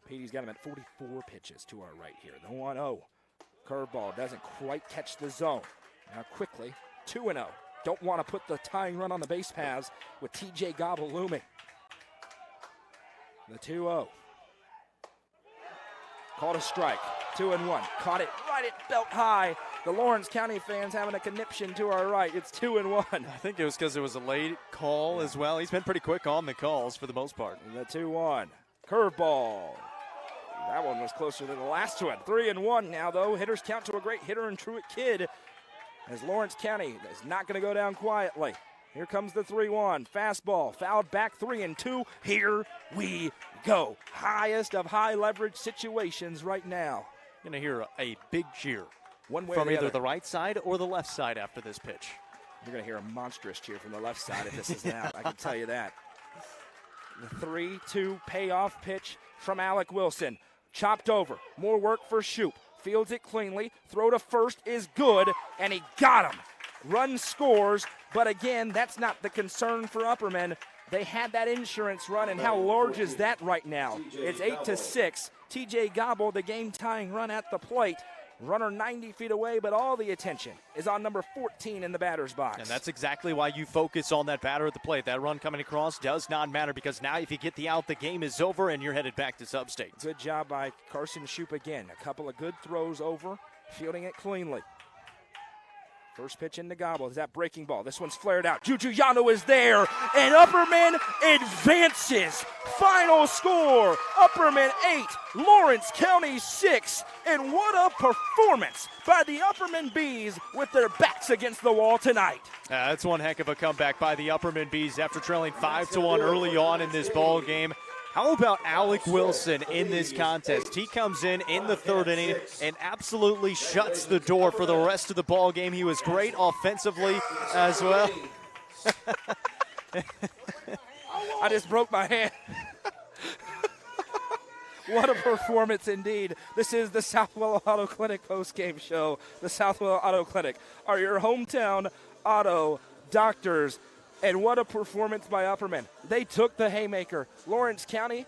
Petey's got him at 44 pitches to our right here. The 1-0. Curveball doesn't quite catch the zone. Now quickly, 2-0. Don't want to put the tying run on the base paths with TJ Gobble looming. The 2-0. Called a strike. 2-1. Caught it right at belt high. The Lawrence County fans having a conniption to our right. It's 2-1. I think it was because it was a late call as well. He's been pretty quick on the calls for the most part. The 2-1. Curveball. That one was closer than the last one. 3-1 now, though. Hitters count to a great hitter in Truett Kidd, as Lawrence County is not going to go down quietly. Here comes the 3-1. Fastball. Fouled back. 3-2. Here we go. Highest of high leverage situations right now. You're going to hear a big cheer one way from or the either other. The right side or the left side after this pitch. You're going to hear a monstrous cheer from the left side if this is out. I can tell you that. The 3-2 payoff pitch from Alec Wilson. Chopped over. More work for Shoup. Fields it cleanly. Throw to first is good, and he got him. Run scores, but again, that's not the concern for Upperman. They had that insurance run, and how large is that right now? It's 8-6. TJ Gobble, the game-tying run at the plate. Runner 90 feet away, but all the attention is on number 14 in the batter's box. And that's exactly why you focus on that batter at the plate. That run coming across does not matter because now if you get the out, the game is over and you're headed back to Sub-State. Good job by Carson Shoup again. A couple of good throws over, fielding it cleanly. First pitch in the gobble is that breaking ball. This one's flared out. Juju Yano is there, and Upperman advances. Final score, Upperman 8, Lawrence County 6. And what a performance by the Upperman Bees with their backs against the wall tonight. That's one heck of a comeback by the Upperman Bees after trailing 5-1 early on in this ball game. How about Alec Wilson in this contest? He comes in the third inning and absolutely shuts the door for the rest of the ball game. He was great offensively as well. I just broke my hand. What a performance indeed. This is the Southwell Auto Clinic post-game show. The Southwell Auto Clinic are your hometown auto doctors. And what a performance by Upperman. They took the haymaker. Lawrence County,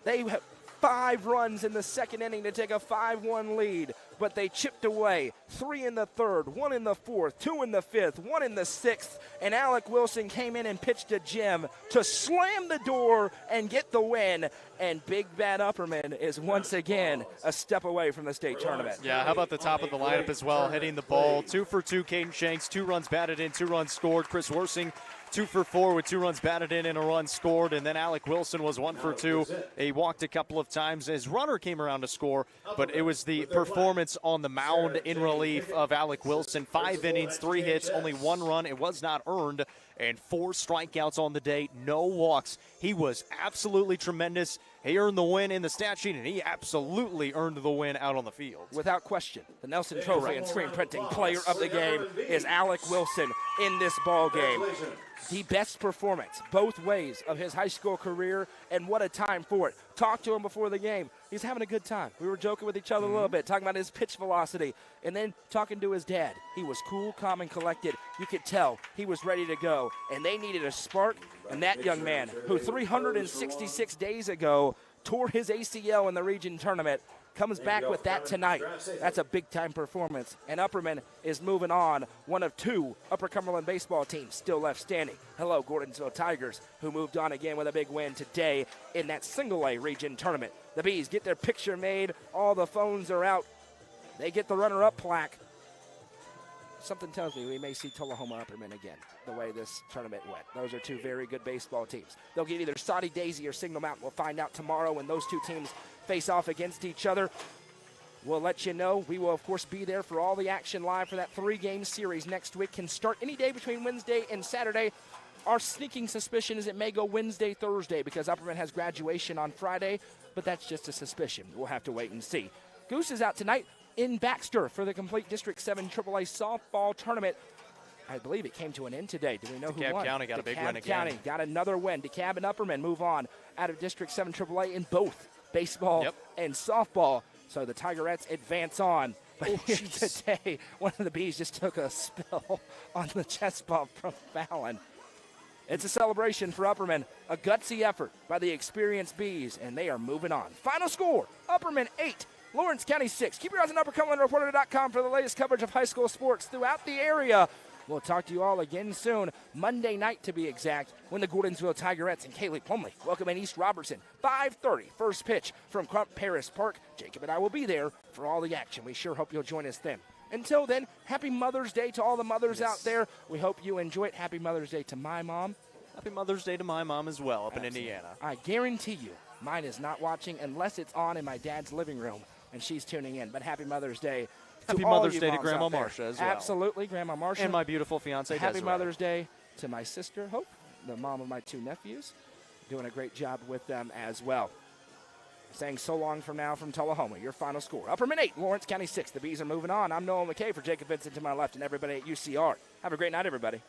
they had 5 runs in the second inning to take a 5-1 lead, but they chipped away. 3 in the third, 1 in the fourth, 2 in the fifth, 1 in the sixth, and Alec Wilson came in and pitched a gem to slam the door and get the win. And Big Bad Upperman is once again a step away from the state tournament. Yeah, how about the top of the lineup as well, hitting the ball. 2 for 2, Caden Shanks, 2 runs batted in, 2 runs scored. Chris Worsing, 2 for 4 with 2 runs batted in and a run scored. And then Alec Wilson was 1 for 2. He walked a couple of times. His runner came around to score, but it was the performance on the mound in relief of Alec Wilson. 5 innings, 3 hits, only 1 run. It was not earned, and 4 strikeouts on the day, no walks. He was absolutely tremendous. He earned the win in the stat sheet, and he absolutely earned the win out on the field. Without question, the Nelson Trophy and Screen Printing Player of the Game is Alec Wilson in this ball game. The best performance both ways of his high school career, and what a time for it. Talked to him before the game. He's having a good time. We were joking with each other a little bit, talking about his pitch velocity, and then talking to his dad. He was cool, calm, and collected. You could tell he was ready to go, and they needed a spark, and that young man, who 366 days ago tore his ACL in the region tournament, comes back with that tonight. That's a big-time performance. And Upperman is moving on. One of 2 Upper Cumberland baseball teams still left standing. Hello, Gordonsville Tigers, who moved on again with a big win today in that single-A region tournament. The Bees get their picture made. All the phones are out. They get the runner-up plaque. Something tells me we may see Tullahoma Upperman again, the way this tournament went. Those are 2 very good baseball teams. They'll get either Soddy Daisy or Signal Mountain. We'll find out tomorrow when those 2 teams face off against each other. We'll let you know. We will, of course, be there for all the action live for that 3-game series next week. Can start any day between Wednesday and Saturday. Our sneaking suspicion is it may go Wednesday, Thursday, because Upperman has graduation on Friday, but that's just a suspicion. We'll have to wait and see. Goose is out tonight in Baxter for the complete District 7 AAA softball tournament. I believe it came to an end today. Do we know who won? DeKalb County got a big win again. County got another win. DeKalb and Upperman move on out of District 7 AAA in both baseball and softball. So the Tigerettes advance on. But today, one of the Bees just took a spill on the chest bump from Fallon. It's a celebration for Upperman, a gutsy effort by the experienced Bees, and they are moving on. Final score, Upperman 8, Lawrence County 6. Keep your eyes on UpperCumberlandReporter.com for the latest coverage of high school sports throughout the area. We'll talk to you all again soon, Monday night to be exact, when the Gordonsville Tigerettes and Kaylee Plumley welcome in East Robertson. 5:30, first pitch from Crump Paris Park. Jacob and I will be there for all the action. We sure hope you'll join us then. Until then, happy Mother's Day to all the mothers out there. We hope you enjoy it. Happy Mother's Day to my mom. Happy Mother's Day to my mom as well up in Indiana. I guarantee you mine is not watching unless it's on in my dad's living room and she's tuning in. But happy Mother's Day. Happy Mother's Day to Grandma Marsha as well. Absolutely, Grandma Marsha. And my beautiful fiance, Happy Desiree. Mother's Day to my sister, Hope, the mom of my 2 nephews. Doing a great job with them as well. Saying so long from now from Tullahoma. Your final score, Upperman 8, Lawrence County 6. The Bees are moving on. I'm Noah McKay for Jacob Vincent to my left and everybody at UCR. Have a great night, everybody.